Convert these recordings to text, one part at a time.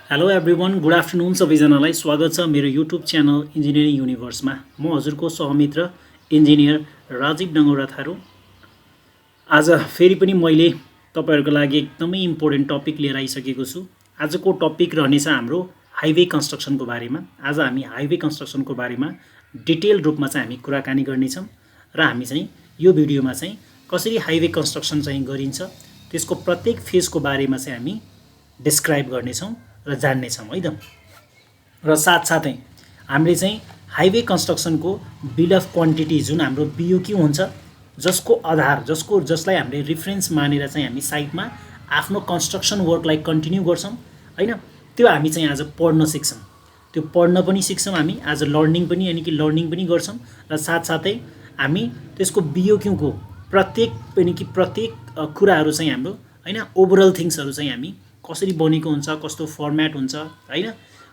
Hello everyone, good afternoon सबैजनालाई स्वागत छ मेरो युट्युब च्यानल इन्जिनियरिङ युनिभर्समा। म हजुरको सहमित्र इन्जिनियर राजीव डङ्गौरा थारू। आज फेरि पनि मैले तपाईहरुको लागि एकदमै इम्पोर्टेन्ट टपिक लिएर आइसकेको छु। आजको टपिक रहनेछ हाम्रो हाइवे कन्स्ट्रक्सनको बारेमा। आज हामी हाइवे कन्स्ट्रक्सनको बारेमा डिटेल रूपमा चाहिँ हामी कुराकानी गर्नेछौँ र हामी चाहिँ यो भिडियोमा चाहिँ कसरी हाइवे कन्स्ट्रक्सन चाहिँ गरिन्छ त्यसको प्रत्येक फेजको बारेमा चाहिँ हामी डिस्क्राइब गर्नेछौँ र जान्नेछौँ है त। र साथसाथै हामीले चाहिँ हाइवे कन्स्ट्रक्सनको बिल अफ क्वान्टिटी जुन हाम्रो बिओक्यू हुन्छ, जसको आधार जसलाई हामीले रिफरेन्स मानेर चाहिँ हामी साइटमा आफ्नो कन्स्ट्रक्सन वर्कलाई कन्टिन्यू गर्छौँ हैन, त्यो हामी चाहिँ आज पढ्न सिक्छौँ। त्यो पढ्न पनि सिक्छौँ हामी आज, लर्निङ पनि यानि कि लर्निङ पनि गर्छौँ र साथसाथै हामी त्यसको बिओक्यूको प्रत्येक कुराहरू चाहिँ हाम्रो हैन ओभरअल थिङ्सहरू चाहिँ हामी कसरी बनेको हुन्छ, कस्तो फर्म्याट हुन्छ हैन,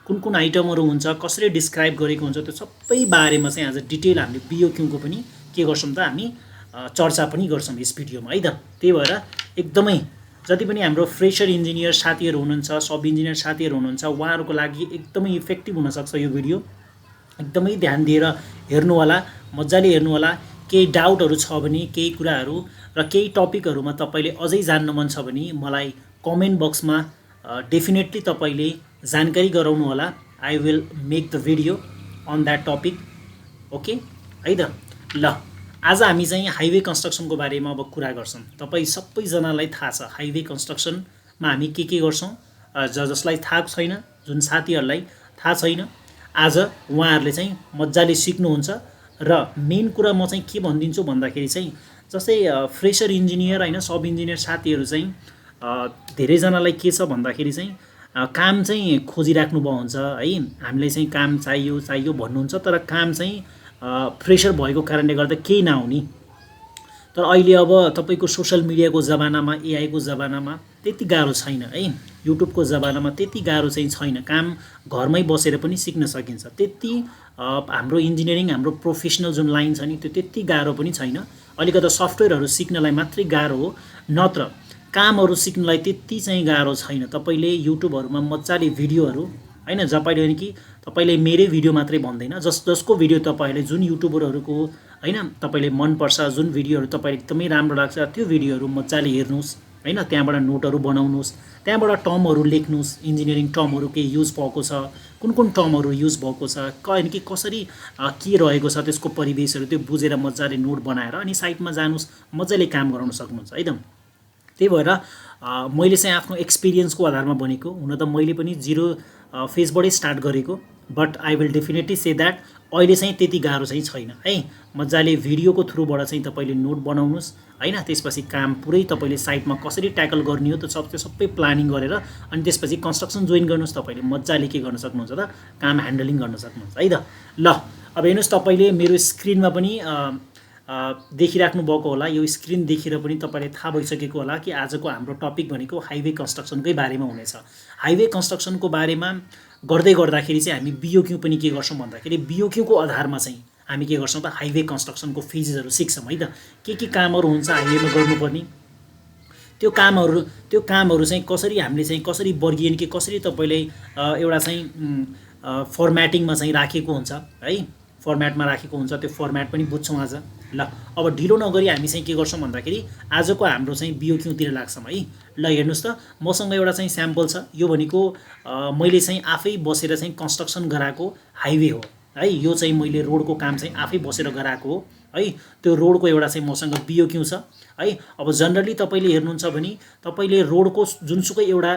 कुन आइटमहरू हुन्छ, कसरी डिस्क्राइब गरेको हुन्छ, त्यो सबै बारेमा चाहिँ आज डिटेल हामीले बिओक्यूको पनि के गर्छौँ त हामी चर्चा पनि गर्छौँ यस भिडियोमा है त। त्यही भएर एकदमै जति पनि हाम्रो फ्रेसर इन्जिनियर साथीहरू हुनुहुन्छ, सब इन्जिनियर साथीहरू हुनुहुन्छ, उहाँहरूको लागि एकदमै इफेक्टिभ हुनसक्छ यो भिडियो। एकदमै ध्यान दिएर हेर्नु होला, मजाले हेर्नु होला। केही डाउटहरू छ भने, केही कुराहरू र केही टपिकहरूमा तपाईले अझै जान्न मन छ भने मलाई कमेन्ट बक्समा डेफिनेटली तपाईले जानकारी गराउनु होला। I will make the video on that topic. Okay है त। ल आज हामी चाहिँ हाइवे कन्स्ट्रक्सनको बारेमा अब कुरा गर्छौँ। तपाईँ सबैजनालाई थाहा छ हाइवे कन्स्ट्रक्सनमा हामी के गर्छौँ। जसलाई थाहा छैन, जुन साथीहरूलाई थाहा छैन, आज उहाँहरूले चाहिँ मजाले सिक्नुहुन्छ। र मेन कुरा म चाहिँ के भनिदिन्छु भन्दाखेरि चाहिँ जस्तै फ्रेसर इन्जिनियर हैन, सब इन्जिनियर साथीहरू चाहिँ धेरैजनालाई के छ भन्दाखेरि चाहिँ काम चाहिँ खोजिराख्नु भयो हुन्छ है। हामीलाई चाहिँ काम चाहियो भन्नुहुन्छ, तर काम चाहिँ फ्रेसर भएको कारणले गर्दा केही नहुने। तर अहिले अब तपाईको सोशल मिडियाको जमानामा, एआईको जमानामा त्यति गाह्रो छैन है। युट्युबको जमानामा त्यति गाह्रो चाहिँ छैन। काम घरमै बसेर पनि सिक्न सकिन्छ। त्यति हाम्रो इन्जिनियरिङ, हाम्रो प्रोफेसनल जुन लाइन छ नि, त्यो त्यति गाह्रो पनि छैन। अलिकति सफ्टवेयरहरू सिक्नलाई मात्रै गाह्रो हो, नत्र कामहरू सिक्नलाई त्यति चाहिँ गाह्रो छैन। तपाईले युट्युबहरुमा मजाले भिडियोहरू हैन, तपाईले मेरै भिडियो मात्रै भन्दैन, जसको भिडियो तपाईहरुले जुन युट्युबरहरुको हैन तपाईले मन पर्छ, जुन भिडियोहरू तपाईलाई एकदमै राम्रो लाग्छ, त्यो भिडियोहरू मजाले हेर्नुस् हैन। त्यहाँबाट नोटहरू बनाउनुस्, त्यहाँबाट टर्महरू लेख्नुस्, इन्जिनियरिङ टर्महरू के युज भएको छ, कुन टर्महरू युज भएको छ, कि कसरी के रहेको छ त्यसको परिवेशहरू, त्यो बुझेर मजाले नोट बनाएर अनि साइटमा जानुस्, मजाले काम गराउन सक्नुहुन्छ है त। त्यही भएर मैले चाहिँ आफ्नो एक्सपिरियन्सको आधारमा बनेको। हुन त मैले पनि जिरो फेजबाटै स्टार्ट गरेको, but I will definitely say that अहिले चाहिँ त्यति गाह्रो चाहिँ छैन है। मजाले भिडियोको थ्रुबाट चाहिँ तपाईले नोट बनाउनुस् हैन। त्यसपछि काम पुरै तपाईले साइटमा कसरी ट्याकल गर्ने हो त्यो सबै प्लानिङ गरेर अनि त्यसपछि कन्स्ट्रक्सन जोइन गर्नुस्। तपाईले मजाले के गर्न सक्नुहुन्छ त, काम ह्यान्डलिङ गर्न सक्नुहुन्छ है त। ल अब हेर्नुस्, तपाईले मेरो स्क्रिनमा पनि देखिराख्नु भएको होला। यो स्क्रिन देखेर पनि तपाईलाई थाहा भइसकेको होला कि आजको हाम्रो टपिक भनेको हाइवे कन्स्ट्रक्सनकै बारेमा हुनेछ। हाइवे कन्स्ट्रक्सनको बारेमा गर्दाखेरि चाहिँ हामी बिओक्यू पनि के गर्छौँ भन्दाखेरि बिओक्यूको आधारमा चाहिँ हामी के गर्छौँ त, हाइवे कन्स्ट्रक्सनको फेजेसहरू सिक्छौँ है त। के कामहरू हुन्छ हाइवेमा गर्नुपर्ने, त्यो कामहरू चाहिँ कसरी वर्गीयन, कि कसरी तपाईले एउटा चाहिँ फर्म्याटिङमा चाहिँ राखेको हुन्छ है, फर्म्याटमा राखेको हुन्छ, त्यो फर्म्याट पनि बुझ्छौँ आज। ल अब ढिलो नगरी हामी चाहिँ के गर्छौँ भन्दाखेरि आजको हाम्रो चाहिँ बिओक्यूतिर लाग्छौँ है। ल हेर्नुस् त, मसँग एउटा चाहिँ स्याम्पल छ। यो भनेको मैले चाहिँ आफै बसेर चाहिँ कन्स्ट्रक्सन गराएको हाइवे हो है। यो चाहिँ मैले रोडको काम चाहिँ आफै बसेर गराएको हो है। त्यो रोडको एउटा चाहिँ मसँग बिओक्यू छ है। अब जनरली तपाईले हेर्नुहुन्छ भने तपाईले रोडको जुनसुकै एउटा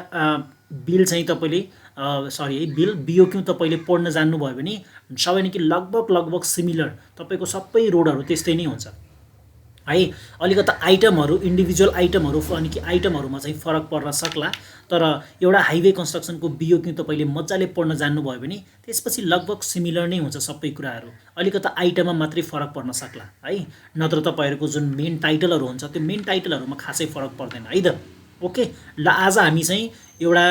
बिल चाहिँ तपाईले बिओक्यू तपाईले पढ्न जान्नुभयो भने सबै नै कि लगभग सिमिलर तपाईको सबै रोडहरू त्यस्तै नै हुन्छ है। अलिकति आइटमहरू, इन्डिभिजुअल आइटमहरू अनि कि आइटमहरूमा चाहिँ फरक पर्न सक्ला, तर एउटा हाइवे कन्स्ट्रक्सनको बिओक्यू तपाईले मजाले पढ्न जान्नुभयो भने त्यसपछि लगभग सिमिलर नै हुन्छ सबै कुराहरू। अलिकति आइटममा मात्रै फरक पर्न सक्ला है, नत्र तपाईहरुको जुन मेन टाइटलहरू हुन्छ त्यो मेन टाइटलहरूमा खासै फरक पर्दैन है त। ओके, ल आज हामी चाहिँ एउटा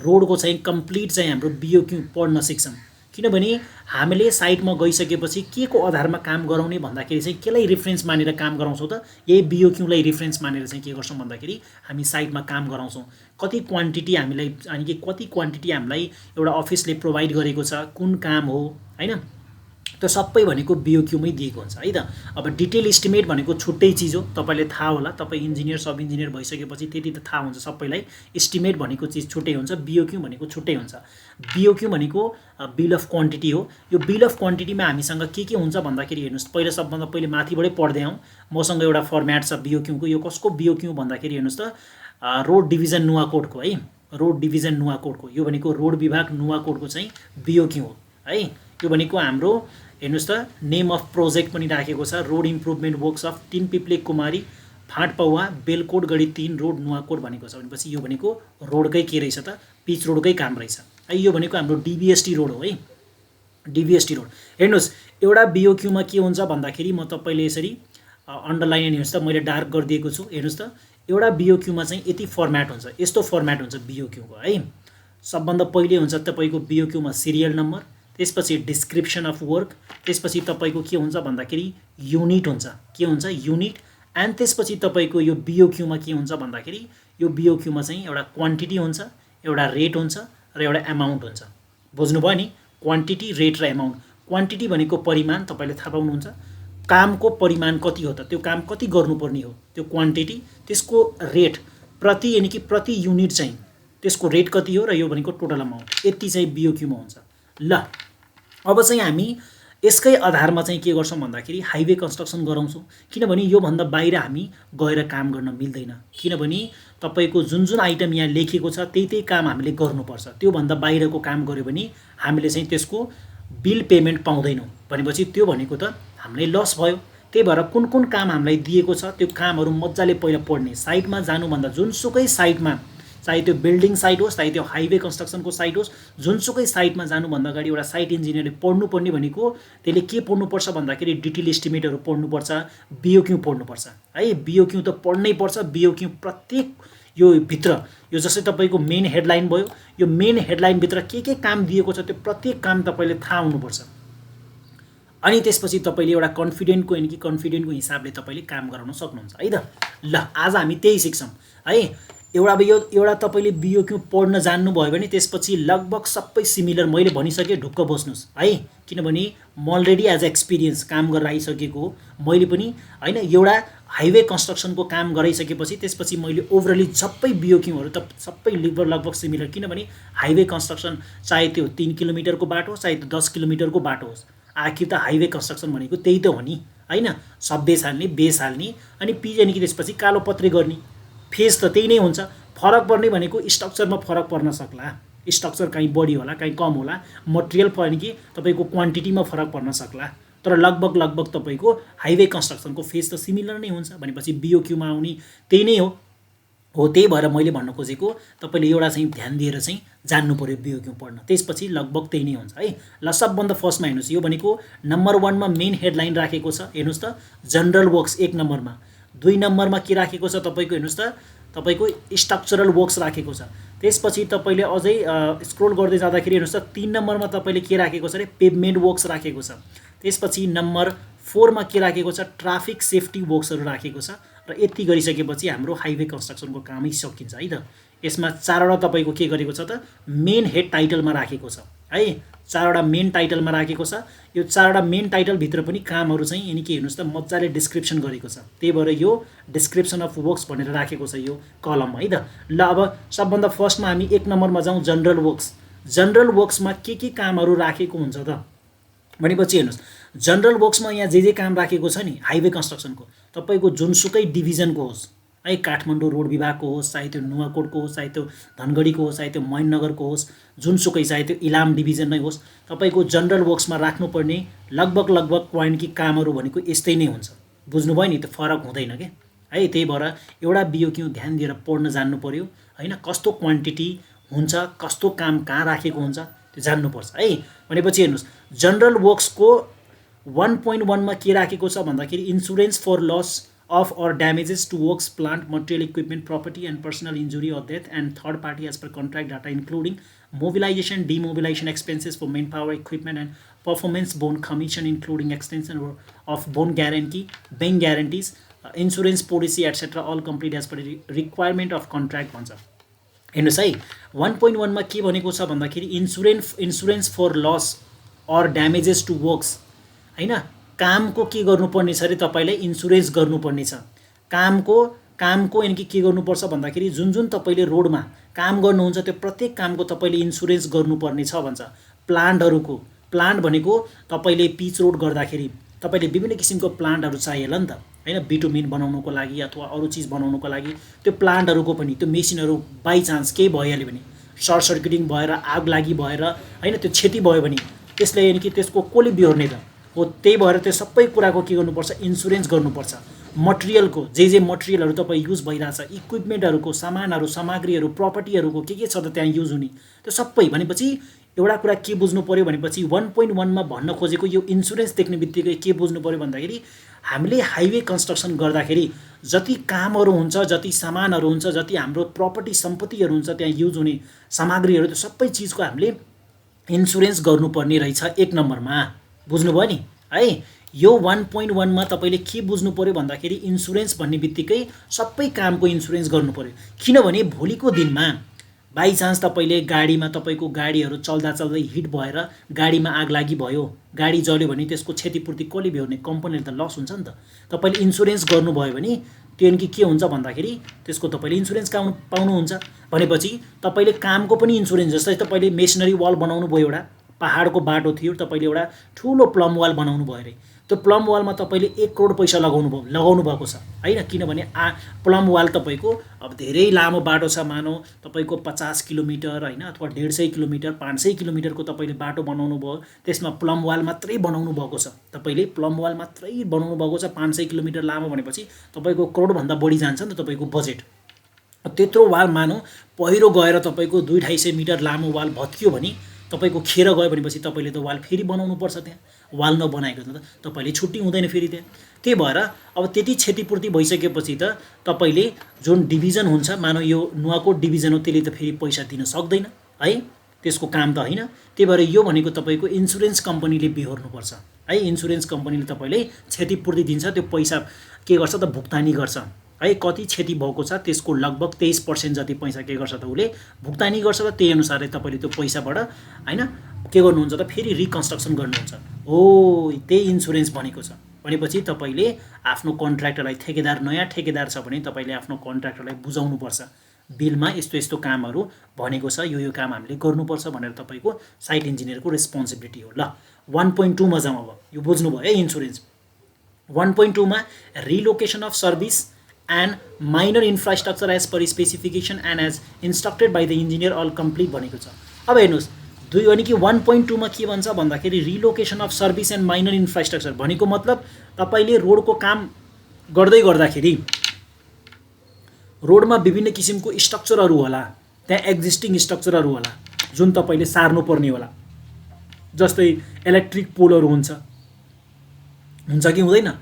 रोडको चाहिँ कम्प्लिट चाहिँ हाम्रो बिओक्यू पढ्न सिक्छौँ। किनभने हामीले साइटमा गइसकेपछि के को आधारमा काम गराउने भन्दाखेरि चाहिँ केलाई रेफरेन्स मानेर काम गराउँछौँ त, यही बिओक्यूलाई रेफरेन्स मानेर चाहिँ के गर्छौँ भन्दाखेरि हामी साइटमा काम गराउँछौँ। कति क्वान्टिटी हामीलाई अनि कि कति क्वान्टिटी हामीलाई एउटा अफिसले प्रोभाइड गरेको छ, कुन काम हो हैन, त्यो सबै भनेको बिओक्यूमै दिएको हुन्छ है त। अब डिटेल इस्टिमेट भनेको छुट्टै चिज हो, तपाईँले थाहा होला, तपाईँ इन्जिनियर सब इन्जिनियर भइसकेपछि त्यति त थाहा हुन्छ सबैलाई। इस्टिमेट भनेको चिज छुट्टै हुन्छ, बिओक्यू भनेको छुट्टै हुन्छ। बिओक्यू भनेको बिल अफ क्वान्टिटी हो। यो बिल अफ क्वान्टिटीमा हामीसँग के हुन्छ भन्दाखेरि हेर्नुहोस्, पहिला सबभन्दा पहिले माथिबाटै पढ्दै आउँ। मसँग एउटा फर्म्याट छ बिओक्यूको। यो कसको बिओक्यू भन्दाखेरि हेर्नुहोस् त, रोड डिभिजन नुवाकोटको है, रोड डिभिजन नुवाकोटको, यो भनेको रोड विभाग नुवाकोटको चाहिँ बिओक्यू हो है। यो भनेको हाम्रो हेर्नुहोस् त नेम अफ प्रोजेक्ट पनि राखेको छ, road improvement works of Tin Piple Kumari Phantpauwa Belkot Gadhi 3 road Nuwakot भनेको छ। भनेपछि यो भनेको रोडकै के रहेछ त, पिच रोडकै काम रहेछ है। यो भनेको हाम्रो डिबिएसटी रोड हो है, डिबिएसटी रोड। हेर्नुहोस् एउटा बिओक्यूमा के हुन्छ भन्दाखेरि म तपाईँले यसरी अन्डरलाइन हेर्नुहोस् त, मैले डार्क गरिदिएको छु। हेर्नुहोस् त एउटा बिओक्यूमा चाहिँ यति फर्म्याट हुन्छ, यस्तो फर्म्याट हुन्छ बिओक्यूको है। सबभन्दा पहिले हुन्छ तपाईँको बिओक्यूमा सिरियल नम्बर, त्यसपछि डिस्क्रिप्सन अफ वर्क, त्यसपछि तपाईँको के हुन्छ भन्दाखेरि युनिट हुन्छ, के हुन्छ युनिट, एन्ड त्यसपछि तपाईँको यो बिओक्यूमा के हुन्छ भन्दाखेरि यो बिओक्यूमा चाहिँ एउटा क्वान्टिटी हुन्छ, एउटा रेट हुन्छ र एउटा एमाउन्ट हुन्छ। बुझ्नुभयो नि, क्वान्टिटी रेट र एमाउन्ट। क्वान्टिटी भनेको परिमाण, तपाईँले थाहा पाउनुहुन्छ, कामको परिमाण कति हो त, त्यो काम कति गर्नुपर्ने हो त्यो क्वान्टिटी, त्यसको रेट प्रति यानि कि प्रति युनिट चाहिँ त्यसको रेट कति हो र यो भनेको टोटल अमाउन्ट, यति चाहिँ बिओक्यूमा हुन्छ। ल अब चाहिँ हामी यसकै आधारमा चाहिँ के गर्छौँ भन्दाखेरि हाइवे कन्स्ट्रक्सन गराउँछौँ। किनभने योभन्दा बाहिर हामी गएर काम गर्न मिल्दैन, किनभने तपाईँको जुन जुन आइटम यहाँ लेखेको छ त्यही काम हामीले गर्नुपर्छ। त्योभन्दा बाहिरको काम गऱ्यो भने हामीले चाहिँ त्यसको बिल पेमेन्ट पाउँदैनौँ, भनेपछि त्यो भनेको त हामीलाई लस भयो। त्यही भएर कुन कुन काम हामीलाई दिएको छ त्यो कामहरू मजाले पहिला पढ्ने। साइटमा जानुभन्दा जुनसुकै साइटमा, चाहे त्यो बिल्डिङ साइट होस्, चाहे त्यो हाइवे कन्स्ट्रक्सनको साइट होस्, जुनसुकै साइटमा जानुभन्दा अगाडि एउटा साइट इन्जिनियरले पढ्नुपर्ने भनेको त्यसले के पढ्नुपर्छ भन्दाखेरि डिटेल इस्टिमेटहरू पढ्नुपर्छ, बिओक्यू पढ्नुपर्छ है। बिओक्यू त पढ्नै पर्छ। बिओक्यू प्रत्येक यो भित्र, यो जस्तै तपाईँको मेन हेडलाइन भयो, यो मेन हेडलाइनभित्र के काम दिएको छ त्यो प्रत्येक काम तपाईँले थाहा हुनुपर्छ। अनि त्यसपछि तपाईँले एउटा कन्फिडेन्टको यानि कि कन्फिडेन्टको हिसाबले तपाईँले काम गराउन सक्नुहुन्छ है त। ल आज हामी त्यही सिक्छौँ है। एउटा तपाईँले बिओक्यू पढ्न जान्नुभयो भने त्यसपछि लगभग सबै सिमिलर मैले भनिसकेँ, ढुक्क बस्नुहोस् है। किनभने म अलरेडी एज एक्सपिरियन्स काम गरेर आइसकेको हो, मैले पनि होइन एउटा हाइवे कन्स्ट्रक्सनको काम गराइसकेपछि त्यसपछि मैले ओभरअली सबै बिओक्यूहरू त सबै लगभग सिमिलर। किनभने हाइवे कन्स्ट्रक्सन चाहे त्यो 3 किलोमिटरको बाटो होस्, चाहे त्यो 10 किलोमिटरको बाटो होस्, आखिर त हाइवे कन्स्ट्रक्सन भनेको त्यही त हो नि होइन। सब्बेस हाल्ने, बेस हाल्ने, अनि पिच अनि कि त्यसपछि कालो पत्रे गर्ने, फेज त त्यही नै हुन्छ। फरक पर्ने भनेको स्ट्रक्चरमा फरक पर्न सक्ला, स्ट्रक्चर कहीँ बढी होला कहीँ कम होला, मटेरियल पनि कि तपाईँको क्वान्टिटीमा फरक पर्न सक्ला, तर लगभग तपाईँको हाइवे कन्स्ट्रक्सनको फेज त सिमिलर नै हुन्छ। भनेपछि बिओक्यूमा आउने त्यही नै हो। त्यही भएर मैले भन्न खोजेको तपाईँले एउटा चाहिँ ध्यान दिएर चाहिँ जान्नु पर्यो बिओक्यू पढ्न, त्यसपछि लगभग त्यही नै हुन्छ है। ल सबभन्दा फर्स्टमा हेर्नुहोस्, यो भनेको नम्बर 1मा मेन हेडलाइन राखेको छ। हेर्नुहोस् त जनरल वर्क्स 1 नम्बरमा, 2 नम्बरमा के राखेको छ तपाईँको हेर्नुहोस् त, तपाईँको स्ट्रक्चरल वर्क्स राखेको छ। त्यसपछि तपाईँले अझै स्क्रोल गर्दै जाँदाखेरि हेर्नुहोस् त 3 नम्बरमा तपाईँले के राखेको छ अरे, पेभमेन्ट वर्क्स राखेको छ। त्यसपछि नम्बर 4मा के राखेको छ, ट्राफिक सेफ्टी वर्क्सहरू राखेको छ। र यति गरिसकेपछि हाम्रो हाइवे कन्स्ट्रक्सनको कामै सकिन्छ है त। यसमा 4वटा तपाईँको के गरेको छ त, मेन हेड टाइटलमा राखेको छ है। 4वटा मेन टाइटलमा राखेको छ। यो 4वटा मेन टाइटलभित्र पनि कामहरू चाहिँ यानि कि हेर्नुहोस् त मजाले डिस्क्रिप्सन गरेको छ। त्यही भएर यो डिस्क्रिप्सन अफ वर्क्स भनेर राखेको छ यो कलम है त। ल अब सबभन्दा फर्स्टमा हामी 1 नम्बरमा जाउँ, जनरल वर्क्स। जनरल वर्क्समा के कामहरू राखेको हुन्छ त भनेपछि हेर्नुहोस्, जनरल वर्क्समा यहाँ जे काम राखेको छ नि हाइवे कन्स्ट्रक्सनको, तपाईँको जुनसुकै डिभिजनको होस् है, काठमाडौँ रोड विभागको होस्, चाहे त्यो नुवाकोटको होस्, चाहे त्यो धनगढीको होस्, चाहे त्यो महेन्द्रनगरको होस्, जुनसुकै चाहे त्यो इलाम डिभिजन नै होस्, तपाईँको जनरल वर्क्समा राख्नुपर्ने लगभग पोइन्ट कि कामहरू भनेको यस्तै नै हुन्छ। बुझ्नुभयो नि, त्यो फरक हुँदैन के है। त्यही भएर एउटा बिओक्यू ध्यान दिएर पढ्न जान्नु पर्यो होइन, कस्तो क्वान्टिटी हुन्छ, कस्तो काम कहाँ राखेको हुन्छ त्यो जान्नुपर्छ है। भनेपछि हेर्नुहोस्, जनरल वर्क्सको 1.1मा के राखेको छ भन्दाखेरि insurance for loss of or damages to works, plant, material, equipment, property, and personal injury or death, and third party as per contract data, including mobilization, demobilization expenses for manpower, equipment, and performance bond commission, including extension of bond guarantee, bank guarantees, insurance policy, etc. all complete as per the requirement of contract भन्छ। हेर्नुहोस् है 1.1 मा के भनेको छ भन्दाखेरि insurance for loss or damages to works हैन, कामको के गर्नुपर्ने छ रे तपाईले इन्सुरेन्स गर्नुपर्ने छ। कामको यानि के गर्नुपर्छ भन्दाखेरि जुन तपाईले रोडमा काम गर्नुहुन्छ त्यो प्रत्येक कामको तपाईले इन्सुरेन्स गर्नुपर्ने छ भन्छ। प्लान्ट भनेको तपाईले पिच रोड गर्दाखेरि तपाईले विभिन्न किसिमको प्लान्टहरु चाहिएला नि त हैन, बिटुमिन बनाउनको लागि अथवा अरु चीज बनाउनको लागि त्यो प्लान्टहरुको पनि त्यो मेसिनहरु बाइ चान्स के भइहाल्यो भने सर्ट सर्किटिङ भएर आग लागि भएर हैन त्यो क्षति भयो भने त्यसले यानि कि त्यसको कोले बिहोर्ने त हो। त्यही भएर त्यो सबै कुराको के गर्नुपर्छ इन्सुरेन्स गर्नुपर्छ। मटेरियलको जे मटेरियलहरु तपाई युज भइराछ, इक्विपमेन्टहरुको सामानहरु सामग्रीहरु प्रपर्टीहरुको के छ त त्यहाँ युज हुने त्यो सबै भनेपछि एउटा कुरा के बुझ्नु पर्यो भनेपछि 1.1 मा भन्न खोजेको यो इन्सुरेन्स देख्ने बित्तिकै के बुझ्नु पर्यो भन्दाखेरि हामीले हाइवे कन्स्ट्रक्सन गर्दाखेरि जति कामहरु हुन्छ, जति सामानहरु हुन्छ, जति हाम्रो प्रपर्टी सम्पत्तिहरु हुन्छ त्यहाँ युज हुने सामग्रीहरु त्यो सबै चीजको हामीले इन्सुरेन्स गर्नुपर्ने रहेछ एक नम्बरमा। बुझ्नुभयो नि है। यो 1.1 मा तपाईले के बुझ्नु पर्यो भन्दाखेरि इन्सुरेन्स भन्ने बित्तिकै सबै कामको इन्सुरेन्स गर्नु पर्यो। किनभने भोलिको दिनमा बाइ चान्स तपाईले गाडीमा तपाईको गाडीहरु चल्दा हिट भएर गाडीमा आग लागि भयो, गाडी जल्यो भने त्यसको क्षतिपूर्ति कसले बिहोर्ने? कम्पनीले त लस हुन्छ नि त। तपाईले इन्सुरेन्स गर्नुभयो भने त्यो नि के हुन्छ भन्दाखेरि त्यसको तपाईले इन्सुरेन्स पाउनुहुन्छ भनेपछि तपाईले कामको पनि इन्सुरेन्स, जस्तै तपाईले मेसनरी वाल बनाउनु भयो, एउटा पहाडको बाटो थियो, तपाईले एउटा ठूलो प्लम वाल बनाउनु भयो रे, त्यो प्लम वालमा तपाईले 1 करोड पैसा लगाउनु भएको छ हैन। किनभने प्लम वाल तपाईको अब धेरै लामो बाटो छ, मानौ तपाईको 50 किलोमिटर हैन अथवा 150 किलोमिटर 500 किलोमिटरको तपाईले बाटो बनाउनु भयो, त्यसमा प्लम वाल मात्रै बनाउनु भएको छ, तपाईले प्लम वाल मात्रै बनाउनु भएको छ 500 किलोमिटर लामो भनेपछि तपाईको करोड भन्दा बढी जान्छ नि त तपाईको बजेट। त्यत्रो वाल मानौ पहिरो गएर तपाईको 2-250 मिटर लामो वाल भत्कियो भने तपाईको खेर गयो भनेपछि तपाईले त वाल फेरि बनाउनु पर्छ, त्यहाँ वाल नबनाएको त तपाईले छुट्टी हुँदैन फेरि त्यहाँ। त्यही भएर अब त्यति क्षतिपूर्ति भइसकेपछि त तपाईले जुन डिभिजन हुन्छ, मानौ यो नुवाकोट डिभिजन हो, त्यसले त फेरि पैसा दिन सक्दैन है, त्यसको काम त हैन। त्यही भएर यो भनेको तपाईको इन्सुरेन्स कम्पनीले बिहोर्नु पर्छ है। इन्सुरेन्स कम्पनीले तपाईले क्षतिपूर्ति दिन्छ, त्यो पैसा के गर्छ त भुक्तानी गर्छ है। कति क्षति भएको छ त्यसको लगभग 23% जति पैसा के गर्छ त उले भुक्तानी गर्छ र त्यही अनुसारले तपाईले त्यो पैसाबाट हैन के गर्नुहुन्छ त फेरि रिकन्स्ट्रक्सन गर्नुहुन्छ। हो त्यही इन्सुरेन्स भनेको छ। भनेपछि तपाईले आफ्नो कन्ट्र्याक्टरलाई नयाँ ठेकेदार छ भने तपाईले आफ्नो कन्ट्र्याक्टरलाई बुझाउनु पर्छ, बिलमा यस्तो काम भनेको छ, यो काम हामीले गर्नुपर्छ भनेर तपाईको साइट इन्जिनियरको रेस्पोन्सिबिलिटी हो। ल 1.2 मा जाउँ। अब यो बुझ्नु भयो है इन्सुरेन्स। 1.2 मा relocation of service and minor infrastructure as per specification and as instructed by the engineer all complete भनेको छ। अब हेर्नुस् दुई अनि कि 1.2 मा के भन्छ भन्दाखेरि relocation of service and minor infrastructure भनेको मतलब तपाईले रोडको काम गर्दाखेरि रोडमा विभिन्न किसिमको स्ट्रक्चरहरु होला, त्यहाँ एक्जिस्टिङ स्ट्रक्चरहरु होला जुन तपाईले सार्नु पर्ने होला, जस्तै इलेक्ट्रिक पोलहरु हुन्छ कि हुँदैन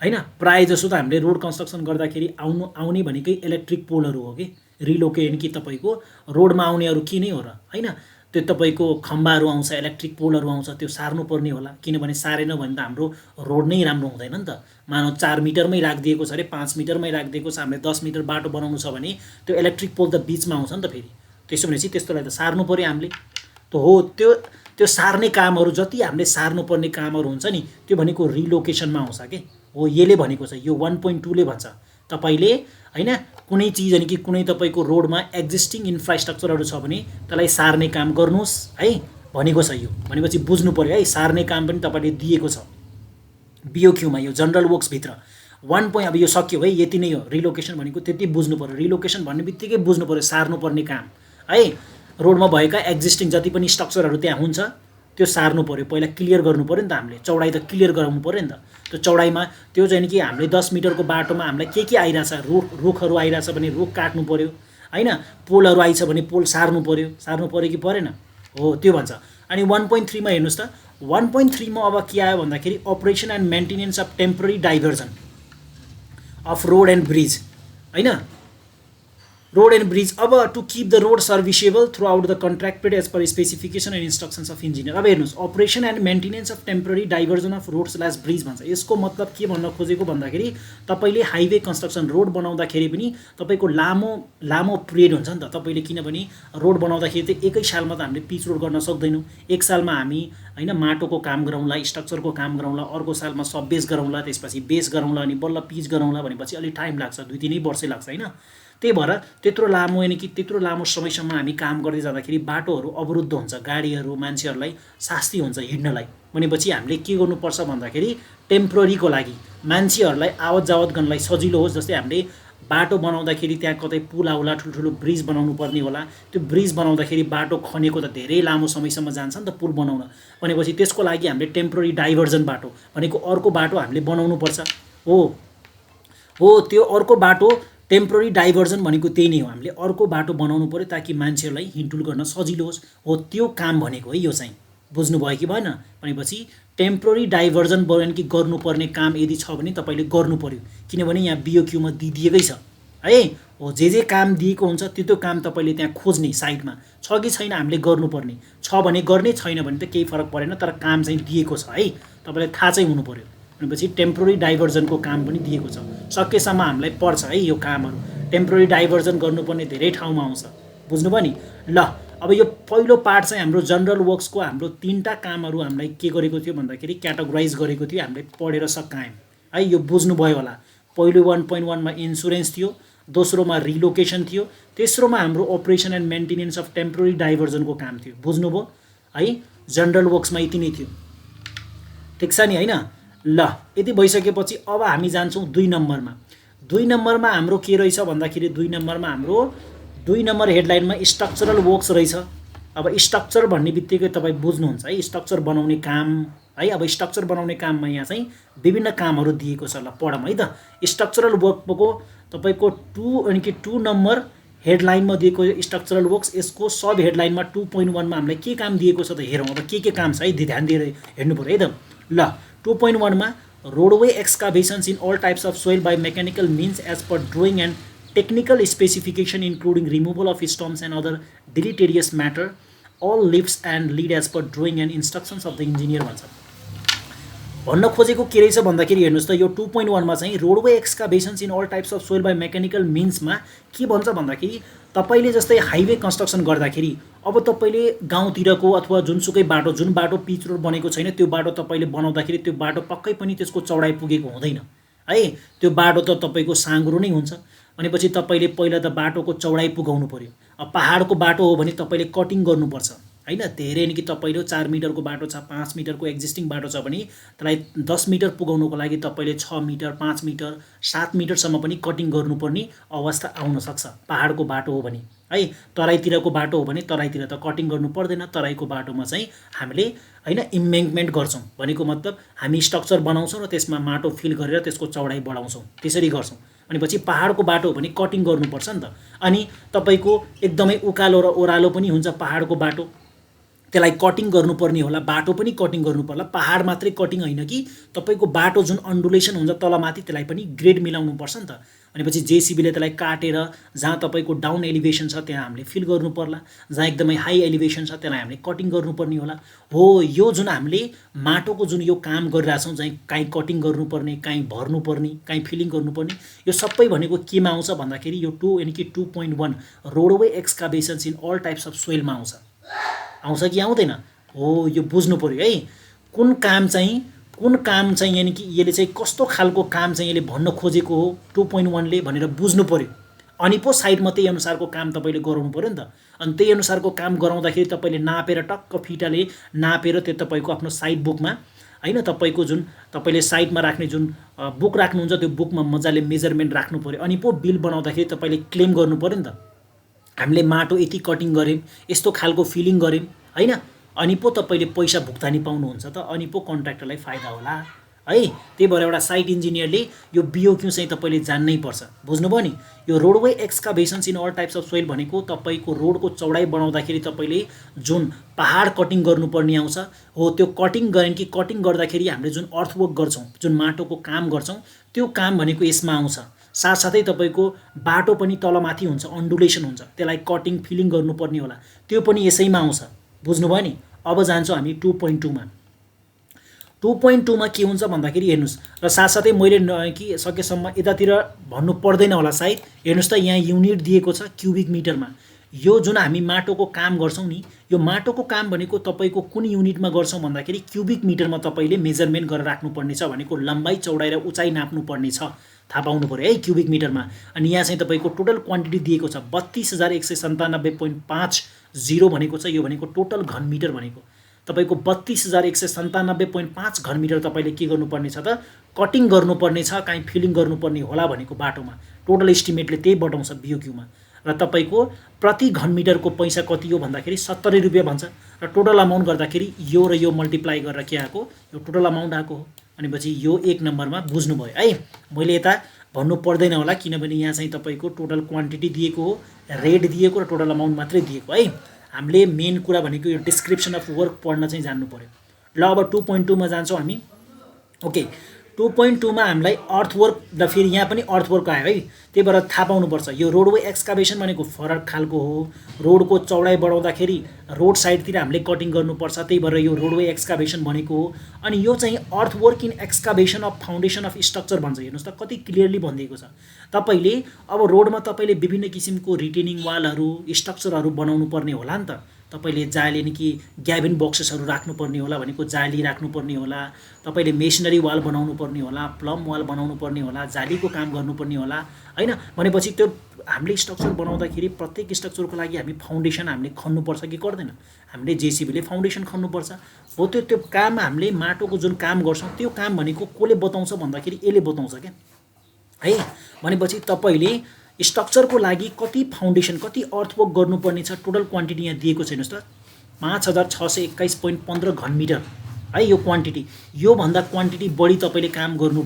हैन। प्राय जसो त हामीले रोड कन्स्ट्रक्सन गर्दाखेरि आउने भनेकै इलेक्ट्रिक पोलहरु हो कि रिलोकेसन कि तपाईको रोडमा आउनेहरु के नै हो र हैन, त्यो तपाईको खम्बाहरु आउँछ, इलेक्ट्रिक पोलहरु आउँछ, त्यो सार्नु पर्ने होला। किनभने सारेन भने त हाम्रो रोड नै राम्रो हुँदैन नि त। मानौ 4 मिटरमै राखिदिएको छ रे, 5 मिटरमै राखिदिएको छ, हामीले 10 मिटर बाटो बनाउनु छ भने त्यो इलेक्ट्रिक पोल त बीचमा आउँछ नि त फेरि। त्यसो भनेपछि त्यस्तोलाई त सार्नु पर्यो हामीले। त हो त्यो सार्ने कामहरु जति हामीले सार्नु पर्ने कामहरु हुन्छ नि त्यो भनेको रिलोकेसनमा आउँछ के हो। यसले भनेको छ यो 1.2 ले भन्छ तपाईले हैन कुनै चीज अनि कि कुनै तपाईको रोडमा एक्जिस्टिङ इन्फ्रास्ट्रक्चरहरु छ भने त्यसलाई सार्ने काम गर्नुस् है भनेको छ। यो भनेपछि बुझ्नु पर्यो है, सार्ने काम पनि तपाईले दिएको छ बीओक्यू मा, यो जनरल वर्क्स भित्र 1. अब यो सक्यो है, यति नै हो रिलोकेसन भनेको, त्यति बुझ्नु पर्यो। रिलोकेसन भन्ने बित्तिकै बुझ्नु पर्यो सार्नु पर्ने काम है। रोडमा भएका एक्जिस्टिङ जति पनि स्ट्रक्चरहरु त्यहाँ हुन्छ त्यो सार्नु पर्यो, पहिला क्लियर गर्नु पर्यो नि त। हामीले चौडाई त क्लियर गराउनु पर्यो नि त। त्यो चौडाइमा त्यो चाहिँ कि हामीले 10 मिटरको बाटोमा हामीलाई के आइराछ, रुखहरु आइराछ भने रुख काट्नु पर्यो हैन, पोलहरु आइछ भने पोल सार्नु पर्यो कि परेन हो, त्यो भन्छ। अनि 1.3 मा हेर्नुस् त 1.3 मा अब के आयो भन्दाखेरि operation and maintenance of temporary diversion. Of road and bridge हैन रोड एन्ड ब्रिज अब to keep the road serviceable throughout the contracted as per specification and instructions of engineer. अब हेर्नुहोस् operation and maintenance of temporary diversion of road slash bridge भन्छ। यसको मतलब के भन्न खोजेको भन्दाखेरि तपाईँले हाइवे कन्स्ट्रक्सन रोड बनाउँदाखेरि पनि तपाईँको लामो पिरियड हुन्छ नि त। तपाईँले किनभने रोड बनाउँदाखेरि चाहिँ एकै सालमा त हामीले पिच रोड गर्न सक्दैनौँ। एक सालमा हामी हैन माटोको काम गरौँला, स्ट्रक्चरको काम गरौँला, अर्को सालमा सब बेस गरौँला, त्यसपछि बेस गरौँला, अनि बल्ल पिच गरौँला भनेपछि अलिक टाइम लाग्छ, 2-3 वर्षै लाग्छ हैन। त्यही भएर त्यत्रो लामो यानि कि त्यत्रो लामो समयसम्म हामी काम गर्दै जाँदाखेरि बाटोहरू अवरुद्ध हुन्छ, गाडीहरू मान्छेहरूलाई शास्ति हुन्छ हिँड्नलाई। भनेपछि हामीले के गर्नुपर्छ भन्दाखेरि टेम्पोररीको लागि मान्छेहरूलाई आवत जावत गर्नलाई सजिलो होस्। जस्तै हामीले बाटो बनाउँदाखेरि त्यहाँ कतै पुल आउला, ठुल्ठुलो ब्रिज बनाउनु पर्ने होला। त्यो ब्रिज बनाउँदाखेरि बाटो खनेको त धेरै लामो समयसम्म जान्छ नि त पुल बनाउन। भनेपछि त्यसको लागि हामीले टेम्पोररी डाइभर्जन बाटो भनेको अर्को बाटो हामीले बनाउनुपर्छ। हो त्यो अर्को बाटो टेम्पोररी डाइभर्जन भनेको त्यही नै हो। हामीले अर्को बाटो बनाउनु पर्यो ताकि मान्छेहरूलाई हिँडडुल गर्न सजिलो होस्। हो त्यो काम भनेको है यो चाहिँ। बुझ्नुभयो कि भएन? भनेपछि टेम्पोररी डाइभर्जन कि गर्नुपर्ने काम यदि छ भने तपाईँले गर्नु पर्यो, किनभने यहाँ बिओक्यूमा दिइदिएकै छ है। हो जे काम दिएको हुन्छ त्यो काम तपाईँले त्यहाँ खोज्ने साइडमा छ कि छैन हामीले गर्नुपर्ने छ भने गर्ने, छैन भने त केही फरक परेन, तर काम चाहिँ दिएको छ है। तपाईँलाई थाहा चाहिँ हुनु पर्यो। भनेपछि टेम्पोररी डाइभर्जनको काम पनि दिएको छ। सकेसम्म हामीलाई पर्छ है यो कामहरू। टेम्पोररी डाइभर्जन गर्नुपर्ने धेरै ठाउँमा आउँछ। बुझ्नुभयो नि? ल अब यो पहिलो पार्ट चाहिँ हाम्रो जनरल वर्क्सको हाम्रो 3टा कामहरू हामीलाई के गरेको थियो भन्दाखेरि क्याटेगोराइज गरेको थियो, हामीले पढेर सकायौँ है। यो बुझ्नुभयो होला। पहिलो 1.1 मा इन्सुरेन्स थियो, दोस्रोमा रिलोकेसन थियो, तेस्रोमा हाम्रो operation and maintenance of temporary डाइभर्जनको काम थियो। बुझ्नुभयो है? जनरल वर्क्समा यति नै थियो, ठिक छ नि हैन? ल यति भइसकेपछि अब हामी जान्छौँ 2 नम्बरमा। 2 नम्बरमा हाम्रो के रहेछ भन्दाखेरि 2 नम्बरमा हाम्रो 2 नम्बर हेडलाइनमा स्ट्रक्चरल वर्क्स रहेछ। अब स्ट्रक्चर भन्ने बित्तिकै तपाईँ बुझ्नुहुन्छ है, स्ट्रक्चर बनाउने काम है। अब स्ट्रक्चर बनाउने काममा यहाँ चाहिँ विभिन्न कामहरू दिएको छ। ल पढौँ है त। स्ट्रक्चरल वर्कको तपाईँको 2 नम्बर हेडलाइनमा दिएको स्ट्रक्चरल वर्क्स, यसको सब हेडलाइनमा 2.1 मा हामीलाई के काम दिएको छ त हेरौँ। अब के काम छ है, ध्यान दिएर हेर्नु पर्यो है त। ल 2.1 मा roadway excavations in all types of soil by mechanical means as per drawing and technical specification including removal of stumps and other deleterious matter all lifts and lead as per drawing and instructions of the engineer भन्छ। भन्न खोजेको के रहेछ भन्दाखेरि हेर्नुहोस् त, यो 2.1 मा चाहिँ roadway excavations in all types of soil by mechanical मिन्समा के भन्छ भन्दाखेरि तपाईँले जस्तै हाइवे कन्स्ट्रक्सन गर्दाखेरि अब तपाईँले गाउँतिरको अथवा जुनसुकै बाटो, जुन बाटो पिच रोड बनेको छैन त्यो बाटो तपाईँले बनाउँदाखेरि त्यो बाटो पक्कै पनि त्यसको चौडाइ पुगेको हुँदैन है। त्यो बाटो त तपाईँको साँघुरो नै हुन्छ। भनेपछि तपाईँले पहिला त बाटोको चौडाइ पुगाउनु पर्यो। अब पहाडको बाटो हो भने तपाईँले कटिङ गर्नुपर्छ हैन। धेरै नि कि तपाईँले 4 मिटरको बाटो छ, 5 मिटरको एक्जिस्टिङ बाटो छ भने त्यसलाई 10 मिटर पुगाउनको लागि तपाईँले 6 मिटर, 5 मिटर, 7 मिटरसम्म पनि कटिङ गर्नुपर्ने अवस्था आउन सक्छ पहाडको बाटो हो भने है। तराईतिरको बाटो हो भने तराईतिर त कटिङ गर्नु पर्दैन। तराईको बाटोमा चाहिँ हामीले हैन इम्बेङ्कमेन्ट गर्छौँ। भनेको मतलब हामी स्ट्रक्चर बनाउँछौँ र त्यसमा माटो फिल गरेर त्यसको चौडाइ बढाउँछौँ, त्यसरी गर्छौँ। भनेपछि पहाडको बाटो हो भने कटिङ गर्नुपर्छ नि त। अनि तपाईँको एकदमै उकालो र ओह्रालो पनि हुन्छ पहाडको बाटो, त्यसलाई कटिङ गर्नुपर्ने होला। बाटो पनि कटिङ गर्नु पर्ला। पहाड मात्रै कटिङ होइन कि तपाईँको बाटो जुन अन्डुलेसन हुन्छ तलमाथि त्यसलाई पनि ग्रेड मिलाउनु पर्छ नि त। भनेपछि जेसीबीले त्यसलाई काटेर जहाँ तपाईँको डाउन एलिभेसन छ त्यहाँ हामीले फिल गर्नु पर्ला, जहाँ एकदमै हाई एलिभेसन छ त्यसलाई हामीले कटिङ गर्नुपर्ने होला। हो यो जुन हामीले माटोको जुन यो काम गरिरहेछौँ, चाहिँ काहीँ कटिङ गर्नुपर्ने, काहीँ भर्नुपर्ने, काहीँ फिलिङ गर्नुपर्ने, यो सबै भनेको केमा आउँछ भन्दाखेरि यो 2.1 roadway excavations in all types of सोइलमा आउँछ कि आउँदैन? हो यो बुझ्नु पर्यो है। कुन काम चाहिँ यानि कि यसले चाहिँ कस्तो खालको काम चाहिँ यसले भन्न खोजेको हो 2.1 ले भनेर बुझ्नु पर्यो। अनि पो साइडमा त्यही अनुसारको काम तपाईँले गराउनु पर्यो नि त। अनि त्यही अनुसारको काम गराउँदाखेरि तपाईँले नापेर टक्क फिटाले नापेर त्यो तपाईँको आफ्नो साइड बुकमा हैन, तपाईँको जुन तपाईँले साइडमा राख्ने जुन बुक राख्नुहुन्छ त्यो बुकमा मजाले मेजरमेन्ट राख्नु पर्यो। अनि पो बिल बनाउँदाखेरि तपाईँले क्लेम गर्नु पर्यो नि त। हामीले माटो यति कटिङ गऱ्यौँ, यस्तो खालको फिलिङ गऱ्यौँ हैन, अनि पो तपाईँले पैसा भुक्तानी पाउनुहुन्छ त, अनि पो कन्ट्र्याक्टरलाई फाइदा होला है। त्यही भएर एउटा साइट इन्जिनियरले यो बिओक्यू चाहिँ तपाईँले जान्नै पर्छ। बुझ्नुभयो नि? यो roadway excavations in all types of soil भनेको तपाईँको रोडको चौडाइ बढाउँदाखेरि तपाईँले जुन पहाड कटिङ गर्नुपर्ने आउँछ, हो त्यो कटिङ गरेन कि कटिङ गर्दाखेरि हामीले जुन अर्थवर्क गर्छौँ, जुन माटोको काम गर्छौँ, त्यो काम भनेको यसमा आउँछ। साथसाथै तपाईँको बाटो पनि तलमाथि हुन्छ, अन्डुलेसन हुन्छ, त्यसलाई कटिङ फिलिङ गर्नुपर्ने होला, त्यो पनि यसैमा आउँछ। बुझ्नुभयो नि। अब जान्छौँ हामी 2.2मा। 2.2मा के हुन्छ भन्दाखेरि हेर्नुहोस्, र साथसाथै मैले कि सकेसम्म यतातिर भन्नु पर्दैन होला सायद। हेर्नुहोस् त यहाँ युनिट दिएको छ क्युबिक मिटरमा। यो जुन हामी माटोको काम गर्छौँ नि, यो माटोको काम भनेको तपाईँको कुन युनिटमा गर्छौँ भन्दाखेरि क्युबिक मिटरमा तपाईँले मेजरमेन्ट गरेर राख्नुपर्ने छ, भनेको लम्बाइ चौडाइ र उचाइ नाप्नुपर्ने छ, थाहा पाउनु पऱ्यो है क्युबिक मिटरमा। अनि यहाँ चाहिँ तपाईँको टोटल क्वान्टिटी दिएको छ 32,197.50 भनेको छ। यो भनेको टोटल घन मिटर भनेको तपाईँको 32,197.5 घन मिटर तपाईँले के गर्नुपर्ने छ त, कटिङ गर्नुपर्ने छ, काहीँ फिलिङ गर्नुपर्ने होला भनेको बाटोमा। टोटल एस्टिमेटले त्यही बताउँछ बिओक्यूमा। र तपाईँको प्रति घन मिटरको पैसा कति हो भन्दाखेरि 70 रुपियाँ भन्छ, र टोटल अमाउन्ट गर्दाखेरि यो र यो मल्टिप्लाई गरेर के आएको, यो टोटल अमाउन्ट आएको हो। भनेपछि यो 1 नम्बरमा बुझ्नुभयो है। मैले यता भन्नु पर्दैन होला, किनभने यहाँ चाहिँ तपाईँको टोटल क्वान्टिटी दिएको हो, रेट दिएको र टोटल अमाउन्ट मात्रै दिएको है। हामीले मेन कुरा भनेको यो डिस्क्रिप्सन अफ वर्क पढ्न चाहिँ जान्नु पर्यो। ल अब 2.2मा जान्छौँ हामी। ओके, 2.2मा हामीलाई अर्थवर्क, र फेरि यहाँ पनि अर्थवर्क आयो है, त्यही भएर थाहा पाउनुपर्छ यो रोडवे एक्सकाभेसन भनेको फरक खालको हो। रोडको चौडाइ बढाउँदाखेरि रोड साइडतिर हामीले कटिङ गर्नुपर्छ, त्यही भएर यो रोडवे एक्सकाभेसन भनेको हो। अनि यो चाहिँ earthwork in excavation of foundation of structure भन्छ। हेर्नुहोस् त कति क्लियरली भनिदिएको छ। तपाईँले अब रोडमा तपाईँले विभिन्न किसिमको रिटेनिङ वालहरू, स्ट्रक्चरहरू बनाउनु पर्ने होला नि त। तपाईँले जाली कि ग्याबिन बक्सेसहरू राख्नुपर्ने होला भनेको जाली राख्नुपर्ने होला, तपाईँले मेसनरी वाल बनाउनु पर्ने होला, प्लम वाल बनाउनु पर्ने होला, जालीको काम गर्नुपर्ने होला हैन। भनेपछि त्यो हामीले स्ट्रक्चर बनाउँदाखेरि प्रत्येक स्ट्रक्चरको लागि हामी फाउन्डेसन हामीले खन्नुपर्छ कि पर्दैन? हामीले जेसीबीले फाउन्डेसन खन्नुपर्छ हो। त्यो काम हामीले माटोको जुन काम गर्छौँ त्यो काम भनेको कसले बताउँछ भन्दाखेरि यसले बताउँछ क्या है। भनेपछि तपाईँले स्ट्रक्चरको लागि कति फाउन्डेसन, कति अर्थवर्क गर्नुपर्ने छ, टोटल क्वान्टिटी यहाँ दिएको छ। हेर्नुहोस् त 5621.15 घन मिटर है यो क्वान्टिटी। योभन्दा क्वान्टिटी बढी तपाईँले काम गर्नु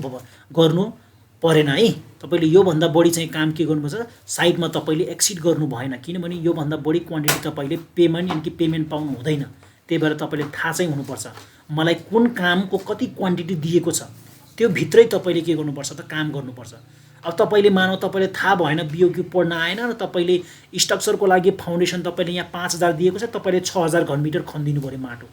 परेन है। तपाईँले योभन्दा बढी चाहिँ काम के गर्नुपर्छ, साइडमा तपाईँले एक्सिड गर्नु भएन, किनभने योभन्दा बढी क्वान्टिटी तपाईँले पेमेन्ट यानि कि पेमेन्ट पाउनु हुँदैन। त्यही भएर तपाईँले थाहा चाहिँ हुनुपर्छ मलाई कुन कामको कति क्वान्टिटी दिएको छ, त्यो भित्रै तपाईँले के गर्नुपर्छ त, काम गर्नुपर्छ। अब तपाईँले मानौ तपाईँले थाहा भएन, बिओक्यू पढ्न आएन र तपाईँले स्ट्रक्चरको लागि फाउन्डेसन तपाईँले यहाँ 5000 दिएको छ, तपाईँले 6000 घन मिटर खनिदिनु पऱ्यो माटो।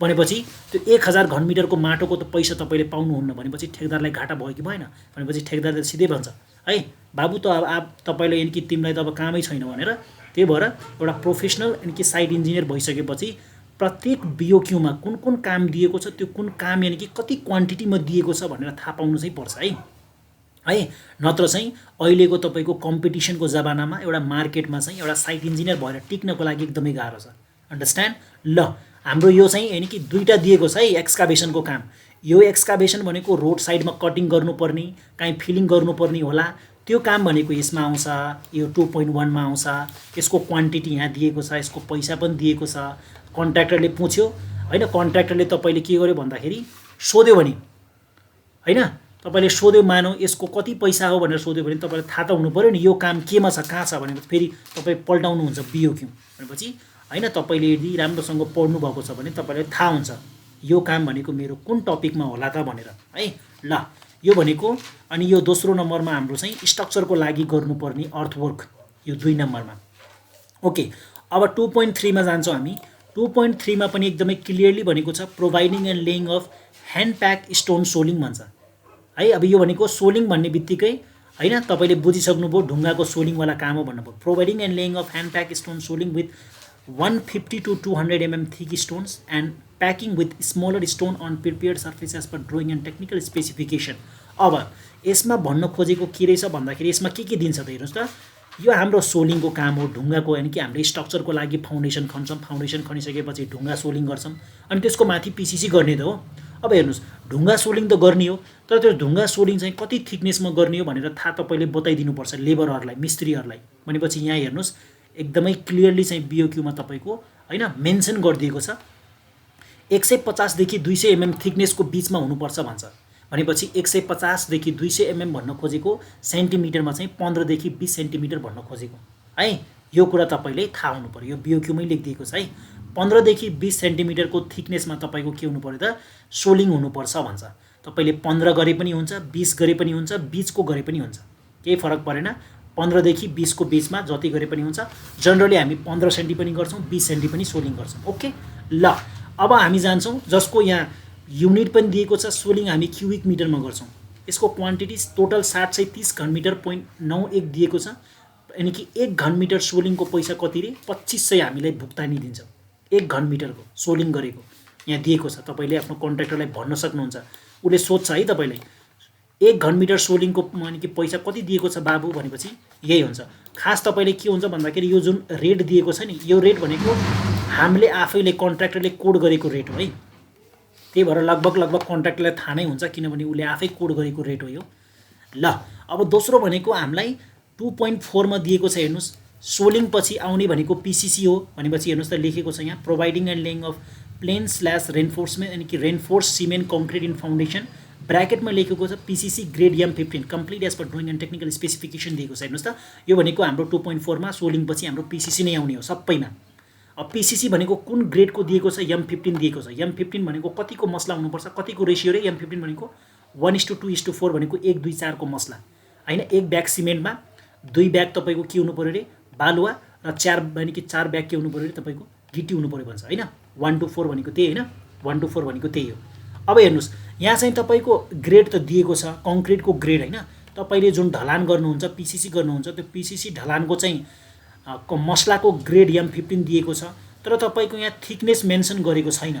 भनेपछि त्यो 1000 घन मिटरको माटोको त पैसा तपाईँले पाउनुहुन्न। भनेपछि ठेकदारलाई घाटा भयो कि भएन? भनेपछि ठेकदारले सिधै भन्छ है बाबु त अब तपाईँले यानि कि तिमीलाई त अब कामै छैन भनेर। त्यही भएर एउटा प्रोफेसनल यानि कि साइट इन्जिनियर भइसकेपछि प्रत्येक बिओक्यूमा कुन कुन काम दिएको छ, त्यो कुन काम यानि कि कति क्वान्टिटीमा दिएको छ भनेर थाहा पाउनु चाहिँ पर्छ है। नत्र चाहिँ अहिलेको तपाईँको कम्पिटिसनको जमानामा एउटा मार्केटमा चाहिँ एउटा साइट इन्जिनियर भएर टिक्नको लागि एकदमै गाह्रो छ। अन्डरस्ट्यान्ड? ल हाम्रो यो चाहिँ यानि कि दुईटा दिएको छ है एक्सकाभेसनको काम। यो एक्सकाभेसन भनेको रोड साइडमा कटिङ गर्नुपर्ने, काहीँ फिलिङ गर्नुपर्ने होला, त्यो काम भनेको यसमा आउँछ। यो 2.1मा आउँछ। यसको क्वान्टिटी यहाँ दिएको छ, यसको पैसा पनि दिएको छ। कन्ट्र्याक्टरले पुछ्यो हैन, कन्ट्र्याक्टरले तपाईँले के गर्यो भन्दाखेरि सोध्यो भने हैन, तपाईँले सोध्यो मानौ यसको कति पैसा हो भनेर सोध्यो भने तपाईँले थाहा त हुनु पऱ्यो नि यो काम केमा छ, कहाँ छ भनेपछि फेरि तपाईँ पल्टाउनुहुन्छ बिओक्यू। भनेपछि हैन तपाईँले यदि राम्रोसँग पढ्नु भएको छ भने तपाईँलाई थाहा हुन्छ यो काम भनेको मेरो कुन टपिकमा होला त भनेर है। ल यो भनेको, अनि यो दोस्रो नम्बरमा हाम्रो चाहिँ स्ट्रक्चरको लागि गर्नुपर्ने अर्थवर्क, यो 2 नम्बरमा। ओके, अब 2.3मा जान्छौँ हामी। 2.3मा पनि एकदमै क्लियरली भनेको छ providing and laying of hand pack stone soling भन्छ है। अब यो भनेको सोलिङ भन्ने बित्तिकै हैन तपाईँले बुझिसक्नुभयो ढुङ्गाको सोलिङवाला काम हो भन्नुभयो। Providing and laying of hand pack stone soling with 150 to 200 mm thick stones and packing with smaller stone on prepared surface as per drawing and technical specification। अब यसमा भन्न खोजेको के रहेछ भन्दाखेरि यसमा के दिन्छ त हेर्नुहोस् त। यो हाम्रो सोलिङको काम हो, ढुङ्गाको यानि कि हामीले स्ट्रक्चरको लागि फाउन्डेसन खन्छौँ, फाउन्डेसन खनिसकेपछि ढुङ्गा सोलिङ गर्छौँ, अनि त्यसको माथि पिसिसी गर्ने त हो। अब हेर्नुहोस् ढुङ्गा सोलिङ त गर्ने हो, तर त्यो ढुङ्गा सोलिङ चाहिँ कति थिकनेसमा गर्ने हो भनेर थाहा तपाईँले बताइदिनुपर्छ लेबरहरूलाई, मिस्त्रीहरूलाई। भनेपछि यहाँ हेर्नुहोस् एकदमै क्लियरली चाहिँ बिओक्यूमा तपाईँको हैन मेन्सन गरिदिएको छ 150 देखि 200 mm थिकनेसको बिचमा हुनुपर्छ भन्छ। भनेपछि 150 देखि 200 mm भन्न खोजेको सेन्टिमिटरमा चाहिँ 15 देखि 20 सेन्टिमिटर भन्न खोजेको है। यो कुरा तपाईँले थाहा हुनु पर्यो, यो बिओक्यूमै लेखिदिएको छ है। 15 देखि 20 सेन्टिमिटरको थिकनेसमा तपाईँको के हुनु पर्यो त, सोलिङ हुनुपर्छ भन्छ। तपाईँले 15 गरे पनि हुन्छ, 20 गरे पनि हुन्छ, 20 को गरे पनि हुन्छ केही फरक परेन 15 देखि 20 को बीचमा जति गरे पनि हुन्छ जनरली हामी 15 सेन्टी पनि गर्छौं 20 सेन्टी पनि सोलिङ गर्छौं ओके ल अब हामी जान्छौं जसको यहाँ युनिट पनि दिएको छ सोलिङ हामी क्युबिक मिटरमा गर्छौं यसको क्वान्टिटी टोटल 730 घन मिटर 0.91 दिएको छ यानी कि 1 घन मिटर सोलिङको पैसा कति रे 2500 हामीलाई भुक्तानी दिन्छ 1 घन मिटरको सोलिङ गरेको यहाँ दिएको छ तपाईले आफ्नो कन्ट्र्याक्टरलाई भन्न सक्नुहुन्छ उले सोध्छ है तपाईले 1 घन मिटर सोलिङको यानी कि पैसा कति दिएको छ बाबु भनेपछि यही हुन्छ खास तपाईले के हुन्छ भन्दाखेरि यो जुन रेट दिएको छ नि यो रेट भनेको हामीले आफैले कन्ट्र्याक्टरले कोड गरेको रेट हो है त्यही भएर लगभग कन्ट्र्याक्टरलाई थाहा नै हुन्छ किनभने उले आफै कोड गरेको रेट हो यो ल अब दोस्रो भनेको हामीलाई 2.4 मा दिएको छ हेर्नुस् सोलिङ पछि आउने भनेको पीसीसी हो भनेपछि हेर्नुस् त लेखेको छ यहाँ providing and laying of plain slash reinforcement यानी कि reinforce cement concrete in foundation ब्र्याकेटमा लेखेको छ PCC grade M15 complete as per drawing and technical specification दिएको छ हेर्नुस् त यो भनेको हाम्रो 2.4 मा सोलिङ पछि हाम्रो पीसीसी नै आउने हो सबैमा अब पीसीसी भनेको कुन ग्रेडको दिएको छ M15 दिएको छ M15 भनेको कतिको मसला हुनुपर्छ कतिको रेशियो रे M15 भनेको 1:2:4 भनेको 1 2 4 को मसला हैन एक ब्याग सिमेन्टमा 2 ब्याग तपाईको के हुनु पर्यो रे बालुवा र 4 भने कि 4 ब्याग के हुनु पर्यो रे तपाईको गिटी हुनु पर्यो भन्छ हैन 1:4 भनेको त्यही हैन 1:4 भनेको त्यही हो अब हेर्नुस् यहाँ चाहिँ तपाईको ग्रेड त दिएको छ कङ्क्रिटको ग्रेड हैन तपाईले जुन ढलान गर्नुहुन्छ पीसीसी गर्नुहुन्छ त्यो पीसीसी ढलानको चाहिँ मसलाको ग्रेड M15 दिएको छ तर तपाईको यहाँ थिकनेस मेन्सन गरेको छैन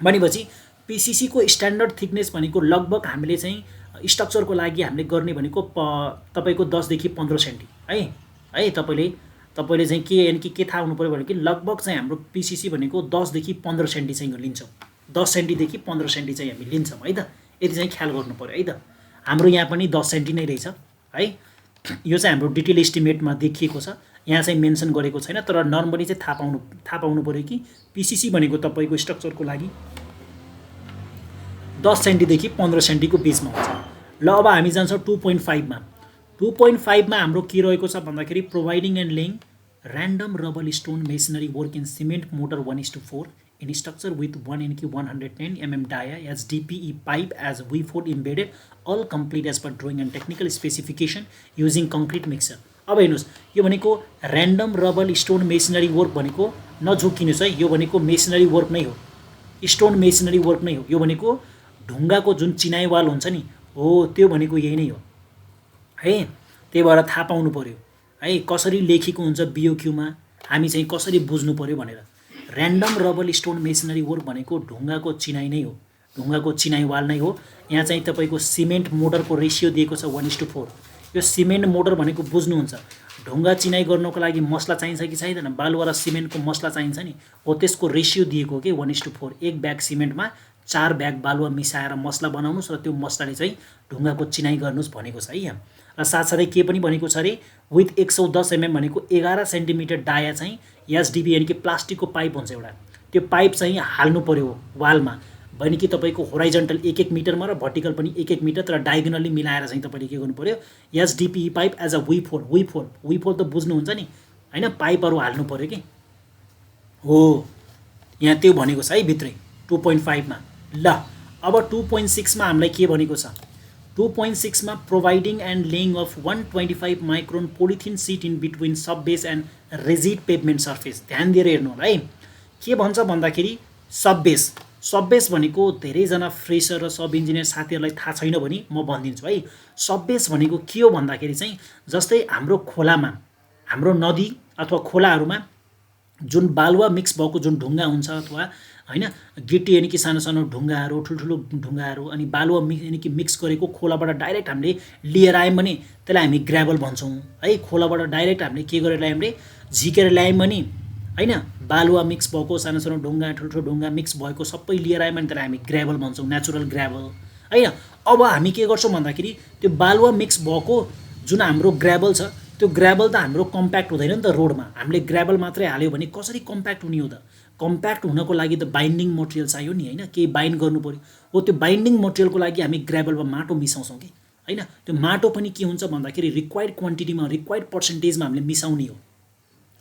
भनेपछि पीसीसी को स्ट्यान्डर्ड थिकनेस भनेको लगभग हामीले चाहिँ स्ट्रक्चरको लागि हामीले गर्ने भनेको तपाईको 10 देखि 15 सेन्टी है तपाईले चाहिँ के यानी कि के थाहा हुनु पर्यो भने कि लगभग चाहिँ हाम्रो पीसीसी भनेको 10 देखि 15 सेन्टी चाहिँ लिन्छौं 10 सेन्टी देखि 15 सेन्टी चाहिँ हामी लिन्छौं है त यति चाहिँ ख्याल गर्नु पर्यो है त हाम्रो यहाँ पनि 10 सेन्टी नै रहेछ है यो चाहिँ हाम्रो डिटेल एस्टिमेटमा देखिएको छ यहाँ चाहिँ मेन्सन गरेको छैन तर नर्मली चाहिँ थाहा पाउनु पर्यो कि पीसीसी भनेको तपाईको स्ट्रक्चरको लागि 10 सेन्टी देखि 15 सेन्टीको बीचमा हुन्छ ल अब हामी जान्छौं 2.5 मा 2.5 मा हाम्रो के रहेको छ भन्दाखेरि providing and laying random rubble stone masonry work in cement mortar 1:4 in structure with 1:110 mm dia as DPE pipe as V4 embedded all complete as per drawing and technical specification using concrete mixer अब हेर्नुस् यो भनेको random rubble stone masonry work भनेको नझुकिनुस् है यो भनेको masonry work नै हो स्टोन मेसनरी वर्क नै हो यो भनेको ढुङ्गाको जुन चिनाई वाल हुन्छ नि हो त्यो भनेको यही नै हो है त्यही भएर थाहा पाउनु पर्यो है कसरी लेखेको हुन्छ BOQ मा हामी चाहिँ कसरी बुझ्नु पर्यो भनेर random rubble stone masonry work भनेको ढुङ्गाको चिनाई नै हो ढुङ्गाको चिनाई वाल नै हो यहाँ चाहिँ तपाईको सिमेन्ट मोटरको रेशियो दिएको छ 1:4 यो सिमेन्ट मोटर भनेको बुझ्नुहुन्छ ढुङ्गा चिनाई गर्नको लागि मसला चाहिन्छ कि चाहिदैन बालुवा र सिमेन्टको मसला चाहिन्छ नि हो त्यसको रेशियो दिएको के 1:4 एक ब्याग सिमेन्टमा 4 ब्याग बालुवा मिसाएर मसला बनाउनुस् र त्यो मसलाले चाहिँ ढुङ्गाको चिनाई गर्नुस् भनेको छ है यहाँ र साथसाथै के पनि भनेको छ रे विथ 110 mm भनेको 11 सेन्टिमिटर डाया चाहिँ एसडीपी यानी कि प्लास्टिकको पाइप हुन्छ एउटा त्यो पाइप चाहिँ हाल्नु पर्यो वालमा भने कि तपाईको होराइजन्टल 1-1 मिटरमा र भर्टिकल पनि 1-1 मिटर तर डायगोनली मिलाएर चाहिँ तपाईले के गर्नु पर्यो SDP pipe as a V4 त बुझ्नुहुन्छ नि हैन पाइपहरु हाल्नु पर्यो के हो यहाँ त्यो भनेको छ है भित्रै 2.5 मा ल अब 2.6 मा हामीलाई के भनेको छ 2.6 मा providing and laying of 125 micron polythene sheet in between sub base and rigid pavement surface ध्यान दिएर हेर्नु होला है के भन्छ भन्दाखेरि सब बेस भनेको धेरैजना फ्रेसर र सब इन्जिनियर साथीहरुलाई थाहा छैन भने म भनिदिन्छु है सब बेस भनेको के हो भन्दाखेरि चाहिँ जस्तै हाम्रो खोलामा हाम्रो नदी अथवा खोलाहरुमा जुन बालुवा मिक्स भएको जुन ढुङ्गा हुन्छ अथवा हैन गिटी यानी कि सानो सानो ढुङ्गाहरु ठुलठुलो ढुङ्गाहरु अनि बालुवा यानी कि मिक्स गरेको खोलाबाट डाइरेक्ट हामीले लिएर आयौं भने त्यसलाई हामी ग्राभल भन्छौं है खोलाबाट डाइरेक्ट हामीले के गरेर ल्यायौं रे झिकेर ल्यायौं भने हैन बालुवा मिक्स भएको सानो सानो ढुङ्गा ठुलठुलो ढुङ्गा मिक्स भएको सबै लिएर आयौं भने त्यसलाई हामी ग्राभल भन्छौं नेचुरल ग्राभल हैन अब हामी के गर्छौं भन्दाखेरि त्यो बालुवा मिक्स भएको जुन हाम्रो ग्राभल छ त्यो ग्राभल त हाम्रो कम्प्याक्ट हुँदैन नि त रोडमा हामीले ग्राभल मात्रै हाल्यो भने कसरी कम्प्याक्ट हुने हो त कम्प्याक्ट हुनको लागि त बाइन्डिङ मटेरियल चाहियो नि हैन के बाइन्ड गर्नु पर्यो हो त्यो बाइन्डिङ मटेरियलको लागि हामी ग्राभलमा माटो मिसाउँछौं के हैन त्यो माटो पनि के हुन्छ भन्दाखेरि रिक्वायर्ड क्वान्टिटीमा रिक्वायर्ड पर्सेन्टेजमा हामीले मिसाउने हो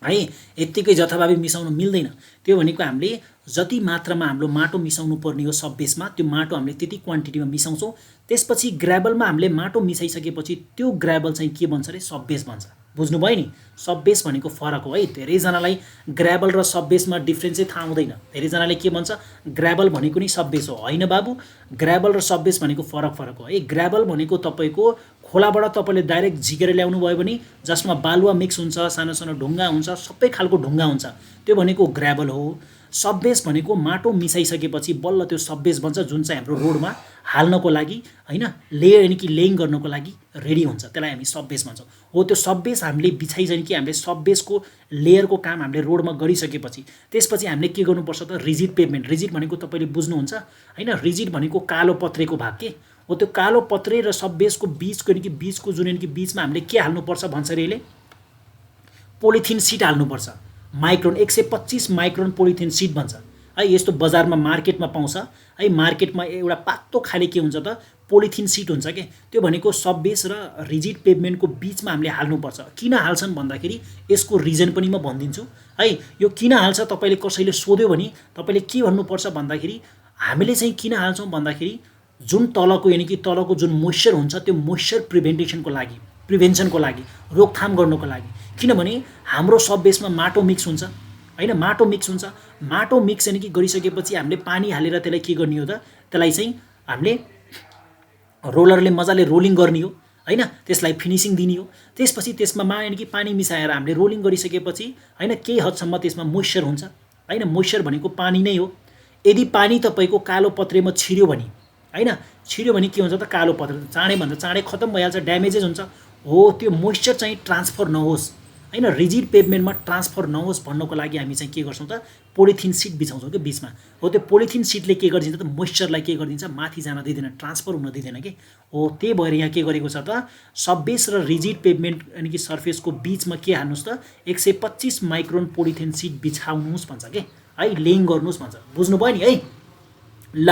है, यत्तिकै जथाभावी मिसाउन मिल्दैन। त्यो भनेको हामीले जति मात्रामा हाम्रो माटो मिसाउनु पर्ने हो सब बेसमा त्यो माटो हामीले त्यति क्वान्टिटीमा मिसाउँछौँ। त्यसपछि ग्राभलमा हामीले माटो मिसाइसकेपछि त्यो ग्राभल चाहिँ के भन्छ अरे सब बेस भन्छ। बुझ्नुभयो नि, सब बेस भनेको फरक हो है। धेरैजनालाई ग्राभल र सब बेसमा डिफ्रेन्सै थाहा हुँदैन। धेरैजनाले के भन्छ ग्राभल भनेको नि सब बेस हो। होइन बाबु, ग्राभल र सब बेस भनेको फरक हो है। ग्राभल भनेको तपाईँको खोलाबाट तपाईँले डाइरेक्ट झिकेर ल्याउनु भयो भने जसमा बालुवा मिक्स हुन्छ, सानो सानो ढुङ्गा हुन्छ, सबै खालको ढुङ्गा हुन्छ, त्यो भनेको ग्राभल हो। सब बेस भनेको माटो मिसाइसकेपछि बल्ल त्यो सब बेस बन्छ, जुन चाहिँ हाम्रो रोडमा हाल्नको लागि होइन, लेयर यानि कि लेइङ गर्नको लागि रेडी हुन्छ, त्यसलाई हामी सब बेस भन्छौँ। हो त्यो सब बेस हामीले बिछाइसक्यो कि हामीले सब बेसको लेयरको काम हामीले रोडमा गरिसकेपछि त्यसपछि हामीले के गर्नुपर्छ त रिजिड पेभमेन्ट। रिजिड भनेको तपाईँले बुझ्नुहुन्छ होइन, रिजिड भनेको कालो पत्रेको भाग के हो। त्यो कालो पत्रे र सब बेसको बिचको यानि कि बिचको जुन यानि कि बिचमा हामीले के हाल्नुपर्छ भन्छ अरे यसले पोलिथिन सिट हाल्नुपर्छ। माइक्रोन 125 माइक्रोन पोलिथिन सिट भन्छ है। यस्तो बजारमा मार्केटमा पाउँछ है। मार्केटमा एउटा पातो खाले के हुन्छ त पोलिथिन सिट हुन्छ के, त्यो भनेको सब बेस र रिजिड पेभमेन्टको बिचमा हामीले हाल्नुपर्छ। किन हाल्छन् भन्दाखेरि यसको रिजन पनि म भनिदिन्छु है। यो किन हाल्छ तपाईँले कसैले सोध्यो भने तपाईँले के भन्नुपर्छ भन्दाखेरि हामीले चाहिँ किन हाल्छौँ भन्दाखेरि जुन तलको यानि कि तलको जुन मोइस्चर हुन्छ त्यो मोइस्चर प्रिभेन्सनको लागि रोकथाम गर्नको लागि। किनभने हाम्रो सब बेसमा माटो मिक्स हुन्छ होइन, माटो मिक्स हुन्छ। माटो मिक्स यानि कि गरिसकेपछि हामीले पानी हालेर त्यसलाई के गर्ने हो त, त्यसलाई चाहिँ हामीले रोलरले मजाले रोलिङ गर्ने हो होइन, त्यसलाई फिनिसिङ दिने हो। त्यसपछि त्यसमा यानि कि पानी मिसाएर हामीले रोलिङ गरिसकेपछि होइन केही हदसम्म त्यसमा मोइस्चर हुन्छ होइन। मोइस्चर भनेको पानी नै हो। यदि पानी तपाईँको कालो पत्रेमा छिर्यो भने होइन, छिर्यो भने के हुन्छ त कालो पत्रे चाँडैभन्दा चाँडै खत्तम भइहाल्छ, ड्यामेजेस हुन्छ। हो त्यो मोइस्चर चाहिँ ट्रान्सफर नहोस् होइन, रिजिड पेभमेन्टमा ट्रान्सफर नहोस् भन्नको लागि हामी चाहिँ के गर्छौँ त पोलिथिन सिट बिछाउँछौँ कि बिचमा। हो त्यो पोलिथिन सिटले के गरिदिन्छ त मोइस्चरलाई के गरिदिन्छ माथि जान दिँदैन, ट्रान्सफर हुन दिँदैन कि। हो त्यही भएर यहाँ के गरेको छ त सब बेस र रिजिड पेभमेन्ट यानि कि सर्फेसको बिचमा के हाल्नुहोस् त 125 माइक्रोन पोलिथिन सिट बिछाउनुहोस् भन्छ के है, लेइङ गर्नुहोस् भन्छ। बुझ्नुभयो नि है। ल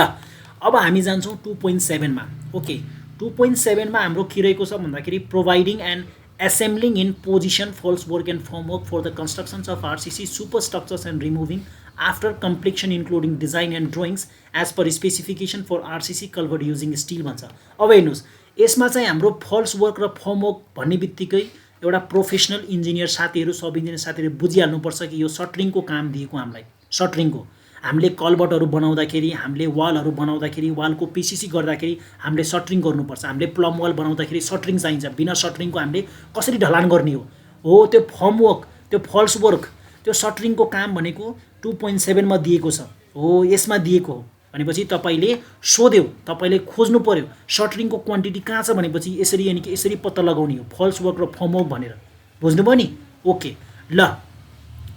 अब हामी जान्छौँ 2.7मा। ओके 2.7मा हाम्रो के रहेको छ भन्दाखेरि providing and assembling in position false work and formwork for the constructions of RCC superstructures and removing after completion including design and drawings as per specification for RCC culvert using steel भन्छ। अब हेर्नुहोस् यसमा चाहिँ हाम्रो falls work र फर्मवर्क भन्ने बित्तिकै एउटा प्रोफेसनल इन्जिनियर साथीहरू सब इन्जिनियर साथीहरू बुझिहाल्नुपर्छ कि यो सटरिङको काम दिएको हामीलाई। सटरिङको हामीले कल्भर्टहरू बनाउँदाखेरि, हामीले वालहरू बनाउँदाखेरि, वालको पिसिसी गर्दाखेरि हामीले सटरिङ गर्नुपर्छ। हामीले प्लम वाल बनाउँदाखेरि सटरिङ चाहिन्छ। बिना सटरिङको हामीले कसरी ढलान गर्ने हो त्यो फर्मवर्क, त्यो फल्स वर्क, त्यो सटरिङको काम भनेको 2.7मा दिएको छ। हो यसमा दिएको हो भनेपछि तपाईँले सोध्यो, तपाईँले खोज्नु पर्यो सटरिङको क्वान्टिटी कहाँ छ भनेपछि यसरी यानि कि यसरी पत्ता लगाउने हो फल्स वर्क र फर्मवर्क भनेर। बुझ्नुभयो नि। ओके ल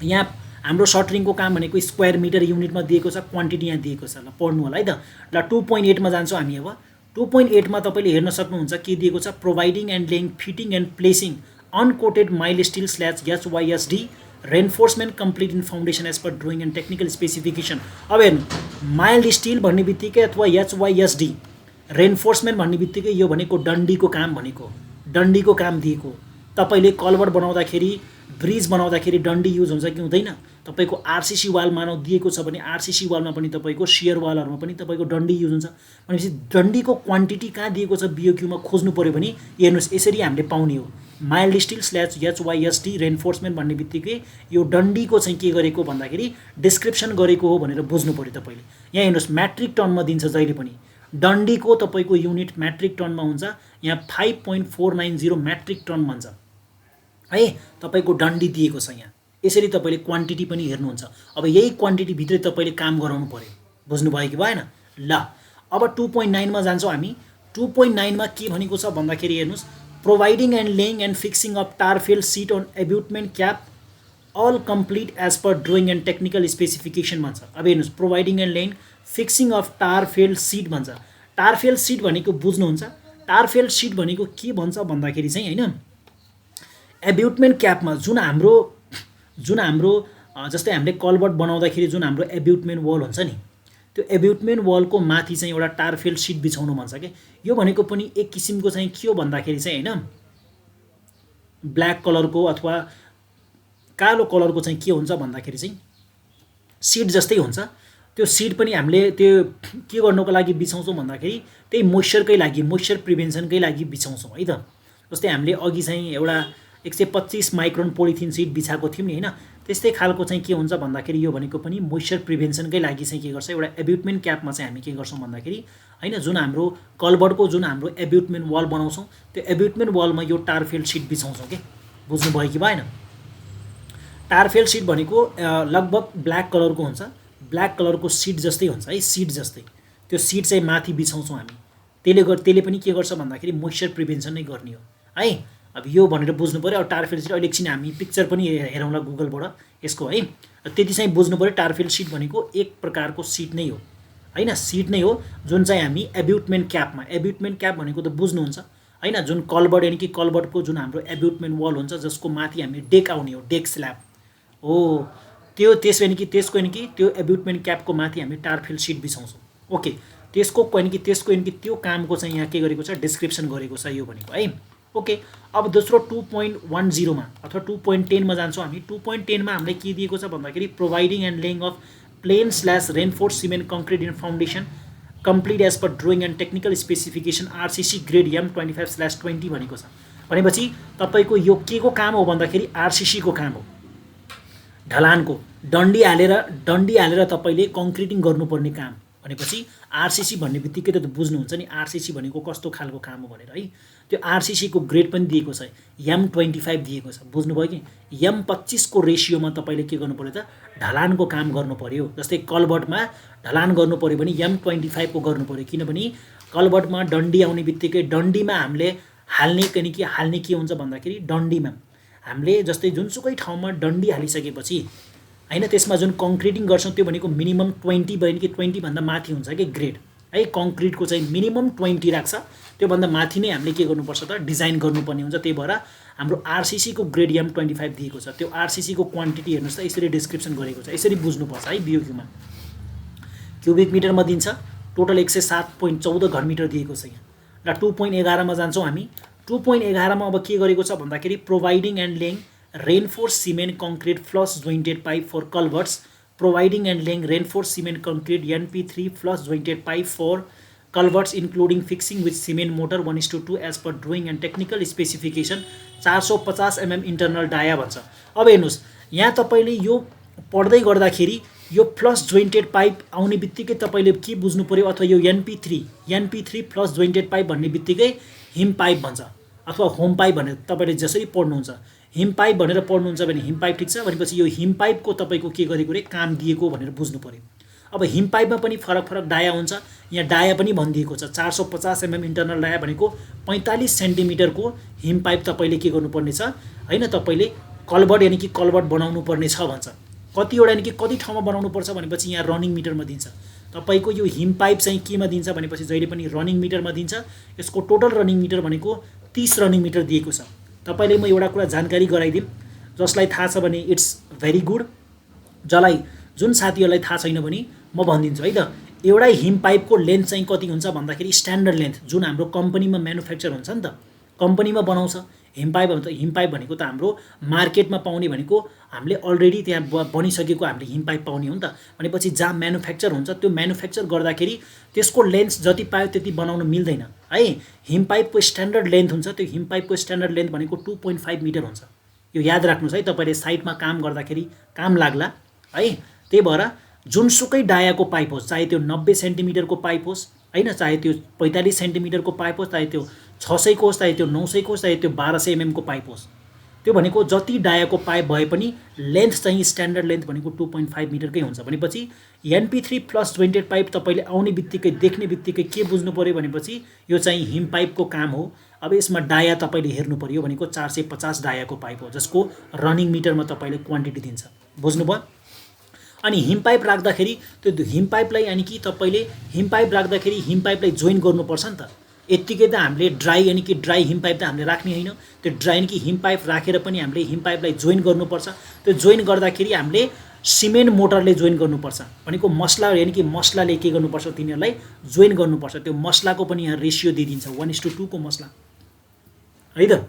यहाँ हाम्रो सटरिङको काम भनेको स्क्वायर मिटर युनिटमा दिएको छ, क्वान्टिटी यहाँ दिएको छ। ल पढ्नु होला है त। ल 2.8मा जान्छौँ हामी। अब 2.8मा तपाईँले हेर्न सक्नुहुन्छ के दिएको छ providing and laying fitting and placing uncoated mild steel slash HYSD reinforcement complete in foundation as per drawing and technical specification. अब हेर्नु माइल्ड स्टिल भन्ने बित्तिकै अथवा HYSD रेन्फोर्समेन्ट भन्ने बित्तिकै यो भनेको डन्डीको काम भनेको, डन्डीको काम दिएको। तपाईँले कल्भर्ट बनाउँदाखेरि ब्रिज बनाउँदाखेरि डन्डी युज हुन्छ कि हुँदैन। तपाईँको आरसीसी वाल मानव दिएको छ भने आरसीसी वालमा पनि तपाईँको सियर वालहरूमा पनि तपाईँको डन्डी युज हुन्छ भनेपछि डन्डीको क्वान्टिटी कहाँ दिएको छ बिओक्यूमा खोज्नु पऱ्यो भने हेर्नुहोस् यसरी हामीले पाउने हो mild still slash HYSD reinforcement भन्ने बित्तिकै यो डन्डीको चाहिँ के गरेको भन्दाखेरि डिस्क्रिप्सन गरेको हो भनेर बुझ्नु पऱ्यो तपाईँले। यहाँ हेर्नुहोस् म्याट्रिक टनमा दिन्छ जहिले पनि डन्डीको तपाईँको युनिट म्याट्रिक टनमा हुन्छ। यहाँ 5.490 म्याट्रिक टन भन्छ है तपाईँको डन्डी दिएको छ यहाँ। यसरी तपाईँले क्वान्टिटी पनि हेर्नुहुन्छ। अब यही क्वान्टिटी भित्रै तपाईँले काम गराउनु पर्यो। बुझ्नुभयो कि भएन। ल अब 2.9मा जान्छौँ हामी। 2.9मा के भनेको छ भन्दाखेरि हेर्नुहोस् providing and laying and fixing of tar felt sheet on abutment cap all complete as per drawing and technical specification भन्छ। अब हेर्नुहोस् providing and laying fixing of tar felt sheet भन्छ। टारफेल सिट भनेको बुझ्नुहुन्छ टारफेल सिट भनेको के भन्छ भन्दाखेरि चाहिँ होइन एब्युटमेन्ट क्यापमा जुन हाम्रो जस्तै हामीले कल्भर्ट बनाउँदाखेरि जुन हाम्रो एब्युटमेन्ट वाल हुन्छ नि त्यो एब्युटमेन्ट वालको माथि चाहिँ एउटा टारफेल सिट बिछाउनु भन्छ कि यो भनेको पनि एक किसिमको चाहिँ के हो भन्दाखेरि चाहिँ होइन ब्ल्याक कलरको अथवा कालो कलरको चाहिँ के हुन्छ भन्दाखेरि चाहिँ सिड जस्तै हुन्छ। त्यो सिड पनि हामीले त्यो के गर्नको लागि बिछाउँछौँ भन्दाखेरि त्यही मोइस्चरकै लागि, मोइस्चर प्रिभेन्सनकै लागि बिछाउँछौँ है त। जस्तै हामीले अघि चाहिँ एउटा 125 माइक्रोन पोलिथिन सिड बिछाएको थियौँ नि होइन, त्यस्तै खालको चाहिँ के हुन्छ भन्दाखेरि यो भनेको पनि मोइस्चर प्रिभेन्सनकै लागि चाहिँ के गर्छ, एउटा एब्युटमेन्ट क्यापमा चाहिँ हामी के गर्छौँ भन्दाखेरि होइन जुन हाम्रो कलबर्डको जुन हाम्रो एब्युटमेन्ट वाल बनाउँछौँ त्यो एब्युटमेन्ट वालमा यो टारफेल सिड बिछाउँछौँ के। बुझ्नुभयो कि भएन? टारफेल सिड भनेको लगभग ब्ल्याक कलरको हुन्छ, ब्ल्याक कलरको सिड जस्तै हुन्छ है, सिड जस्तै। त्यो सिड चाहिँ माथि बिछाउँछौँ हामी, त्यसले पनि के गर्छ भन्दाखेरि मोइस्चर प्रिभेन्सन नै गर्ने हो है। अब यो भनेर बुझ्नु पऱ्यो। अब टारफेल सिड अहिले एकछिन हामी पिक्चर पनि हेरौँला गुगलबाट यसको है। त्यति चाहिँ बुझ्नु पऱ्यो, टारफेल सिड भनेको एक प्रकारको सिड नै हो होइन, सिड नै हो जुन चाहिँ हामी एब्युटमेन्ट क्यापमा, एब्युटमेन्ट क्याप भनेको त बुझ्नुहुन्छ होइन, जुन कलबर्ड यानि कि कलबर्डको जुन हाम्रो एब्युटमेन्ट वाल हुन्छ जसको माथि हामी डेक आउने हो, डेक स्ल्याब हो त्यो, त्यसको यानि कि त्यो एब्युटमेन्ट क्यापको माथि हामी टारफेल सिड बिछाउँछौँ। ओके, त्यसको यानि कि त्यो कामको चाहिँ यहाँ के गरेको छ, डिस्क्रिप्सन गरेको छ यो भनेको है। ओके, अब दोस्रो 2.10 मा अथवा 2.10 मा जान्छौँ हामी। 2.10 मा हामीलाई के दिएको छ भन्दाखेरि providing and laying of plain reinforce cement concrete in foundation complete as per drawing and technical specification RCC grade M25/20 भनेको छ। भनेपछि तपाईँको यो के को काम हो भन्दाखेरि आरसिसी को काम हो, ढलानको डन्डी हालेर तपाईँले कङ्क्रिटिङ गर्नुपर्ने काम भनेपछि आरसिसी भन्ने बित्तिकै त बुझ्नुहुन्छ नि आरसिसी भनेको कस्तो खालको काम हो भनेर है। त्यो आरसिसी को ग्रेड पनि दिएको छ, M25 दिएको छ। बुझ्नुभयो कि M25 को रेसियोमा तपाईँले के गर्नु पर्यो त, ढलानको काम गर्नु पर्यो। जस्तै कलबर्डमा ढलान गर्नु पर्यो भने M25 को गर्नु पर्यो, किनभने कलबर्डमा डन्डी आउने बित्तिकै डन्डीमा हामीले हाल्ने के हुन्छ भन्दाखेरि डन्डीमा हामीले जस्तै जुनसुकै ठाउँमा डन्डी हालिसकेपछि होइन त्यसमा जुन कङ्क्रिटिङ गर्छौँ त्यो भनेको मिनिमम 20 भयो कि 20 भन्दा माथि हुन्छ कि ग्रेड है। कङ्क्रिटको चाहिँ मिनिमम 20 राख्छ, त्योभन्दा माथि नै हामीले के गर्नुपर्छ त, डिजाइन गर्नुपर्ने हुन्छ। त्यही भएर हाम्रो आरसिसी को ग्रेड M25 दिएको छ। त्यो आरसिसी को क्वान्टिटी हेर्नुहोस् त, यसरी डिस्क्रिप्सन गरेको छ, यसरी बुझ्नुपर्छ है। बियोक्यूमा क्युबिक मिटरमा दिन्छ, टोटल 107.14 घनमिटर दिएको छ यहाँ। र 2.11 मा जान्छौँ हामी। 2.11 मा अब के गरेको छ भन्दाखेरि providing and laying reinforced cement concrete flush jointed pipe for culverts, providing and laying reinforced cement concrete NP3 flush jointed pipe for culverts including fixing with cement mortar 1:2 as per drawing and technical specification 450 mm internal dia भन्छ। अब हेर्नुहोस् यहाँ तपाईँले यो पढ्दै गर्दाखेरि यो फ्लस jointed pipe आउने बित्तिकै तपाईँले के बुझ्नु पर्यो, अथवा यो NP3 फ्लस जोइन्टेड पाइप भन्ने बित्तिकै हिम पाइप भन्छ अथवा होम पाइप भनेर तपाईँले जसरी पढ्नुहुन्छ, हिम पाइप भनेर पढ्नुहुन्छ भने हिम पाइप ठिक छ। भनेपछि यो हिम पाइपको तपाईँको के गरेको रे, काम दिएको भनेर बुझ्नु पर्यो। अब हिम पाइपमा पनि फरक डाया हुन्छ, यहाँ डाया पनि भनिदिएको छ 450 mm इन्टरनल डाया भनेको 45 सेन्टिमिटरको हिम पाइप तपाईँले के गर्नुपर्ने छ होइन, तपाईँले कलबर्ड यानि कि कलबर्ड बनाउनु पर्ने छ भन्छ। कतिवटा यानि कि कति ठाउँमा बनाउनु पर्छ भनेपछि यहाँ रनिङ मिटरमा दिन्छ। तपाईँको यो हिम पाइप चाहिँ केमा दिन्छ भनेपछि जहिले पनि रनिङ मिटरमा दिन्छ। यसको टोटल रनिङ मिटर भनेको 30 रनिङ मिटर दिएको छ। तपाईँले म एउटा कुरा जानकारी गराइदिउँ, जसलाई थाहा छ भने इट्स भेरी गुड, जुन साथीहरूलाई थाहा छैन भने म भनिदिन्छु है त। एउटै हिम पाइपको लेन्थ चाहिँ कति हुन्छ भन्दाखेरि स्ट्यान्डर्ड लेन्थ जुन हाम्रो कम्पनीमा म्यानुफ्याक्चर हुन्छ नि त, कम्पनीमा बनाउँछ हिम पाइप भनेको त हाम्रो मार्केटमा पाउने भनेको हामीले अलरेडी त्यहाँ बनिसकेको हामीले हिम पाइप पाउने हो नि त। भनेपछि जहाँ म्यानुफ्याक्चर हुन्छ त्यो म्यानुफ्याक्चर गर्दाखेरि त्यसको लेन्थ जति पायो त्यति बनाउन मिल्दैन है। हिम पाइपको स्ट्यान्डर्ड लेन्थ हुन्छ, त्यो हिम पाइपको स्ट्यान्डर्ड लेन्थ भनेको 2.5 मिटर हुन्छ। यो याद राख्नुहोस् है, तपाईँले साइटमा काम गर्दाखेरि काम लाग्ला है। त्यही भएर जुनसुकै डायाको पाइप होस्, चाहे त्यो 90 सेन्टिमिटरको पाइप होस् होइन, चाहे त्यो 45 सेन्टिमिटरको पाइप होस्, चाहे त्यो 600 को होस्, चाहे त्यो 900 को होस्, चाहे त्यो 1200 mm को पाइप होस्, त्यो भनेको जति डायाको पाइप भए पनि लेन्थ चाहिँ स्ट्यान्डर्ड लेन्थ भनेको 2.5 मिटरकै हुन्छ। भनेपछि NP3 प्लस जोइन्टेड पाइप तपाईँले आउने बित्तिकै देख्ने बित्तिकै के बुझ्नु पर्यो भनेपछि यो चाहिँ हिम पाइपको काम हो। अब यसमा डाया तपाईँले हेर्नु पर्यो भनेको 450 डायाको पाइप हो, जसको रनिङ मिटरमा तपाईँले क्वान्टिटी दिन्छ। बुझ्नुभयो? अनि हिम पाइप राख्दाखेरि त्यो हिम पाइपलाई यानि कि तपाईँले हिम पाइप राख्दाखेरि हिम पाइपलाई जोइन गर्नुपर्छ नि त। यत्तिकै त हामीले ड्राई यानि कि ड्राई हिम पाइप त हामीले राख्ने होइन, त्यो ड्राई यानि कि हिम पाइप राखेर पनि हामीले हिम पाइपलाई जोइन गर्नुपर्छ। त्यो जोइन गर्दाखेरि हामीले सिमेन्ट मोटरले जोइन गर्नुपर्छ भनेको मसला यानि कि मसलाले के गर्नुपर्छ, तिनीहरूलाई जोइन गर्नुपर्छ। त्यो मसलाको पनि यहाँ रेसियो दिइदिन्छ 1:2 को मसला है त।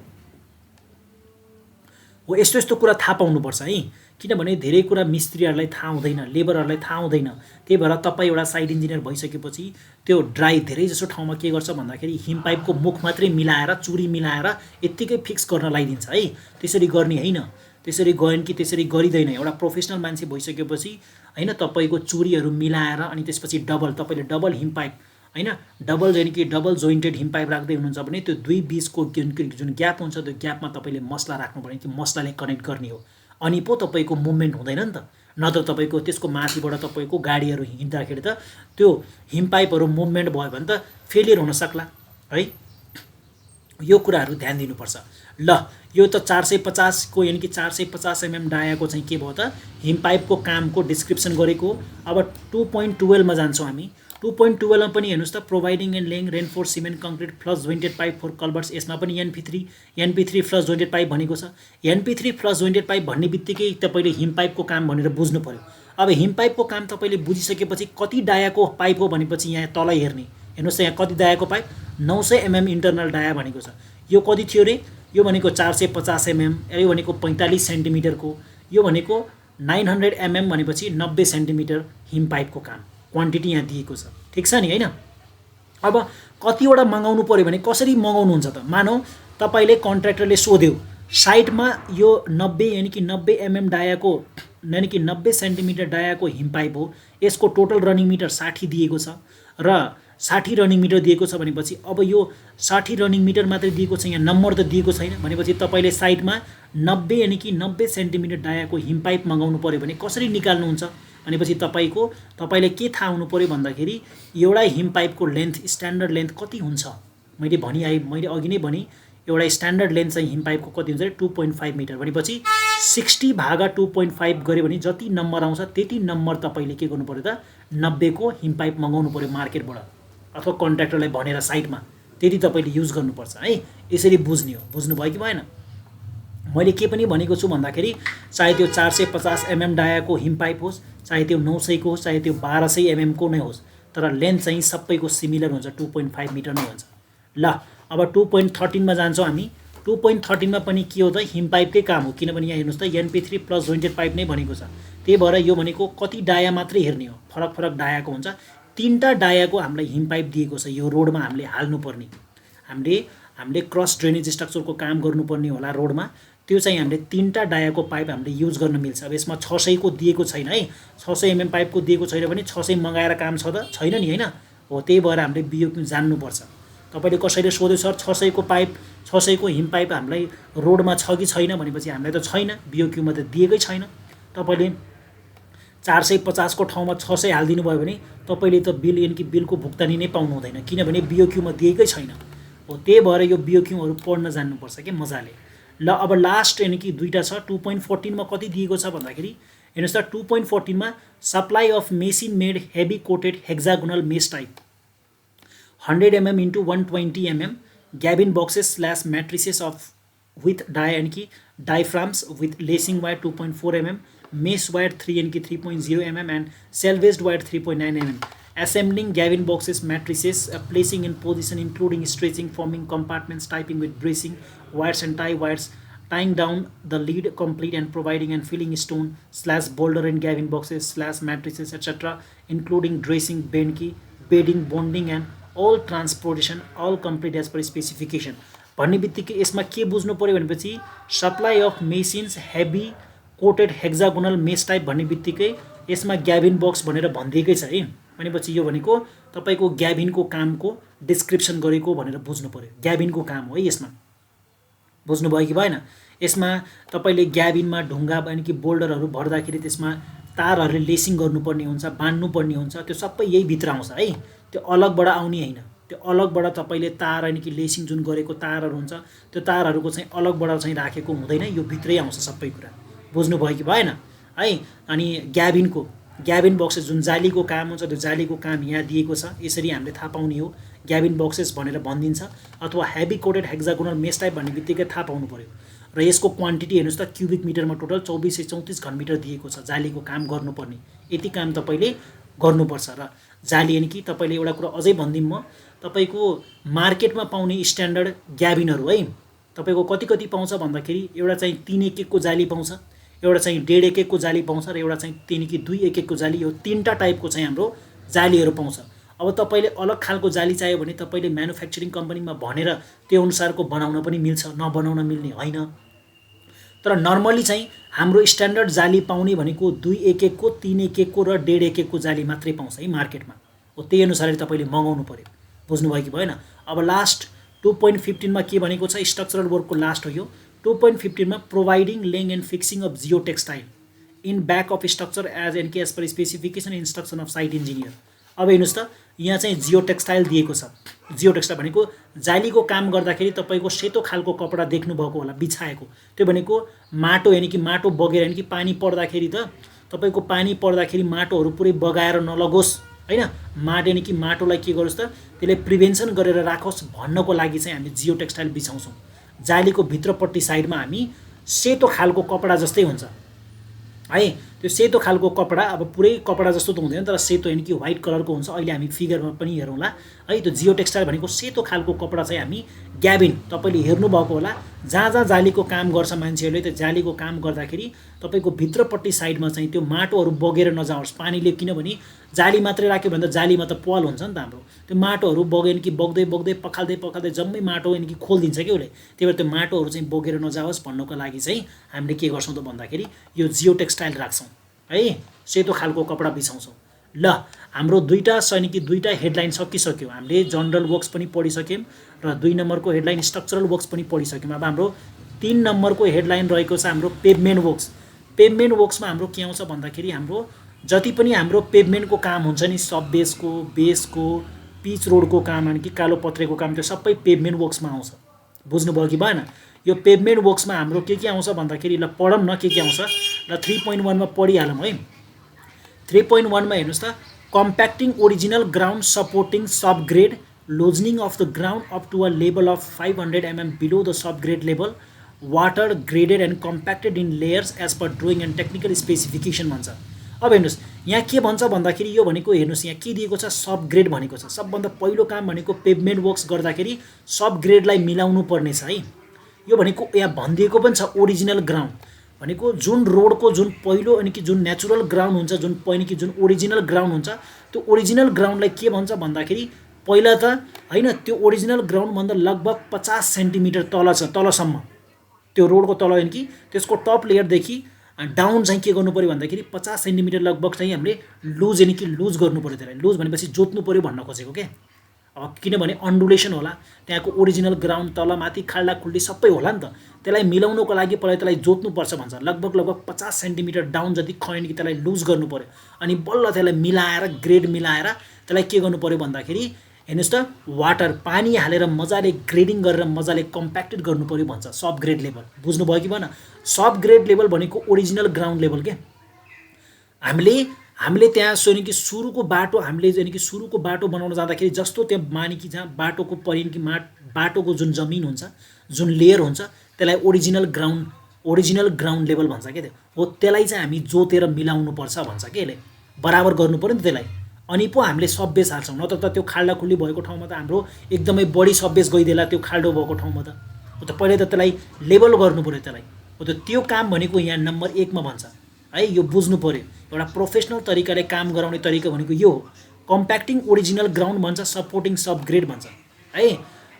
हो यस्तो यस्तो कुरा थाहा पाउनुपर्छ है, किनभने धेरै कुरा मिस्त्रीहरूलाई थाहा हुँदैन, लेबरहरूलाई थाहा हुँदैन। त्यही भएर तपाईँ एउटा साइट इन्जिनियर भइसकेपछि त्यो ड्राई धेरै जसो ठाउँमा के गर्छ भन्दाखेरि हिम पाइपको मुख मात्रै मिलाएर चुरी मिलाएर यत्तिकै फिक्स गर्न लगाइदिन्छ है। त्यसरी गर्ने होइन, त्यसरी गएन कि त्यसरी गरिँदैन। एउटा प्रोफेसनल मान्छे भइसकेपछि होइन तपाईँको चुरीहरू मिलाएर अनि त्यसपछि तपाईँले डबल हिम पाइप होइन, डबल जाने कि डबल जोइन्टेड हिम पाइप राख्दै हुनुहुन्छ भने त्यो दुई बिचको जुन ग्याप हुन्छ त्यो ग्यापमा तपाईँले मसला राख्नुपर्ने, त्यो मसलाले कनेक्ट गर्ने हो। अनि पो तपाईँको मुभमेन्ट हुँदैन नि त, नत्र तपाईँको त्यसको माथिबाट तपाईँको गाडीहरू हिँड्दाखेरि त त्यो हिम पाइपहरू मुभमेन्ट भयो भने त फेलियर हुन सक्ला है। यो कुराहरू ध्यान दिनुपर्छ। ल यो त 450 को यानि कि 450 mm डायाको चाहिँ के भयो त हिम पाइपको कामको डिस्क्रिप्सन गरेको। अब 2.12 मा जान्छौँ हामी। 2.12 मा पनि हेर्नुहोस् त, providing and laying reinforce cement concrete flush jointed pipe for culverts. यसमा पनि NP3 फ्लस जोइन्टेड पाइप भनेको छ। NP3 फ्लस जोइन्टेड पाइप भन्ने बित्तिकै तपाईँले हिम पाइपको काम भनेर बुझ्नु पर्यो। अब हिम पाइपको काम तपाईँले बुझिसकेपछि कति डायाको पाइप हो भनेपछि यहाँ तल हेर्ने, हेर्नुहोस् त यहाँ कति डायाको पाइप 900 mm इन्टरनल डाया भनेको छ। यो कति थियो रे, यो भनेको 450 mm, यो भनेको 45 सेन्टिमिटरको, यो भनेको 900 mm भनेपछि 90 सेन्टिमिटर हिम पाइपको काम क्वान्टिटी यहाँ दिएको छ। ठिक छ नि होइन। अब कतिवटा मगाउनु पर्यो भने कसरी मगाउनुहुन्छ त, मानौ तपाईँले कन्ट्र्याक्टरले सोध्यो साइटमा यो 90 यानि कि 90 mm डायाको यानि कि 90 सेन्टिमिटर डायाको हिम पाइप हो, यसको टोटल रनिङ मिटर 60 दिएको छ र 60 रनिङ मिटर दिएको छ भनेपछि अब यो 60 रनिङ मिटर मात्रै दिएको छ, यहाँ नम्बर त दिएको छैन भनेपछि तपाईँले साइटमा 90 यानि कि 90 सेन्टिमिटर डायाको हिम पाइप मगाउनु पर्यो भने कसरी निकाल्नुहुन्छ भनेपछि तपाईँले के थाहा हुनु पर्यो भन्दाखेरि एउटा हिम पाइपको लेन्थ स्ट्यान्डर्ड लेन्थ कति हुन्छ। मैले अघि नै भने एउटा स्ट्यान्डर्ड लेन्थ चाहिँ हिम पाइपको कति हुन्छ 2.5 मिटर भनेपछि 60 भागा 2.5 गऱ्यो भने जति नम्बर आउँछ त्यति नम्बर तपाईँले के गर्नु पर्यो त 90 को हिम पाइप मगाउनु पर्यो मार्केटबाट अथवा कन्ट्र्याक्टरलाई भनेर साइटमा, त्यति तपाईँले युज गर्नुपर्छ है। यसरी बुझ्ने हो, बुझ्नुभयो कि भएन। मैले के पनि भनेको छु भन्दाखेरि चाहे त्यो 450 mm डायाको हिम पाइप होस्, चाहे त्यो 900 को होस्, चाहे त्यो 1200 mm को नै होस्, तर लेन्थ चाहिँ सबैको सिमिलर हुन्छ, 2.5 मिटर नै हुन्छ। ल अब 2.13 मा जान्छौँ हामी। 2.13 मा पनि के हो त हिम पाइपकै काम हो, किनभने यहाँ हेर्नुहोस् त NP3 प्लस जोइन्टेड पाइप नै भनेको छ। त्यही भएर यो भनेको कति डाया मात्रै हेर्ने हो, फरक फरक डायाको हुन्छ। 3टा डायाको हामीलाई हिम पाइप दिएको छ, यो रोडमा हामीले हाल्नुपर्ने, हामीले क्रस ड्रेनेज स्ट्रक्चरको काम गर्नुपर्ने होला रोडमा, त्यो चाहिँ हामीले 3टा डायाको पाइप हामीले युज गर्न मिल्छ। अब यसमा 600 को दिएको छैन है, 600 mm पाइपको दिएको छैन भने 600 मगाएर काम छ त छैन नि होइन हो। त्यही भएर हामीले BOQ जान्नुपर्छ। तपाईँले कसैले सोध्यो सर 600 को पाइप 600 को हिम पाइप हामीलाई रोडमा छ कि छैन भनेपछि हामीलाई त छैन, BOQ मा त दिएकै छैन। तपाईँले 450 को ठाउँमा 600 हालिदिनु भयो भने तपाईँले त बिल यानि कि बिलको भुक्तानी नै पाउनु हुँदैन, किनभने BOQ मा दिएकै छैन हो। त्यही भएर यो BOQहरू पढ्न जान्नुपर्छ कि मजाले। ल अब लास्ट यानि कि दुईटा छ। 2.14 मा कति दिएको छ भन्दाखेरि हेर्नुहोस् त, 2.14 मा supply of machine made heavy coated hexagonal mesh type 100 mm into 120 mm gabion boxes slash mattresses of with यानी कि diaphragms with lacing wire 2.4 mm, mesh wire 3 यानी कि 3.0 mm and salvaged wire 3.9 mm. Assembling gavin boxes matrices, placing in position including stretching, forming compartments, typing with bracing wires and tie wires, tying down the lead complete and providing and filling stone slash boulder and gavin boxes slash matrices etc. including dressing, bend key, bedding, bonding and all transportation all complete as per specification. भन्ने बित्तिकै यसमा के बुझ्नु पर्यो भनेपछि supply of machines heavy coated hexagonal mesh type भन्ने बित्तिकै यसमा ग्याबिन बक्स भनेर भनिदिएकै छ है। भनेपछि यो भनेको तपाईको ग्याबिनको कामको डिस्क्रिप्सन गरेको भनेर बुझ्नु पर्यो। ग्याबिनको काम हो है यसमा, बुझ्नुभयो कि भएन। यसमा तपाईले ग्याबिनमा ढुङ्गा यानि कि बोल्डरहरू भर्दाखेरि त्यसमा तारहरूले लेसिङ गर्नुपर्ने हुन्छ, बान्नुपर्ने हुन्छ, त्यो सबै यही भित्र आउँछ है। त्यो अलगबाट आउने हैन, त्यो अलगबाट तपाईले तार यानि कि लेसिङ जुन गरेको तारहरू हुन्छ त्यो तारहरूको चाहिँ अलगबाट चाहिँ राखेको हुँदैन, यो भित्रै आउँछ सबै कुरा। बुझ्नुभयो कि भएन है। अनि ग्याबिन बक्सेस जुन जालीको काम हुन्छ त्यो जालीको काम यहाँ दिएको छ, यसरी हामीले थाहा पाउने हो। ग्याबिन बक्सेस भनेर भनिदिन्छ अथवा heavy coated hexagonal mesh type भन्ने बित्तिकै थाहा पाउनु पर्यो। र यसको क्वान्टिटी हेर्नुहोस् त क्युबिक मिटरमा टोटल 2434 घनमिटर दिएको छ जालीको काम गर्नुपर्ने। यति काम तपाईले गर्नुपर्छ। र जाली यानि कि तपाईले एउटा कुरा अझै भन्दिम म, तपाईको मार्केटमा पाउने स्ट्यान्डर्ड ग्याबिनहरू है, तपाईको कति कति पाउँछ भन्दाखेरि एउटा चाहिँ 3 1 को जाली पाउँछ, एउटा चाहिँ 1.5 1 को जाली पाउँछ र एउटा चाहिँ 3 कि 2 1 1 को जाली, यो तीनटा टाइपको चाहिँ हाम्रो जालीहरू पाउँछ। अब तपाईले अलग खालको जाली चाहियो भने तपाईले म्यानुफ्याक्चरिङ कम्पनीमा भनेर त्यो अनुसारको बनाउन पनि मिल्छ, नबनाउन मिल्ने होइन। तर नर्मली चाहिँ हाम्रो स्ट्यान्डर्ड जाली पाउने भनेको 2 1 1 को, 3 1 1 को र 1.5 1 1 को जाली मात्रै पाउँछ है मार्केटमा। हो त्यही अनुसारले तपाईले मगाउनु पर्यो। बुझ्नुभयो कि भएन? अब लास्ट 2.15 मा के भनेको छ, स्ट्रक्चरल वर्कको लास्ट हो यो। 2.15 मा providing laying and fixing of geotextile in back of structure as per specification instruction of site engineer. अब हेर्नुस् त यहाँ चाहिँ जियो टेक्सटाइल दिएको छ। जियो टेक्सटाइल भनेको जालीको काम गर्दाखेरि तपाईको सेतो खालको कपडा देख्नु भएको होला बिछाएको, त्यो भनेको माटो, यानी कि माटो बगेर, यानी कि पानी पर्दाखेरि त तपाईको पानी पर्दाखेरि माटोहरू पुरै बगाएर नलगोस् हैन, माटो यानी कि माटोलाई के गरोस् त त्यसले प्रिभेन्सन गरेर राखोस् भन्नको लागि चाहिँ हामी जियो टेक्सटाइल बिछाउँछौँ। जालीको भित्रपट्टि साइडमा हामी सेतो खालको कपडा जस्तै हुन्छ है, त्यो सेतो खालको कपडा, अब पुरै कपडा जस्तो त हुँदैन तर सेतो यानी कि व्हाइट कलरको हुन्छ। अहिले हामी फिगरमा पनि हेरौँला है। त्यो जियो टेक्सटाइल भनेको सेतो खालको कपडा चाहिँ हामी ग्याबिन, तपाईले हेर्नु भएको होला जहाँ जहाँ जालीको काम गर्छ मान्छेहरूले, त्यो जालीको काम गर्दाखेरि तपाईको भित्रपट्टि साइडमा चाहिँ त्यो माटोहरू बगेर नजाओस् पानीले, किनभने जाली मात्रै राख्यो भने त जालीमा त पल हुन्छ नि त हाम्रो, त्यो माटोहरू बग्यो कि बग्दै बग्दै पखाल्दै पखाल्दै जम्मै माटो यानी कि खोलिदिन्छ कि उसले, त्यही भएर त्यो माटोहरू चाहिँ बगेर नजाओस् भन्नको लागि चाहिँ हामीले के गर्छौँ त भन्दाखेरि यो जियो टेक्सटाइल राख्छौँ है, सेतो खालको कपडा बिछाउँछौँ। ल हाम्रो दुईटा सैनिकी दुईटा हेडलाइन सकिसक्यो, हामीले जनरल वर्क्स पनि पढिसक्यौँ र 2 नम्बरको हेडलाइन स्ट्रक्चरल वर्क्स पनि पढिसक्यौँ। अब हाम्रो 3 नम्बरको हेडलाइन रहेको छ हाम्रो पेभमेन्ट वर्क्स। पेभमेन्ट वर्क्समा हाम्रो के आउँछ भन्दाखेरि हाम्रो जति पनि हाम्रो पेभमेन्टको काम हुन्छ नि, सब बेसको पिच रोडको काम, अनि कि कालो पत्रेको काम, त्यो सबै पेभमेन्ट वर्क्समा आउँछ। बुझ्नुभयो कि भएन? यो पेभमेन्ट वर्क्समा हाम्रो के आउँछ भन्दाखेरि ल पढौँ न के आउँछ। ल 3.1 मा पढिहालौँ है। 3.1 मा हेर्नुस् त, compacting original ground supporting subgrade, loosening of the ground up to a level of 500 mm below the subgrade level, water graded and compacted in layers as per drawing and technical specification भन्छ। अब हेर्नुस् यहाँ के भन्छ भन्दाखेरि यो भनेको हेर्नुस् यहाँ के दिएको छ, सब ग्रेड भनेको छ। सबभन्दा पहिलो काम भनेको पेभमेन्ट वर्क्स गर्दाखेरि सब ग्रेडलाई मिलाउनु पर्ने छ है। यो भनेको यहाँ भनिदिएको पनि छ ओरिजिनल ग्राउन्ड भनेको जुन रोडको जुन पहिलो अनि कि जुन नेचुरल ग्राउन्ड हुन्छ, जुन पहिलो कि जुन ओरिजिनल ग्राउन्ड हुन्छ, त्यो ओरिजिनल ग्राउन्डलाई के भन्छ भन्दाखेरि पहिला त हैन त्यो ओरिजिनल ग्राउन्डभन्दा लगभग 50 सेन्टिमिटर तल छ, तलसम्म त्यो रोडको तल यानी कि त्यसको टप लेयरदेखि डाउन चाहिँ के गर्नु पर्यो भन्दाखेरि 50 सेन्टिमिटर लगभग चाहिँ हामीले लुज यानी कि लुज गर्नु पर्यो। त्यसलाई लुज भनेपछि जोत्नु पर्यो भन्न खोजेको के। अब किनभने अन्डुलेसन होला, त्यहाँको ओरिजिनल ग्राउन्ड तलमाथि खाल्डा खुल्डी सबै होला नि त, त्यसलाई मिलाउनको लागि पहिला त्यसलाई जोत्नुपर्छ भन्छ। लगभग 50 सेन्टिमिटर डाउन जति खैन कि त्यसलाई लुज गर्नु पर्यो, अनि बल्ल त्यसलाई मिलाएर ग्रेड मिलाएर त्यसलाई के गर्नु पर्यो भन्दाखेरि हेर्नुस् त वाटर पानी हालेर मजाले ग्रेडिङ गरेर मजाले कम्प्याक्टेड गर्नु पर्यो भन्छ सब ग्रेड लेभल। बुझ्नुभयो कि भएन? सब ग्रेड लेभल भनेको ओरिजिनल ग्राउन्ड लेभल के। हामीले त्यहाँ सोनी कि सुरुको बाटो हामीले यानी कि सुरुको बाटो बनाउन जाँदाखेरि जस्तो त्यहाँ मानि कि जहाँ बाटोको परिन कि बाटोको जुन जमिन हुन्छ, जुन लेयर हुन्छ, त्यसलाई ओरिजिनल ग्राउन्ड लेभल भन्छ के। त्यो हो, त्यसलाई चाहिँ हामी जोतेर मिलाउनु पर्छ भन्छ के। यसले बराबर गर्नु पर्यो नि त्यसलाई, अनि पो हामीले सब बेस हाल्छौँ। नत्र त त्यो खाल्डा खुल्डी भएको ठाउँमा त हाम्रो एकदमै बढी सब बेस गइदेला त्यो खाल्डो भएको ठाउँमा त। हो त पहिले त त्यसलाई लेभल गर्नु पर्यो त्यसलाई। हो त त्यो काम भनेको यहाँ नम्बर 1 मा भन्छ है। यो बुझ्नु पर्यो, एउटा प्रोफेसनल तरिकाले काम गराउने तरिका भनेको यो हो। कम्प्याक्टिङ ओरिजिनल ग्राउन्ड भन्छ, सपोर्टिङ सब ग्रेड भन्छ है।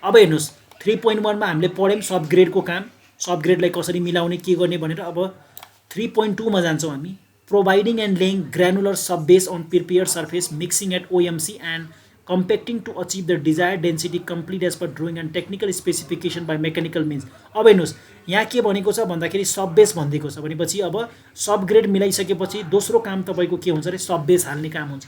अब हेर्नुस् 3.1 मा हामीले पढ्यौँ सब ग्रेडको काम, सब ग्रेडलाई कसरी मिलाउने के गर्ने भनेर। अब 3.2 मा जान्छौँ हामी। Providing and laying granular sub base on prepared surface mixing at OMC and compacting to achieve the desired density complete as per drawing and technical specification by mechanical means. अब हेर्नुहोस् यहाँ के भनेको छ भन्दाखेरि सब बेस भनिदिएको छ भनेपछि अब सब ग्रेड मिलाइसकेपछि दोस्रो काम तपाईँको के हुन्छ अरे, सब बेस हाल्ने काम हुन्छ।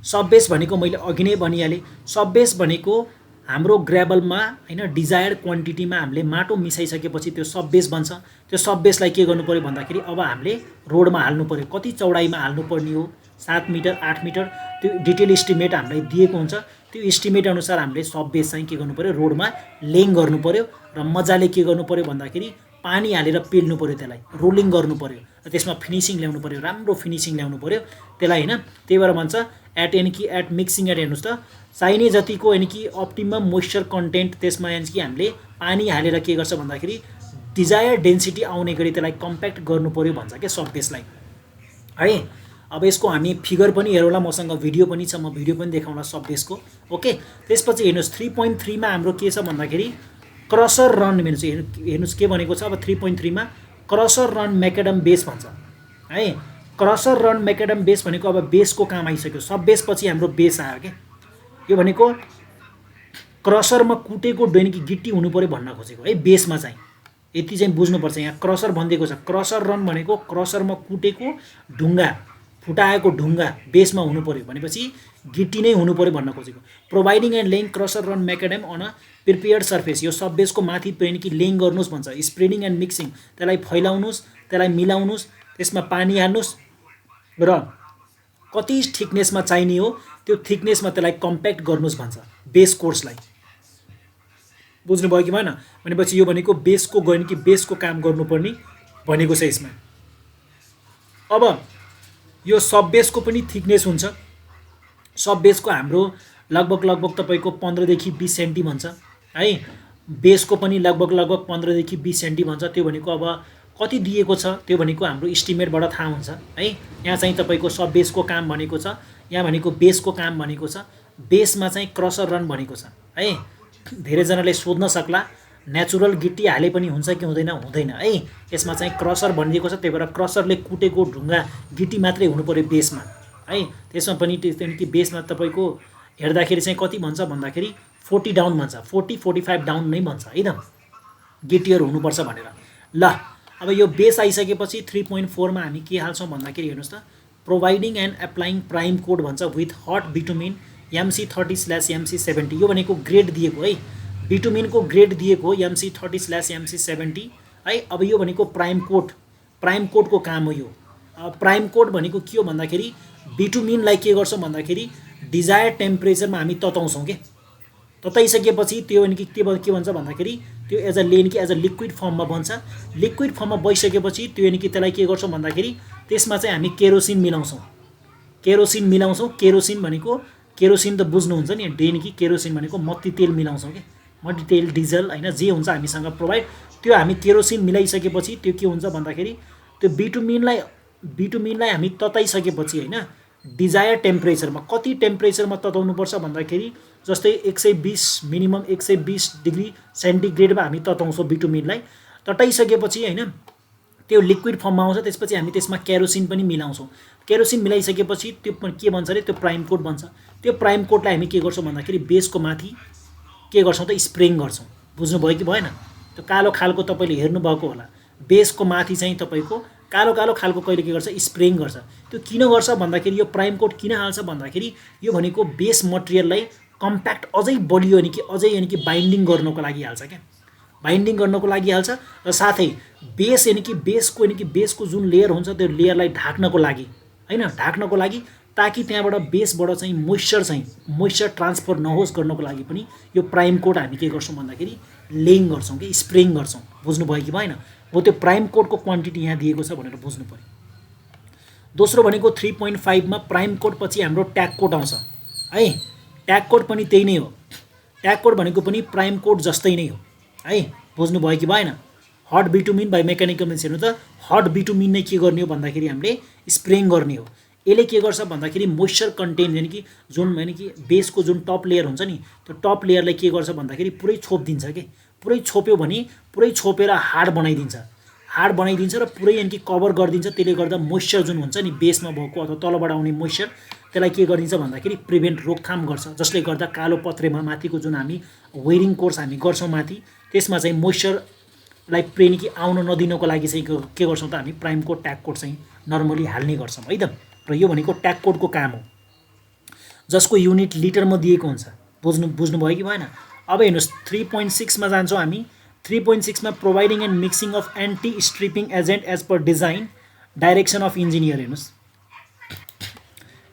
सब बेस भनेको मैले अघि नै भनिहालेँ, सब बेस भनेको हाम्रो ग्रेभलमा हैन डिजायर्ड क्वान्टिटीमा हामीले माटो मिसाइसकेपछि त्यो सब बेस बन्छ। त्यो सब बेसलाई के गर्नु पर्यो भन्दाखेरि अब हामीले रोडमा हाल्नु पर्यो। कति चौडाइमा हाल्नुपर्ने हो, 7 मिटर 8 मिटर, त्यो डिटेल एस्टिमेट हामीलाई दिएको हुन्छ। त्यो एस्टिमेट अनुसार हामीले सब बेस चाहिँ के गर्नु पर्यो, रोडमा लेङ गर्नु पर्यो र मजाले के गर्नु पर्यो भन्दाखेरि पानी हालेर पेल्नु पर्यो, त्यसलाई रोलिङ गर्नु पर्यो, र त्यसमा फिनिसिङ ल्याउनु पर्यो, राम्रो फिनिसिङ ल्याउनु पर्यो त्यसलाई हैन। त्यही भएर भन्छ एट मिक्सिङ एट हेर्नुहोस् त चाहिने जतिको अप्टिमम मोइस्चर कन्टेन्ट त्यसमा हामीले पानी हालेर के गर्छ भन्दाखेरि डिजायर डेन्सिटी आउने गरी त्यसलाई कम्प्याक्ट गर्नु पर्यो भन्छ के सब बेसलाई है। अब यसको हामी फिगर पनि हेरौँला, मसँग भिडियो पनि छ, म भिडियो पनि देखाउँला सब बेसको। ओके, त्यसपछि हेर्नुहोस् 3.3 मा हाम्रो के छ भन्दाखेरि क्रसर रन हेर्नुहोस् के भनेको छ। अब 3.3 मा क्रसर रन मेकाडम बेस भन्छ है। क्रसर रन मेकाडम बेस भनेको अब बेसको काम आइसक्यो, सब बेस पछि हाम्रो बेस आयो के। यो भनेको क्रसरमा कुटेको गिट्टी हुनु पर्यो भन्न खोजेको है, बेसमा चाहिँ यति चाहिँ बुझ्नुपर्छ। यहाँ क्रसर भनिदिएको छ, क्रसर रन भनेको क्रसरमा कुटेको ढुङ्गा, फुटाएको ढुङ्गा बेसमा हुनु पर्यो भनेपछि गिट्टी नै हुनु पर्यो भन्न खोजेको। Providing and laying crusher run macadam on a prepared surface, यो सब बेसको माथि लेइङ गर्नुहोस् भन्छ। स्प्रेडिङ एन्ड मिक्सिङ, त्यसलाई फैलाउनुहोस्, त्यसलाई मिलाउनुहोस्, त्यसमा पानी हाल्नुहोस् र कति थिकनेसमा चाहिने हो त्यो थिकनेसमा त्यसलाई कम्प्याक्ट गर्नुहोस् भन्छ बेस कोर्सलाई। बुझ्नुभयो कि भएन? भनेपछि यो भनेको बेसको गयो बेसको काम गर्नुपर्ने भनेको छ यसमा। अब यो सब बेसको पनि थिकनेस हुन्छ। सब बेसको हाम्रो लगभग तपाईको 15 देखि 20 सेन्टी भन्छ है। बेसको पनि लगभग 15 देखि 20 सेन्टी भन्छ। त्यो भनेको अब कति दिएको छ त्यो भनेको हाम्रो एस्टिमेटबाट थाहा हुन्छ है। यहाँ चाहिँ तपाईको सब बेसको काम भनेको छ, यहाँ भनेको बेसको काम भनेको छ, बेसमा चाहिँ क्रसर रन भनेको छ है। धेरै जनाले सोध्न सक्ला नेचुरल गिट्टी हाले पनि हुन्छ कि हुँदैन? हुँदैन है। यसमा चाहिँ क्रसर भनिदिएको छ, त्यही भएर क्रसरले कुटेको ढुङ्गा गिट्टी मात्रै हुनु पर्यो बेसमा है। त्यसमा पनि बेसमा तपाईको हेर्दाखेरि चाहिँ कति भन्छ भन्दाखेरि 40 डाउन भन्छ, 40-45 डाउन नै भन्छ है त, गिट्टीहरू हुनुपर्छ भनेर। ल अब यो बेस आइसकेपछि 3.4 मा हामी के हाल्छौँ भन्दाखेरि हेर्नुहोस् त, providing and applying prime code भन्छ विथ हट बिटुमिन MC30/MC70। यो भनेको ग्रेड दिएको है, बिटुमिनको ग्रेड दिएको MC30/MC70 है। अब यो भनेको प्राइम कोडको काम हो यो। प्राइम कोड भनेको के हो भन्दाखेरि बिटुमिनलाई के गर्छौँ भन्दाखेरि डिजायर टेम्परेचरमा हामी तताउँछौँ के। तताइसकेपछि त्यो के भन्छ भन्दाखेरि त्यो एज अ लिक्विड फर्ममा बन्छ। लिक्विड फर्ममा बसिसकेपछि त्यो त्यसलाई के गर्छौँ भन्दाखेरि त्यसमा चाहिँ हामी केरोसिन मिलाउँछौँ। केरोसिन भनेको केरोसिन त बुझ्नुहुन्छ नि, केरोसिन भनेको मट्टी तेल मिलाउँछौँ कि, मट्टी तेल डिजल हैन जे हुन्छ हामीसँग प्रोभाइड, त्यो हामी केरोसिन मिलाइसकेपछि त्यो के हुन्छ भन्दाखेरि त्यो बिटुमिनलाई हामी तताइसकेपछि हैन डिजायर टेम्परेचरमा, कति टेम्परेचरमा तताउनुपर्छ भन्दाखेरि जस्तै 120 मिनिमम 120 डिग्री सेन्टिग्रेडमा हामी तताउँछौँ बिटुमिनलाई। तताइसकेपछि हैन त्यो लिक्विड फर्ममा आउँछ, त्यसपछि हामी त्यसमा केरोसिन पनि मिलाउँछौँ। केरोसिन मिलाइसकेपछि त्यो के भन्छ अरे त्यो प्राइम कोड भन्छ। त्यो प्राइम कोडलाई हामी के गर्छौँ भन्दाखेरि बेसको माथि के गर्छौँ त स्प्रेङ गर्छौँ। बुझ्नुभयो कि भएन? त्यो कालो खालको तपाईँले हेर्नुभएको होला, बेसको माथि चाहिँ तपाईँको कालो खालको कहिले के गर्छ स्प्रेङ गर्छ। त्यो किन गर्छ भन्दाखेरि यो प्राइम कोड किन हाल्छ भन्दाखेरि यो भनेको बेस मटेरियललाई कम्प्याक्ट अझै बलियो अझै बाइन्डिङ गर्नको लागि हाल्छ क्या, बाइन्डिङ गर्नको लागि हाल्छ। र साथै बेसको जुन लेयर हुन्छ त्यो लेयरलाई ढाक्नको लागि हैन, ढाक्नको लागि ताकि त्यहाँबाट बेसबाट चाहिँ मोइस्चर ट्रान्सफर नहोस् गर्नको लागि पनि यो प्राइम कोड हामी के गर्छौँ भन्दाखेरि लेइङ गर्छौँ कि स्प्रेङ गर्छौँ। बुझ्नुभयो कि भएन? हो त्यो प्राइम कोडको क्वान्टिटी यहाँ दिएको छ भनेर बुझ्नु पर्यो। दोस्रो भनेको 3.5 मा प्राइम कोड पछि हाम्रो ट्याग कोड आउँछ है। ट्याग कोड पनि त्यही नै हो, ट्याग कोड भनेको पनि प्राइम कोड जस्तै नै हो है। बुझ्नुभयो कि भएन? Hot bitumen by mechanical means हेर्नु त, हट बिटुमिन नै के गर्ने हो भन्दाखेरि हामीले स्प्रेङ गर्ने हो। यसले के गर्छ भन्दाखेरि मोइस्चर कन्टेन्ट जुन बेसको जुन टप लेयर हुन्छ नि त्यो टप लेयरलाई के गर्छ भन्दाखेरि पुरै छोपिदिन्छ के। पुरै छोप्यो भने पुरै छोपेर हार्ड बनाइदिन्छ र पुरै कभर गरिदिन्छ। त्यसले गर्दा मोइस्चर जुन हुन्छ नि बेसमा भएको अथवा तलबाट आउने मोइस्चर त्यसलाई के गरिदिन्छ भन्दाखेरि प्रिभेन्ट रोकथाम गर्छ, जसले गर्दा कालो पत्रेमा माथिको जुन हामी वेयरिङ कोर्स हामी गर्छौँ माथि त्यसमा चाहिँ मोइस्चरलाई आउन नदिनको लागि चाहिँ के गर्छौँ त हामी प्राइम कोड ट्याग कोड चाहिँ नर्मली हाल्ने गर्छौँ है त। र यो भनेको ट्याग कोडको काम हो जसको युनिट लिटरमा दिएको हुन्छ। बुझ्नुभयो कि भएन? अब हेर्नुहोस् 3.6 मा जान्छौँ हामी। 3.6 मा providing and mixing of anti stripping agent as per design direction of engineer.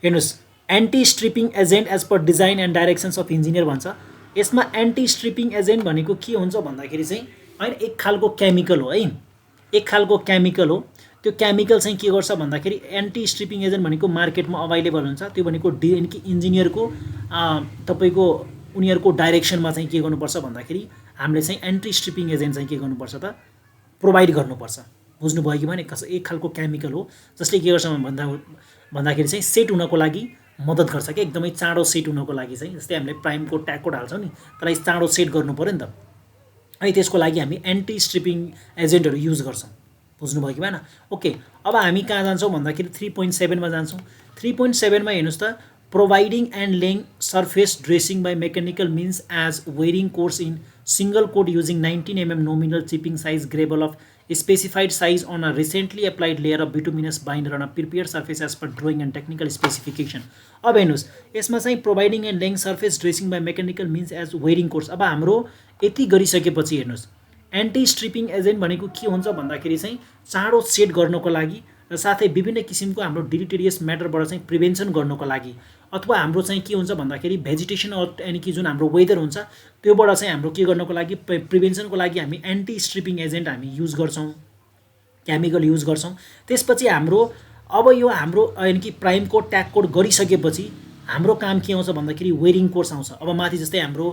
हेर्नुहोस् anti stripping agent as per design and directions of engineer भन्छ। यसमा एन्टी स्ट्रिपिङ एजेन्ट भनेको के हुन्छ भन्दाखेरि चाहिँ हैन, एक खालको केमिकल हो है, एक खालको केमिकल हो। त्यो केमिकल चाहिँ के गर्छ भन्दाखेरि एन्टी स्ट्रिपिङ एजेन्ट भनेको मार्केटमा अभाइलेबल हुन्छ। त्यो भनेको इन्जिनियरको तपाईँको उनीहरूको डाइरेक्सनमा चाहिँ के गर्नुपर्छ भन्दाखेरि हामीले चाहिँ एन्टी स्ट्रिपिङ एजेन्ट चाहिँ के गर्नुपर्छ त प्रोभाइड गर्नुपर्छ। बुझ्नुभयो कि भएन? एक खालको केमिकल हो जसले के गर्छ भन्दाखेरि चाहिँ सेट हुनको लागि मद्दत गर्छ कि एकदमै चाँडो सेट हुनको लागि चाहिँ। जस्तै हामीले प्राइम कोड ट्याग कोड हाल्छौँ नि, त्यसलाई चाँडो सेट गर्नु पऱ्यो नि त, है त्यसको लागि हामी एन्टी स्ट्रिपिङ एजेन्टहरू युज गर्छौँ। बुझ्नुभयो कि भएन? ओके, अब हामी कहाँ जान्छौँ भन्दाखेरि 3.7मा जान्छौँ। 3.7मा हेर्नुहोस् त, providing and laying surface dressing by mechanical means as wearing course in single coat using 19 mm nominal chipping size gravel of specified size on a recently applied layer of bituminous binder on a prepared surface as per drawing and technical specification। अब हेर्नुहोस् यसमा चाहिँ providing and laying surface dressing by mechanical means as wearing course. अब हाम्रो यति गरिसकेपछि हेर्नुहोस् anti stripping agent भनेको के हुन्छ भन्दाखेरि चाहिँ चाँडो सेट गर्नको लागि र साथै विभिन्न किसिमको हाम्रो डिलिटेरियस म्याटरबाट चाहिँ प्रिभेन्सन गर्नको लागि, अथवा हाम्रो चाहिँ के हुन्छ भन्दाखेरि भेजिटेसन यानि कि जुन हाम्रो वेदर हुन्छ त्योबाट चाहिँ हाम्रो के गर्नको लागि प्रिभेन्सनको लागि हामी एन्टी स्ट्रिपिङ एजेन्ट हामी युज गर्छौँ, केमिकल युज गर्छौँ। त्यसपछि हाम्रो अब यो हाम्रो यानि कि प्राइम कोड ट्याग कोड गरिसकेपछि हाम्रो काम के आउँछ भन्दाखेरि वेयरिङ कोर्स आउँछ। अब माथि जस्तै हाम्रो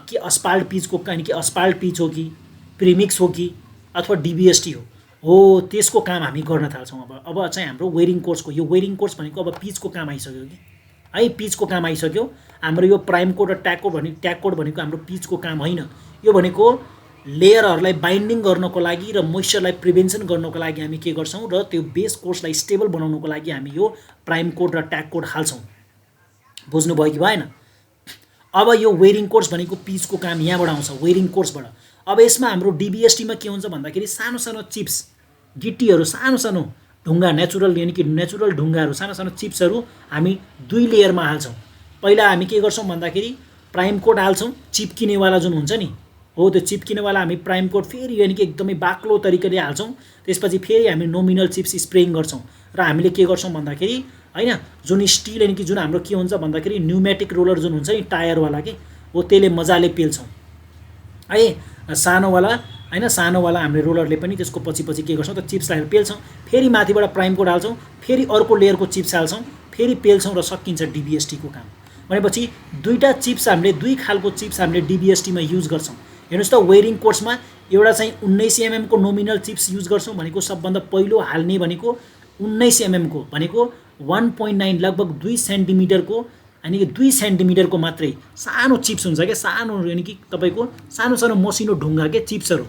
के अस्पाल्ट पिचको यानि कि अस्पाल्ट पिच हो कि प्रिमिक्स हो कि अथवा डिबिएसटी हो त्यसको काम हामी गर्न थाल्छौँ। अब चाहिँ हाम्रो वेयरिङ कोर्सको यो वेयरिङ कोर्स भनेको अब पिचको काम आइसक्यो कि है, पिचको काम आइसक्यो। हाम्रो यो प्राइम कोड र ट्याग कोड भनेको हाम्रो पिचको काम होइन, यो भनेको लेयरहरूलाई बाइन्डिङ गर्नको लागि र मोइस्चरलाई प्रिभेन्सन गर्नको लागि हामी के गर्छौँ र त्यो बेस कोर्सलाई स्टेबल बनाउनको लागि हामी यो प्राइम कोड र ट्याग कोड हाल्छौँ। बुझ्नुभयो कि भएन? अब यो वेयरिङ कोर्स भनेको पिचको काम यहाँबाट आउँछ, वेयरिङ कोर्सबाट। अब यसमा हाम्रो डिबिएसटीमा के हुन्छ भन्दाखेरि सानो सानो चिप्स गिट्टीहरू, सानो सानो ढुङ्गा, नेचुरल यानि कि नेचुरल ढुङ्गाहरू, सानो सानो चिप्सहरू हामी 2 लेयरमा हाल्छौँ। पहिला हामी के गर्छौँ भन्दाखेरि प्राइम कोड हाल्छौँ, चिप्किनेवाला जुन हुन्छ नि हो त्यो चिप्किनेवाला हामी प्राइम कोड फेरि यानि कि एकदमै बाक्लो तरिकाले हाल्छौँ। त्यसपछि फेरि हामी नोमिनल चिप्स स्प्रेइङ गर्छौँ र हामीले के गर्छौँ भन्दाखेरि हैन जुन स्टिल यानि कि जुन हाम्रो के हुन्छ भन्दाखेरि न्युमेटिक रोलर जुन हुन्छ नि टायरवाला के हो त्यसले मजाले पेल्छौँ है, सानोवाला हैन, सानोवाला हामीले रोलरले पनि त्यसको पछि के गर्छौँ त चिप्सलाई पेल्छौँ, फेरि माथिबाट प्राइम कोड हाल्छौँ, फेरि अर्को लेयरको चिप्स हाल्छौँ, फेरि पेल्छौँ र सकिन्छ डिबिएसटीको काम। भनेपछि दुईटा चिप्स हामीले, दुई खालको चिप्स हामीले डिबिएसटीमा युज गर्छौँ। हेर्नुहोस् त वेयरिङ कोर्समा एउटा चाहिँ 19 mm को नोमिनल चिप्स युज गर्छौँ भनेको सबभन्दा पहिलो हाल्ने भनेको 19 mm को भनेको 1.9 लगभग 2 सेन्टिमिटरको यानि कि 2 सेन्टिमिटरको मात्रै सानो चिप्स हुन्छ क्या, सानो यानि कि तपाईँको सानो सानो मसिनो ढुङ्गा के चिप्सहरू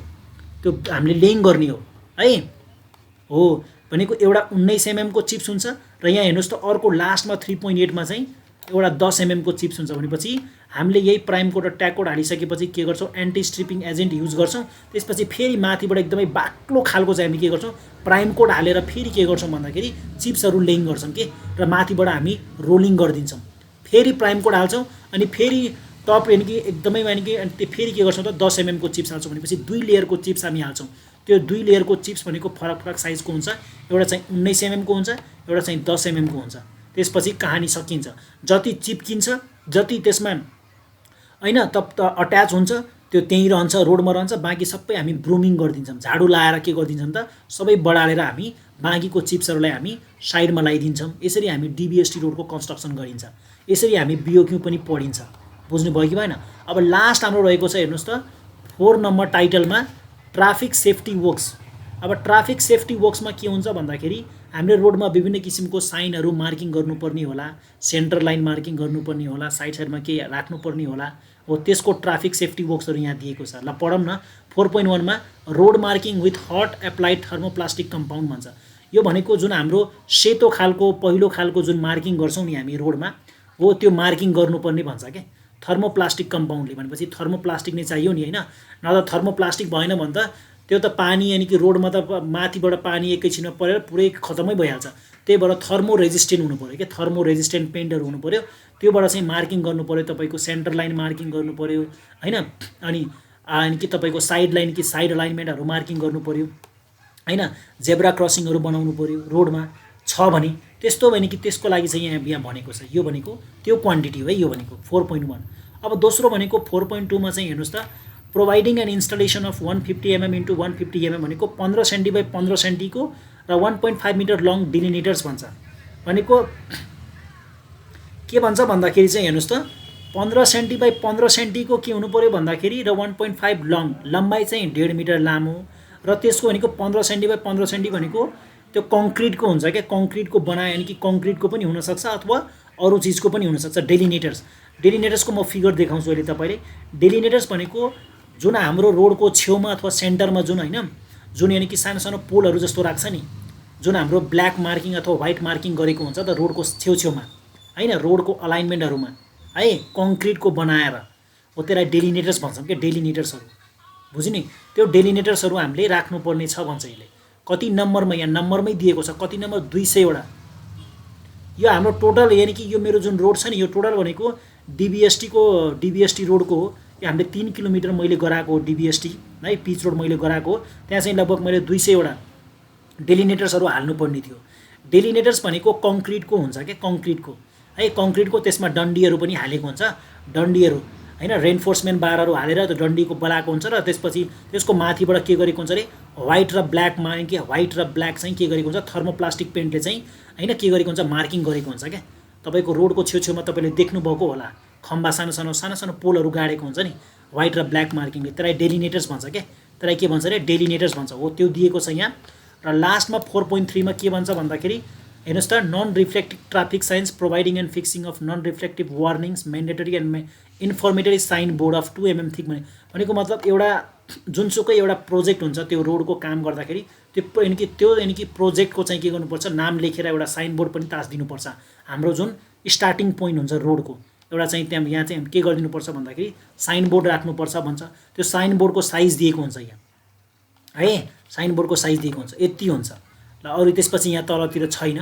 त्यो हामीले लेइङ गर्ने है हो भनेको एउटा 19 mm को चिप्स हुन्छ र यहाँ हेर्नुहोस् त अर्को लास्टमा 3.8 मा चाहिँ एउटा 10 mm को चिप्स हुन्छ। भनेपछि हामीले यही प्राइम कोड र ट्याग कोड हालिसकेपछि के गर्छौँ एन्टी स्ट्रिपिङ एजेन्ट युज गर्छौँ। त्यसपछि फेरि माथिबाट एकदमै बाक्लो खालको चाहिँ हामी के गर्छौँ प्राइम कोड हालेर फेरि के गर्छौँ भन्दाखेरि चिप्सहरू लेइङ गर्छौँ के र माथिबाट हामी रोलिङ गरिदिन्छौँ। फेरि प्राइम कोड हाल्छौँ अनि फेरि टप यानि कि एकदमै यानि कि फेरि के गर्छौँ त 10 mm को चिप्स हाल्छौँ। भनेपछि 2 लेयरको चिप्स हामी हाल्छौँ। त्यो 2 लेयरको चिप्स भनेको फरक फरक साइजको हुन्छ, एउटा चाहिँ 19 mm को हुन्छ, एउटा चाहिँ 10 mm को हुन्छ। त्यसपछि कहानी सकिन्छ। जति चिप्किन्छ जति त्यसमा हैन अट्याच हुन्छ त्यो त्यहीँ रहन्छ, रोडमा रहन्छ, बाँकी सबै हामी ब्रुमिङ गरिदिन्छौँ, झाडु लाएर के गरिदिन्छौँ त सबै बढालेर हामी बाँकीको चिप्सहरूलाई हामी साइडमा लगाइदिन्छौँ। यसरी हामी डिबिएसटी रोडको कन्स्ट्रक्सन गरिन्छ, यसरी हामी बिओक्यू पनि पढिन्छ। बुझ्नुभयो कि भएन? अब लास्ट हाम्रो रहेको छ हेर्नुहोस् त 4 नम्बर टाइटलमा ट्राफिक सेफ्टी वर्क्स। अब ट्राफिक सेफ्टी वर्क्समा के हुन्छ भन्दाखेरि हामीले रोडमा विभिन्न किसिमको साइनहरू मार्किङ गर्नुपर्ने होला, सेन्टर लाइन मार्किङ गर्नुपर्ने होला, साइडमा के राख्नुपर्ने होला हो, त्यसको ट्राफिक सेफ्टी वर्क्सहरू यहाँ दिएको छ। ल पढौँ न। 4.1 मा road marking with hot applied thermoplastic compound भन्छ। यो भनेको जुन हाम्रो सेतो खालको पहिलो खालको जुन मार्किङ गर्छौँ नि हामी रोडमा हो त्यो मार्किङ गर्नुपर्ने भन्छ क्या थर्मोप्लास्टिक कम्पाउन्डले। भनेपछि थर्मोप्लास्टिक नै चाहियो नि हैन, नत्र थर्मोप्लास्टिक भएन भने त त्यो त पानी यानि कि रोडमा त माथिबाट पानी एकैछिनमा परेर पुरै खतमै भइहाल्छ। त्यही भएर थर्मो रेजिस्टेन्ट हुनु पऱ्यो क्या, थर्मो रेजिस्टेन्ट पेन्टहरू हुनु पऱ्यो। त्योबाट चाहिँ मार्किङ गर्नु पऱ्यो, तपाईँको सेन्टर लाइन मार्किङ गर्नु पऱ्यो हैन, अनि कि तपाईँको साइड लाइन कि साइड अलाइनमेन्टहरू मार्किङ गर्नु पऱ्यो हैन, जेब्रा क्रसिङहरू बनाउनु पऱ्यो रोडमा छ भने। त्यस्तो भने कि त्यसको लागि चाहिँ यहाँ भनेको छ। यो भनेको त्यो क्वान्टिटी हो है, यो भनेको 4.1। अब दोस्रो भनेको 4.2 मा चाहिँ हेर्नुहोस् त providing an installation of 150 mm into 150 mm भनेको 15 सेन्टी बाई 15 सेन्टीको र 1.5 मिटर लङ डिलिनेटर्स भन्छ। भनेको के भन्छ भन्दाखेरि चाहिँ हेर्नुहोस् त 15 सेन्टी बाई 15 सेन्टीको के हुनु पर्यो भन्दाखेरि र 1.5 लङ, लम्बाइ चाहिँ 1.5 मिटर लामो र त्यसको भनेको 15 सेन्टी बाई 15 सेन्टी भनेको त्यो कङ्क्रिटको हुन्छ क्या, कङ्क्रिटको बनाए यानि कि कङ्क्रिटको पनि हुनसक्छ अथवा अरू चिजको पनि हुनसक्छ। डेलिनेटर्सको म फिगर देखाउँछु अहिले तपाईँले। डेलिनेटर्स भनेको जुन हाम्रो रोडको छेउमा अथवा सेन्टरमा जुन होइन, जुन यानि कि सानो सानो पोलहरू जस्तो राख्छ नि, जुन हाम्रो ब्ल्याक मार्किङ अथवा व्हाइट मार्किङ गरेको हुन्छ त रोडको छेउछेउमा होइन, रोडको अलाइनमेन्टहरूमा है, कङ्क्रिटको बनाएर हो, त्यसलाई डेलिनेटर्स भन्छौँ क्या, डेलिनेटर्सहरू। बुझ्यो नि? त्यो डेलिनेटर्सहरू हामीले राख्नुपर्ने छ भन्छ यसले। कति नम्बरमा, यहाँ नम्बरमै दिएको छ, कति नम्बर 200 वटा। यो हाम्रो टोटल यानि कि यो मेरो जुन रोड छ नि, यो टोटल भनेको डिबिएसटी रोडको हो। यो हामीले 3 किलोमिटर मैले गराएको हो डिबिएसटी है, पिच रोड मैले गराएको हो। त्यहाँ चाहिँ लगभग मैले 200 वटा डेलिनेटर्सहरू हाल्नुपर्ने थियो। डेलिनेटर्स भनेको कङ्क्रिटको हुन्छ क्या, कङ्क्रिटको है, कङ्क्रिटको। त्यसमा डन्डीहरू पनि हालेको हुन्छ, डन्डीहरू होइन, रेन्फोर्समेन्ट बारहरू हालेर त्यो डन्डीको बनाएको हुन्छ र त्यसपछि त्यसको माथिबाट के गरेको हुन्छ अरे व्हाइट र ब्ल्याक कि व्हाइट र ब्ल्याक चाहिँ के गरेको हुन्छ, थर्मोप्लास्टिक पेन्टले चाहिँ होइन के गरेको हुन्छ, मार्किङ गरेको हुन्छ क्या। तपाईँको रोडको छेउछेउमा तपाईँले देख्नुभएको होला, खम्बा सानो सानो पोलहरू गाडेको हुन्छ नि व्हाइट र ब्ल्याक मार्किङले, त्यसलाई डेलिनेटर्स भन्छ क्या। त्यसलाई के भन्छ अरे डेलिनेटर्स भन्छ। हो, त्यो दिएको छ यहाँ। र लास्टमा 4.3 मा के भन्छ भन्दाखेरि हेर्नुहोस् त, non reflective traffic signs providing and fixing of non reflective warnings mandatory and informatory sign board of 2 mm thick. भनेको मतलब एउटा जुनसुकै एउटा प्रोजेक्ट हुन्छ त्यो रोडको काम गर्दाखेरि त्यो यानि कि प्रोजेक्टको चाहिँ के गर्नुपर्छ, नाम लेखेर एउटा साइन बोर्ड पनि टाँसिदिनुपर्छ। हाम्रो जुन स्टार्टिङ पोइन्ट हुन्छ रोडको एउटा चाहिँ त्यहाँ यहाँ चाहिँ के गरिदिनुपर्छ भन्दाखेरि साइन बोर्ड राख्नुपर्छ भन्छ। त्यो साइन बोर्डको साइज दिएको हुन्छ यहाँ है, साइन बोर्डको साइज दिएको हुन्छ, यति हुन्छ। ल अरू त्यसपछि यहाँ तलतिर छैन।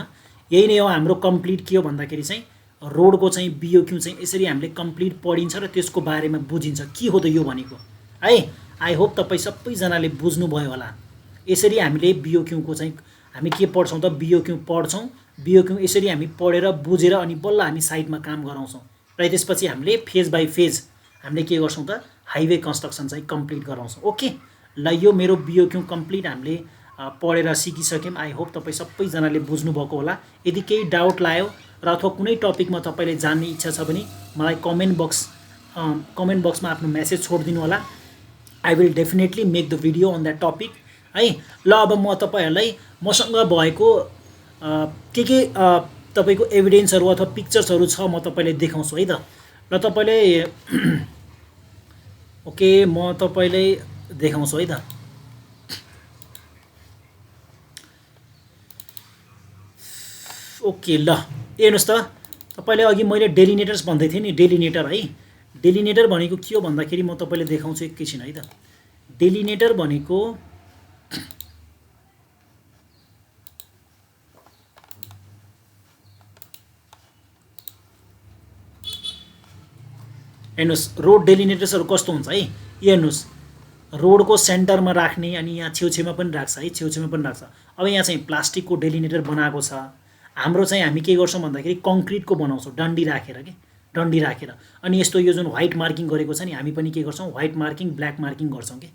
यही नै हो हाम्रो कम्प्लिट के हो भन्दाखेरि चाहिँ रोडको चाहिँ बिओक्यू चाहिँ यसरी हामीले कम्प्लिट पढिन्छ र त्यसको बारेमा बुझिन्छ के हो त यो भनेको है। आई होप तपाईँ सबैजनाले बुझ्नुभयो होला। यसरी हामीले बिओक्यूको चाहिँ हामी के पढ्छौँ त, बिओक्यू पढ्छौँ। बिओक्यू यसरी हामी पढेर बुझेर अनि बल्ल हामी साइडमा काम गराउँछौँ र त्यसपछि हामीले फेज बाई फेज हामीले के गर्छौँ त, हाइवे कन्स्ट्रक्सन चाहिँ कम्प्लिट गराउँछौँ। ओके, ल यो मेरो बिओक्यू कम्प्लिट हामीले पढेर सिकिसक्यौँ। आई होप तपाईँ सबैजनाले बुझ्नुभएको होला। यदि केही डाउट लाग्यो र अथवा कुनै टपिकमा तपाईँले जान्ने इच्छा छ भने मलाई कमेन्ट बक्समा आफ्नो मेसेज छोडिदिनु होला। I will definitely make the video on that topic है। ल अब म तपाईँहरूलाई मसँग भएको के तपाईँको एभिडेन्सहरू अथवा पिक्चर्सहरू छ म तपाईँलाई देखाउँछु है त। ल तपाईँले ओके, म तपाईँलाई देखाउँछु है त। ओके, ल हेर्नुहोस् त, तपाईँले अघि मैले डेलिनेटर्स भन्दै थिएँ नि, डेलिनेटर है। डेलिनेटर भनेको के हो भन्दाखेरि म तपाईँले देखाउँछु एकैछिन है त। डेलिनेटर भनेको हेर्नुहोस्, रोड डेलिनेटर्सहरू कस्तो हुन्छ है। हेर्नुहोस्, रोडको सेन्टरमा राख्ने अनि यहाँ छेउछेउमा पनि राख्छ है, छेउछेउमा पनि राख्छ। अब यहाँ चाहिँ प्लास्टिकको डेलिनेटर बनाएको छ। हाम्रो चाहिँ हामी के गर्छौँ भन्दाखेरि कङ्क्रिटको बनाउँछौँ, डन्डी राखेर के, डन्डी राखेर। अनि यस्तो यो जुन व्हाइट मार्किङ गरेको छ नि, हामी पनि के गर्छौँ, व्हाइट मार्किङ ब्ल्याक मार्किङ गर्छौँ कि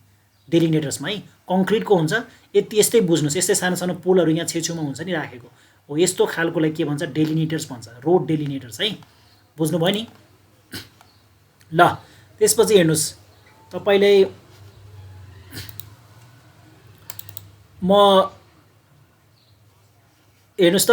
डेलिनेटर्समा है। कङ्क्रिटको हुन्छ, यस्तै बुझ्नुहोस्, यस्तै सानो सानो पोलहरू यहाँ छेउछेउमा हुन्छ नि राखेको हो, यस्तो खालकोलाई के भन्छ, डेलिनेटर्स भन्छ, रोड डेलिनेटर्स है। बुझ्नुभयो नि? ल त्यसपछि हेर्नुहोस्, तपाईँले हेर्नुहोस् त,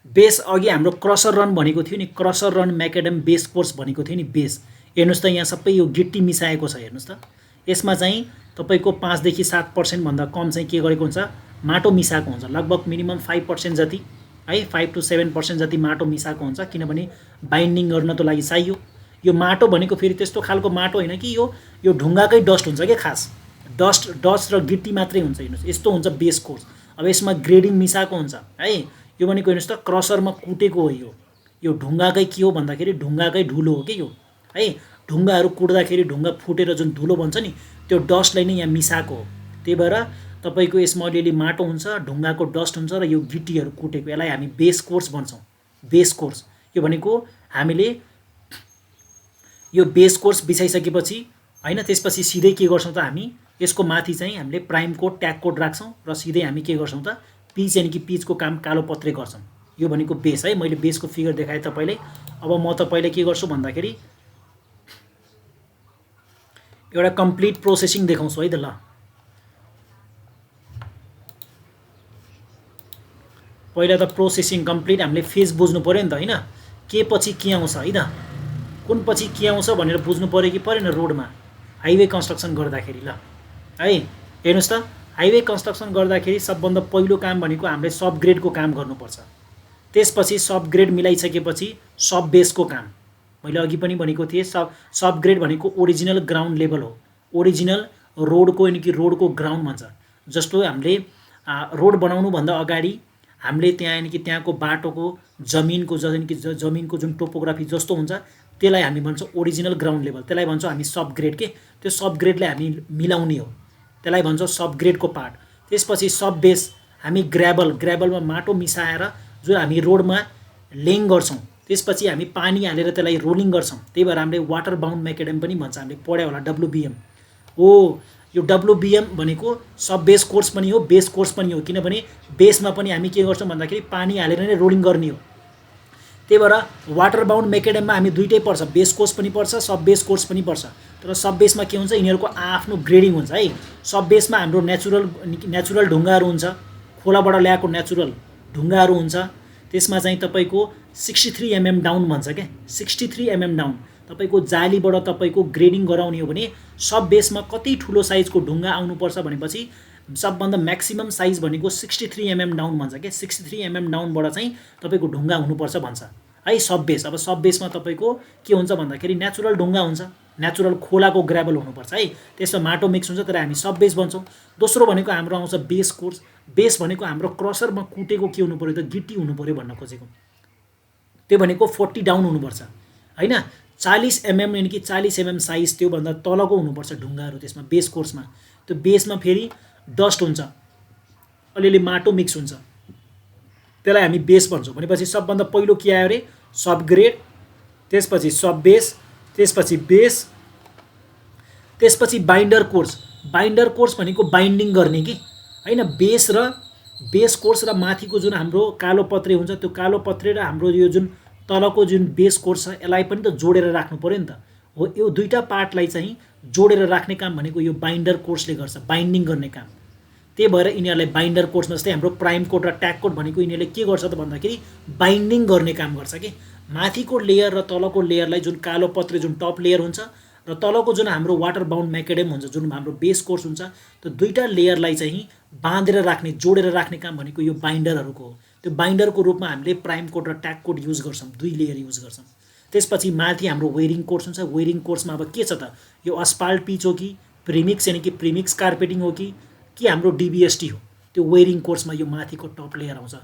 बेस अघि हाम्रो क्रसर रन भनेको थियो नि, क्रसर रन म्याकाडेम बेस कोर्स भनेको थियो नि, बेस। हेर्नुहोस् त, यहाँ सबै यो गिट्टी मिसाएको छ। हेर्नुहोस् त, यसमा चाहिँ तपाईँको 5 देखि 7% भन्दा कम चाहिँ के गरेको हुन्छ, माटो मिसाएको हुन्छ। लगभग मिनिमम 5% जति है, 5 to 7% जति माटो मिसाएको हुन्छ, किनभने बाइन्डिङ गर्नको लागि चाहियो। यो माटो भनेको फेरि त्यस्तो खालको माटो होइन कि यो ढुङ्गाकै डस्ट हुन्छ क्या, खास डस्ट र गिट्टी मात्रै हुन्छ। हेर्नुहोस्, यस्तो हुन्छ बेस कोर्स। अब यसमा ग्रेडिङ मिसाएको हुन्छ है। यो भनेको हेर्नुहोस् त, क्रसरमा कुटेको हो। यो ढुङ्गाकै के हो भन्दाखेरि ढुङ्गाकै धुलो हो कि यो है। ढुङ्गाहरू कुट्दाखेरि ढुङ्गा फुटेर जुन धुलो बन्छ नि, त्यो डस्टलाई नै यहाँ मिसाएको हो। त्यही भएर तपाईँको यसमा अलिअलि माटो हुन्छ, ढुङ्गाको डस्ट हुन्छ र यो गिट्टीहरू कुटेको, यसलाई हामी बेस कोर्स भन्छौँ। बेस कोर्स यो भनेको हामीले यो बेस कोर्स बिछाइसकेपछि हैन। त्यसपछि सिधै के गर्छौँ त हामी यसको माथि चाहिँ हामीले प्राइम कोड ट्याग कोड राख्छौँ र सिधै हामी के गर्छौँ त पिच यानि कि पिचको काम कालो पत्रे गर्छौँ। यो भनेको बेस है। मैले बेसको फिगर देखाएँ तपाईँले। अब म तपाईँले के गर्छु भन्दाखेरि एउटा कम्प्लिट प्रोसेसिङ देखाउँछु है त। ल पहिला त प्रोसेसिङ कम्प्लिट हामीले फेज बुझ्नु पऱ्यो नि त हैन। के पछि के आउँछ है त, कुन पछि के आउँछ भनेर बुझ्नु पऱ्यो कि परेन। रोडमा हाइवे कन्स्ट्रक्सन गर्दाखेरि ल है हेर्नुहोस् त, हाइवे कन्स्ट्रक्सन गर्दाखेरि सबभन्दा पहिलो काम भनेको हामीले सब ग्रेडको काम गर्नुपर्छ। त्यसपछि सब ग्रेड मिलाइसकेपछि सब बेसको काम। मैले अघि पनि भनेको थिएँ सब ग्रेड भनेको ओरिजिनल ग्राउन्ड लेभल हो। ओरिजिनल रोडको यानि कि रोडको ग्राउन्ड भन्छ। जस्तो हामीले रोड बनाउनुभन्दा अगाडि हामीले त्यहाँ यानि कि त्यहाँको बाटोको जमिनको जुन टोपोग्राफी जस्तो हुन्छ त्यसलाई हामी भन्छौँ ओरिजिनल ग्राउन्ड लेभल। त्यसलाई भन्छौँ हामी सब ग्रेड के। त्यो सब ग्रेडलाई हामी मिलाउने हो, त्यसलाई भन्छौँ सब ग्रेडको पार्ट। त्यसपछि सब बेस हामी ग्राभलमा माटो मिसाएर जुन हामी रोडमा लेङ गर्छौँ, त्यसपछि हामी पानी हालेर त्यसलाई रोलिङ गर्छौँ। त्यही भएर हामीले वाटर बाउन्ड मेकेडम पनि भन्छ, हामीले पढ्यो होला WBM हो। यो WBM भनेको सब बेस कोर्स पनि हो, बेस कोर्स पनि हो। किनभने बेसमा पनि हामी के गर्छौँ भन्दाखेरि पानी हालेर नै रोलिङ गर्ने हो। त्यही भएर वाटर बाउन्ड मेकेडममा हामी दुइटै पर्छ, बेस कोर्स पनि पर्छ, सब बेस कोर्स पनि पर्छ। तर सब बेसमा के हुन्छ, यिनीहरूको आफ्नो ग्रेडिङ हुन्छ है। सब बेसमा हाम्रो नेचुरल ढुङ्गाहरू हुन्छ, खोलाबाट ल्याएको नेचुरल ढुङ्गाहरू हुन्छ। त्यसमा चाहिँ तपाईँको 63 mm डाउन भन्छ क्या, 63 mm डाउन। तपाईँको जालीबाट तपाईँको ग्रेडिङ गराउने हो भने सब बेसमा कति ठुलो साइजको ढुङ्गा आउनुपर्छ भनेपछि सबभन्दा म्याक्सिमम साइज भनेको 63 mm डाउन भन्छ क्या। 63 mm डाउनबाट चाहिँ तपाईँको ढुङ्गा हुनुपर्छ भन्छ है सब बेस। अब सब बेसमा तपाईँको के हुन्छ भन्दाखेरि नेचुरल ढुङ्गा हुन्छ, नेचुरल खोलाको ग्राभल हुनुपर्छ है। त्यसमा माटो मिक्स हुन्छ, तर हामी सब बेस भन्छौँ। दोस्रो भनेको हाम्रो आउँछ बेस कोर्स। बेस भनेको हाम्रो क्रसरमा कुटेको के हुनु पऱ्यो त, गिटी हुनु पऱ्यो भन्न खोजेको। त्यो भनेको 40 डाउन हुनुपर्छ हैन। 40 mm यानि कि 40 mm साइज त्योभन्दा तलको हुनुपर्छ ढुङ्गाहरू त्यसमा बेस कोर्समा। त्यो बेसमा फेरि डस्ट हुन्छ, अलिअलि माटो मिक्स हुन्छ, त्यसलाई हामी बेस भन्छौँ। भनेपछि सबभन्दा पहिलो के आयो अरे सब ग्रेड, त्यसपछि सब बेस, त्यसपछि बेस, त्यसपछि बाइन्डर कोर्स। बाइन्डर कोर्स भनेको बाइन्डिङ गर्ने कि हैन। बेस कोर्स र माथिको जुन हाम्रो कालो पत्रे हुन्छ, त्यो कालो पत्रे र हाम्रो यो जुन तलको जुन बेस कोर्स छ यसलाई पनि त जोडेर राख्नु पऱ्यो नि त हो। यो दुईटा पार्टलाई चाहिँ जोडेर राख्ने काम भनेको यो बाइन्डर कोर्सले गर्छ, बाइन्डिङ गर्ने काम। त्यही भएर यिनीहरूलाई बाइन्डर कोर्समा जस्तै हाम्रो प्राइम कोड र ट्याग कोड भनेको यिनीहरूले के गर्छ त भन्दाखेरि बाइन्डिङ गर्ने काम गर्छ कि। माथिको लेयर र तलको लेयरलाई जुन कालो पत्रे जुन टप लेयर हुन्छ र तलको जुन हाम्रो वाटर बाउन्ड मेकेडम हुन्छ, जुन हाम्रो बेस कोर्स हुन्छ, त्यो दुईटा लेयरलाई चाहिँ बाँधेर राख्ने, जोडेर राख्ने काम भनेको यो बाइन्डरहरूको हो। त्यो बाइन्डरको रूपमा हामीले प्राइम कोड र ट्याग कोड युज गर्छौँ, दुई लेयर युज गर्छौँ। त्यसपछि माथि हाम्रो वेयरिङ कोर्स हुन्छ। वेयरिङ कोर्समा अब के छ त, यो अस्पाल्ट पिच हो कि प्रिमिक्स यानि कि प्रिमिक्स कार्पेटिङ हो कि हाम्रो DBST हो। त्यो वेयरिङ कोर्समा यो माथिको टप लेयर आउँछ।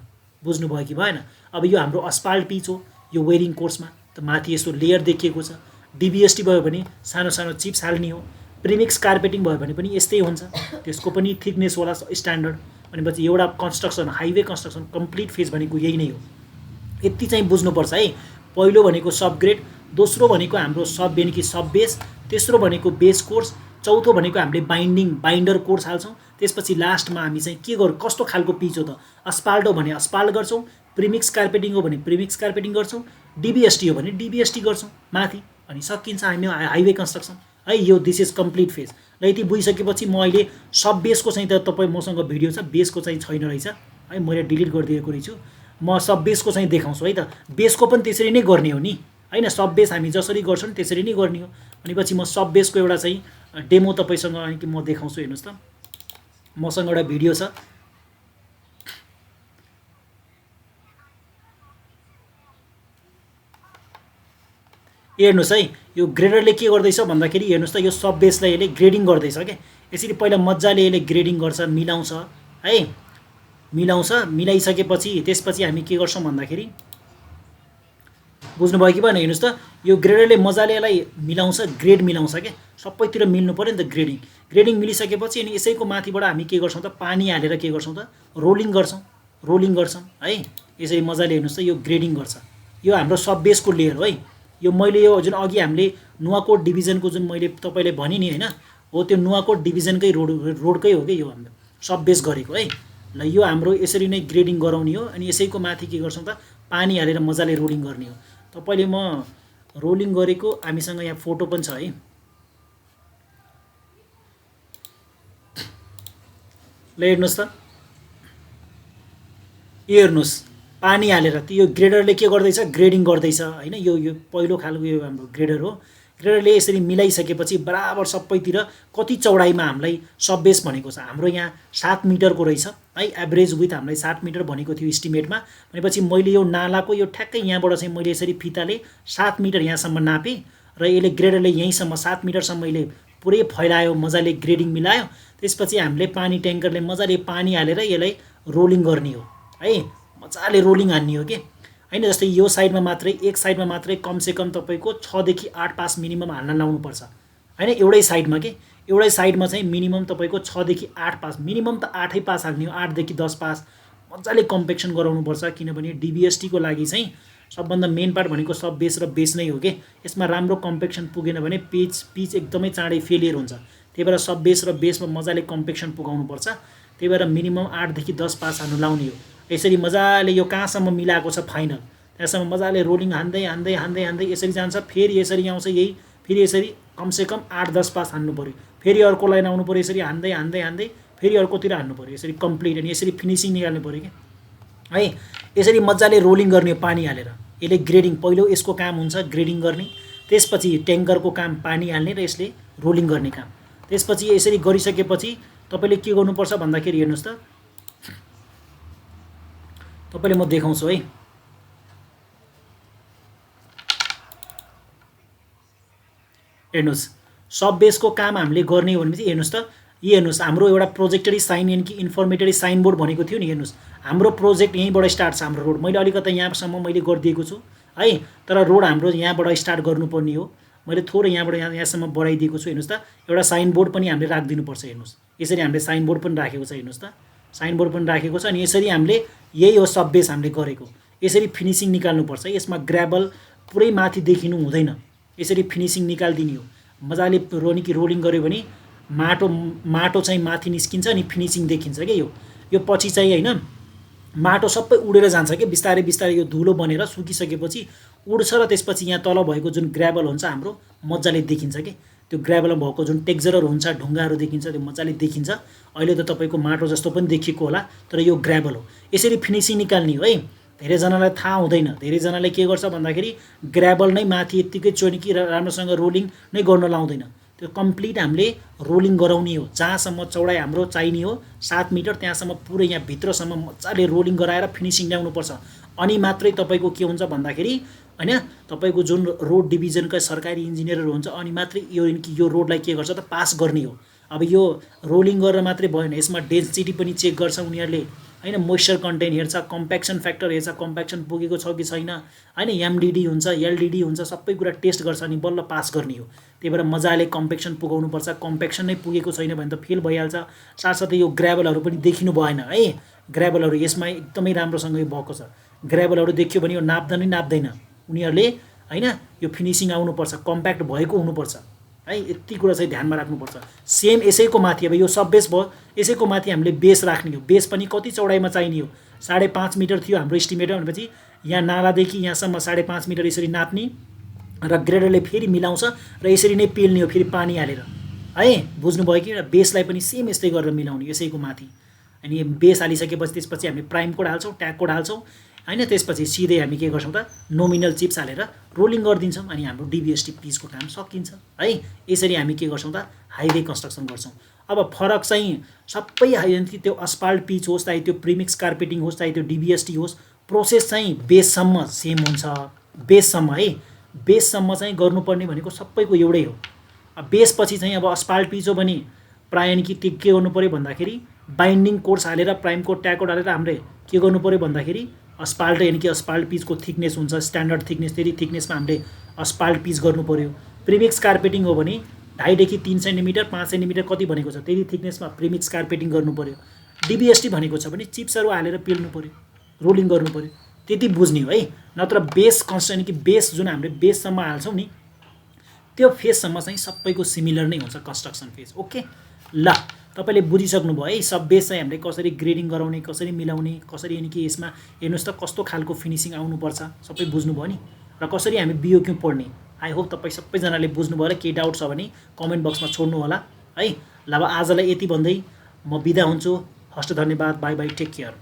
बुझ्नुभयो कि भएन। अब यो हाम्रो अस्पाल्ट पिच हो, यो वेयरिङ कोर्समा त माथि यस्तो लेयर देखिएको छ। DBST भयो भने सानो सानो चिप्स हाल्ने हो। प्रिमिक्स कार्पेटिङ भयो भने पनि यस्तै हुन्छ, त्यसको पनि थिकनेस होला स्ट्यान्डर्ड। भनेपछि एउटा construction, highway construction complete phase भनेको यही नै हो। यति चाहिँ बुझ्नुपर्छ है। पहिलो भनेको सब ग्रेड, दोस्रो भनेको हाम्रो सब यानि कि सब बेस, तेस्रो भनेको बेस कोर्स, चौथो भनेको हामीले बाइन्डर कोर्स हाल्छौँ। त्यसपछि लास्टमा हामी चाहिँ के कस्तो खालको पिच हो त, अस्पाल्ट हो भने अस्पाल्ट गर्छौँ, प्रिमिक्स कार्पेटिङ हो भने प्रिमिक्स कार्पेटिङ गर्छौँ, DBST हो भने DBST गर्छौँ माथि, अनि सकिन्छ हामी हाइवे कन्स्ट्रक्सन है। यो दिस इज कम्प्लिट फेज। र यति बुझिसकेपछि म अहिले सब बेसको चाहिँ त तपाईँ मसँग भिडियो छ, बेसको चाहिँ छैन रहेछ है, मैले डिलिट गरिदिएको रहेछु। म सब बेसको चाहिँ देखाउँछु है त। बेसको पनि त्यसरी नै गर्ने हो नि हैन। सब बेस हामी जसरी गर्छौँ त्यसरी नै गर्ने हो। भनेपछि म सब बेसको एउटा चाहिँ डेमो तपाईँसँग अनि कि म देखाउँछु। हेर्नुहोस् त, मसँग एउटा भिडियो छ। हेर्नुहोस् है, यो ग्रेडरले के गर्दैछ भन्दाखेरि हेर्नुहोस् त, यो सब बेसलाई यसले ग्रेडिङ गर्दैछ क्या। यसरी पहिला मजाले यसले ग्रेडिङ गर्छ, मिलाउँछ है। मिलाइसकेपछि त्यसपछि हामी के गर्छौँ भन्दाखेरि बुझ्नुभयो कि भएन। हेर्नुहोस् त, यो ग्रेडरले मजाले यसलाई मिलाउँछ, ग्रेड मिलाउँछ क्या। सबैतिर मिल्नु पऱ्यो नि त ग्रेडिङ मिलिसकेपछि अनि यसैको माथिबाट हामी के गर्छौँ त, पानी हालेर के गर्छौँ त, रोलिङ गर्छौँ है। यसरी मजाले हेर्नुहोस् त, यो ग्रेडिङ गर्छ। यो हाम्रो सब बेसको लेयर हो है। यो मैले यो जुन अघि हामीले नुवाकोट डिभिजनको जुन मैले तपाईँले भने नि हैन, हो त्यो नुवाकोट डिभिजनकै रोडकै हो कि यो हाम्रो सब बेस गरेको है। ल यो हाम्रो यसरी नै ग्रेडिङ गराउने हो अनि यसैको माथि के गर्छौँ त पानी हालेर मजाले रोलिङ गर्ने हो। तपाईँले म रोलिङ गरेको हामीसँग यहाँ फोटो पनि छ है। ल हेर्नुहोस् त, यो हेर्नुहोस् पानी हालेर त्यो यो ग्रेडरले के गर्दैछ, ग्रेडिङ गर्दैछ हैन। यो पहिलो खालको यो हाम्रो ग्रेडर हो। ग्रेडरले यसरी मिलाइसकेपछि बराबर सबैतिर कति चौडाइमा हामीलाई सब बेस भनेको छ, हाम्रो यहाँ 7 मिटरको रहेछ है। एभरेज विथ हामीलाई 7 मिटर भनेको थियो इस्टिमेटमा। भनेपछि मैले यो नालाको यो ठ्याक्कै यहाँबाट चाहिँ मैले यसरी फिताले 7 मिटर यहाँसम्म नापेँ र यसले ग्रेडरले यहीँसम्म 7 मिटरसम्म मैले पुरै फैलायो, मजाले ग्रेडिङ मिलायो। त्यसपछि हामीले पानी ट्याङ्करले मजाले पानी हालेर यसलाई रोलिङ गर्ने हो है, मजाले रोलिङ हान्ने हो कि हैन। जस्तै यो साइडमा मात्रै, एक साइडमा मात्रै कमसेकम तपाईँको 6 देखि 8 पास मिनिमम हाल्न लाउनुपर्छ हैन। एउटै साइडमा के एउटै साइडमा चाहिँ मिनिमम तपाईँको 6 देखि 8 पास, मिनिमम त 8 पास हाल्ने हो, 8 देखि 10 पास मजाले कम्पेक्सन गराउनुपर्छ। किनभने डिबिएसटीको लागि चाहिँ सबभन्दा मेन पार्ट भनेको सब बेस र बेस नै हो कि यसमा राम्रो कम्पेक्सन पुगेन भने पिच एकदमै चाँडै फेलियर हुन्छ। त्यही भएर सब बेस र बेसमा मजाले कम्पेक्सन पुगाउनुपर्छ। त्यही भएर मिनिमम 8 देखि 10 पास हाल्नु लाउने हो। यसरी मजाले यो कहाँसम्म मिलाएको छ फाइनल त्यहाँसम्म मजाले रोलिङ हान्दै हान्दै हान्दै हान्दै यसरी जान्छ। फेरि यसरी आउँछ यही, फेरि यसरी कमसेकम 8-10 पास हान्नु पऱ्यो। फेरि अर्को लाइन आउनु पऱ्यो, यसरी हान्दै हान्दै हान्दै फेरि अर्कोतिर हान्नु पऱ्यो। यसरी कम्प्लिट अनि यसरी फिनिसिङ निकाल्नु पऱ्यो कि है। यसरी मजाले रोलिङ गर्ने हो पानी हालेर। यसले ग्रेडिङ, पहिलो यसको काम हुन्छ ग्रेडिङ गर्ने, त्यसपछि ट्याङ्करको काम पानी हाल्ने र यसले रोलिङ गर्ने काम। त्यसपछि यसरी गरिसकेपछि तपाईँले के गर्नुपर्छ भन्दाखेरि हेर्नुहोस् त, तपाईँले म देखाउँछु है। हेर्नुहोस् सब बेसको काम हामीले गर्ने हो भनेपछि हेर्नुहोस् त, यो हेर्नुहोस् हाम्रो एउटा प्रोजेक्टरी साइन यानि कि इन्फर्मेटरी साइन बोर्ड भनेको थियो नि। हेर्नुहोस् हाम्रो प्रोजेक्ट यहीँबाट स्टार्ट छ, हाम्रो रोड मैले अलिकति यहाँसम्म मैले गरिदिएको छु है। तर रोड हाम्रो यहाँबाट स्टार्ट गर्नुपर्ने हो, मैले थोरै यहाँबाट यहाँसम्म बढाइदिएको छु। हेर्नुहोस् त एउटा साइन बोर्ड पनि हामीले राखिदिनुपर्छ। हेर्नुहोस् यसरी हामीले साइन बोर्ड पनि राखेको छ। हेर्नुहोस् त साइन बोर्ड पनि राखेको छ। अनि यसरी हामीले यही हो सब बेस हामीले गरेको। यसरी फिनिसिङ निकाल्नुपर्छ। यसमा ग्राभल पुरै माथि देखिनु हुँदैन, यसरी फिनिसिङ निकालिदिने हो। मजाले रोलिङ गऱ्यो भने माटो चाहिँ माथि निस्किन्छ अनि फिनिसिङ देखिन्छ क्या। यो पछि चाहिँ हैन माटो सबै उडेर जान्छ कि बिस्तारै बिस्तारै यो धुलो बनेर सुकिसकेपछि उड्छ र त्यसपछि यहाँ तल भएको जुन ग्राभल हुन्छ हाम्रो मजाले देखिन्छ कि। त्यो ग्राभलमा भएको जुन टेक्सचरहरू हुन्छ, ढुङ्गाहरू देखिन्छ, त्यो मजाले देखिन्छ। अहिले त तपाईँको माटो जस्तो पनि देखिएको होला, तर यो ग्राभल हो। यसरी फिनिसिङ निकाल्ने हो है। धेरैजनालाई थाहा हुँदैन, धेरैजनाले के गर्छ भन्दाखेरि ग्राभल नै माथि यत्तिकै चोनिकी राम्रोसँग रोलिङ नै गर्न लाउँदैन। त्यो कम्प्लिट हामीले रोलिङ गराउने हो। जहाँसम्म चौडाइ हाम्रो चाहिने हो 7 मिटर त्यहाँसम्म पुरै यहाँ भित्रसम्म मजाले रोलिङ गराएर फिनिसिङ ल्याउनुपर्छ। अनि मात्रै तपाईँको के हुन्छ भन्दाखेरि हैन, तपाईँको जुन रोड डिभिजनका सरकारी इन्जिनियरहरू हुन्छ अनि मात्रै यो रोडलाई के गर्छ त पास गर्ने हो। अब यो रोलिङ गरेर मात्रै भएन, यसमा डेन्सिटी पनि चेक गर्छ उनीहरूले हैन, मोइस्चर कन्टेन्ट हेर्छ, कम्प्याक्सन फ्याक्टर हेर्छ, कम्प्याक्सन पुगेको छ कि छैन हैन, एमडिडी हुन्छ, एलडिडी हुन्छ, सबै कुरा टेस्ट गर्छ अनि बल्ल पास गर्ने हो। त्यही भएर मजाले कम्प्याक्सन पुगाउनुपर्छ। कम्प्याक्सन नै पुगेको छैन भने त फेल भइहाल्छ। साथसाथै यो ग्राभलहरू पनि देखिनु भएन है। ग्राभलहरू यसमा एकदमै राम्रोसँग यो भएको छ। ग्राभलहरू देखियो भने यो नाप्दा नै नाप्दैन उनीहरूले हैन। यो फिनिसिङ आउनुपर्छ, कम्प्याक्ट भएको हुनुपर्छ है। यति कुरा चाहिँ ध्यानमा राख्नुपर्छ। सेम यसैको माथि अब यो सब बेस भयो, यसैको माथि हामीले बेस राख्ने हो। बेस पनि कति चौडाइमा चाहिने हो, 5.5 मिटर थियो हाम्रो इस्टिमेट भनेपछि यहाँ नालादेखि यहाँसम्म 5.5 मिटर यसरी नाप्ने र ग्रेडरले फेरि मिलाउँछ र यसरी नै पेल्ने हो फेरि पानी हालेर है। बुझ्नुभयो कि? र बेसलाई पनि सेम यस्तै गरेर मिलाउने यसैको माथि। अनि बेस हालिसकेपछि त्यसपछि हामी प्राइम कोड हाल्छौँ, ट्याग कोड हाल्छौँ हैन। त्यसपछि सिधै हामी के गर्छौँ त नोमिनल चिप्स हालेर रोलिङ गरिदिन्छौँ अनि हाम्रो डिबिएसटी पिचको काम सकिन्छ है। यसरी हामी के गर्छौँ त हाइवे कन्स्ट्रक्सन गर्छौँ। अब फरक चाहिँ सबै त्यो अस्फाल्ट पिच होस्, चाहे त्यो प्रिमिक्स कार्पेटिङ होस्, चाहे त्यो डिबिएसटी होस्, प्रोसेस चाहिँ बेससम्म सेम हुन्छ। बेससम्म है, बेससम्म चाहिँ गर्नुपर्ने भनेको सबैको एउटै हो। अब बेसपछि चाहिँ अब अस्फाल्ट पिच हो भने प्रायः कि त्यो के गर्नु पऱ्यो भन्दाखेरि बाइन्डिङ कोर्स हालेर प्राइम कोड ट्याग कोड हालेर हामीले के गर्नु पऱ्यो भन्दाखेरि अस्फाल्ट यानि कि अस्फाल्ट पिचको थिकनेस हुन्छ, स्ट्यान्डर्ड थिकनेस, त्यही थिकनेसमा हामीले अस्फाल्ट पिच गर्नु पऱ्यो। प्रिमिक्स कार्पेटिङ हो भने 2.5 देखि 3 सेन्टिमिटर 5 सेन्टिमिटर कति भनेको छ त्यही थिकनेसमा प्रिमिक्स कार्पेटिङ गर्नु पऱ्यो। डिबिएसटी भनेको छ भने चिप्सहरू हालेर पेल्नु पऱ्यो, रोलिङ गर्नु पऱ्यो, त्यति बुझ्ने हो है। नत्र बेस कन्स्ट्रक्सन कि बेस जुन हामीले बेससम्म हाल्छौँ नि त्यो फेजसम्म चाहिँ सबैको सिमिलर नै हुन्छ कन्स्ट्रक्सन फेज। ओके ल तपाईँले बुझिसक्नुभयो है सब बेस चाहिँ हामीले कसरी ग्रेडिङ गराउने, कसरी मिलाउने, कसरी यानि कि यसमा हेर्नुहोस् त कस्तो खालको फिनिसिङ आउनुपर्छ सबै बुझ्नुभयो नि, र कसरी हामी बिओक्यू पढ्ने। आई होप तपाईँ सबैजनाले बुझ्नुभयो र केही डाउट छ भने कमेन्ट बक्समा छोड्नु होला है। ल अब आजलाई यति भन्दै म बिदा हुन्छु। हस्त धन्यवाद, बाई बाई, टेक केयर।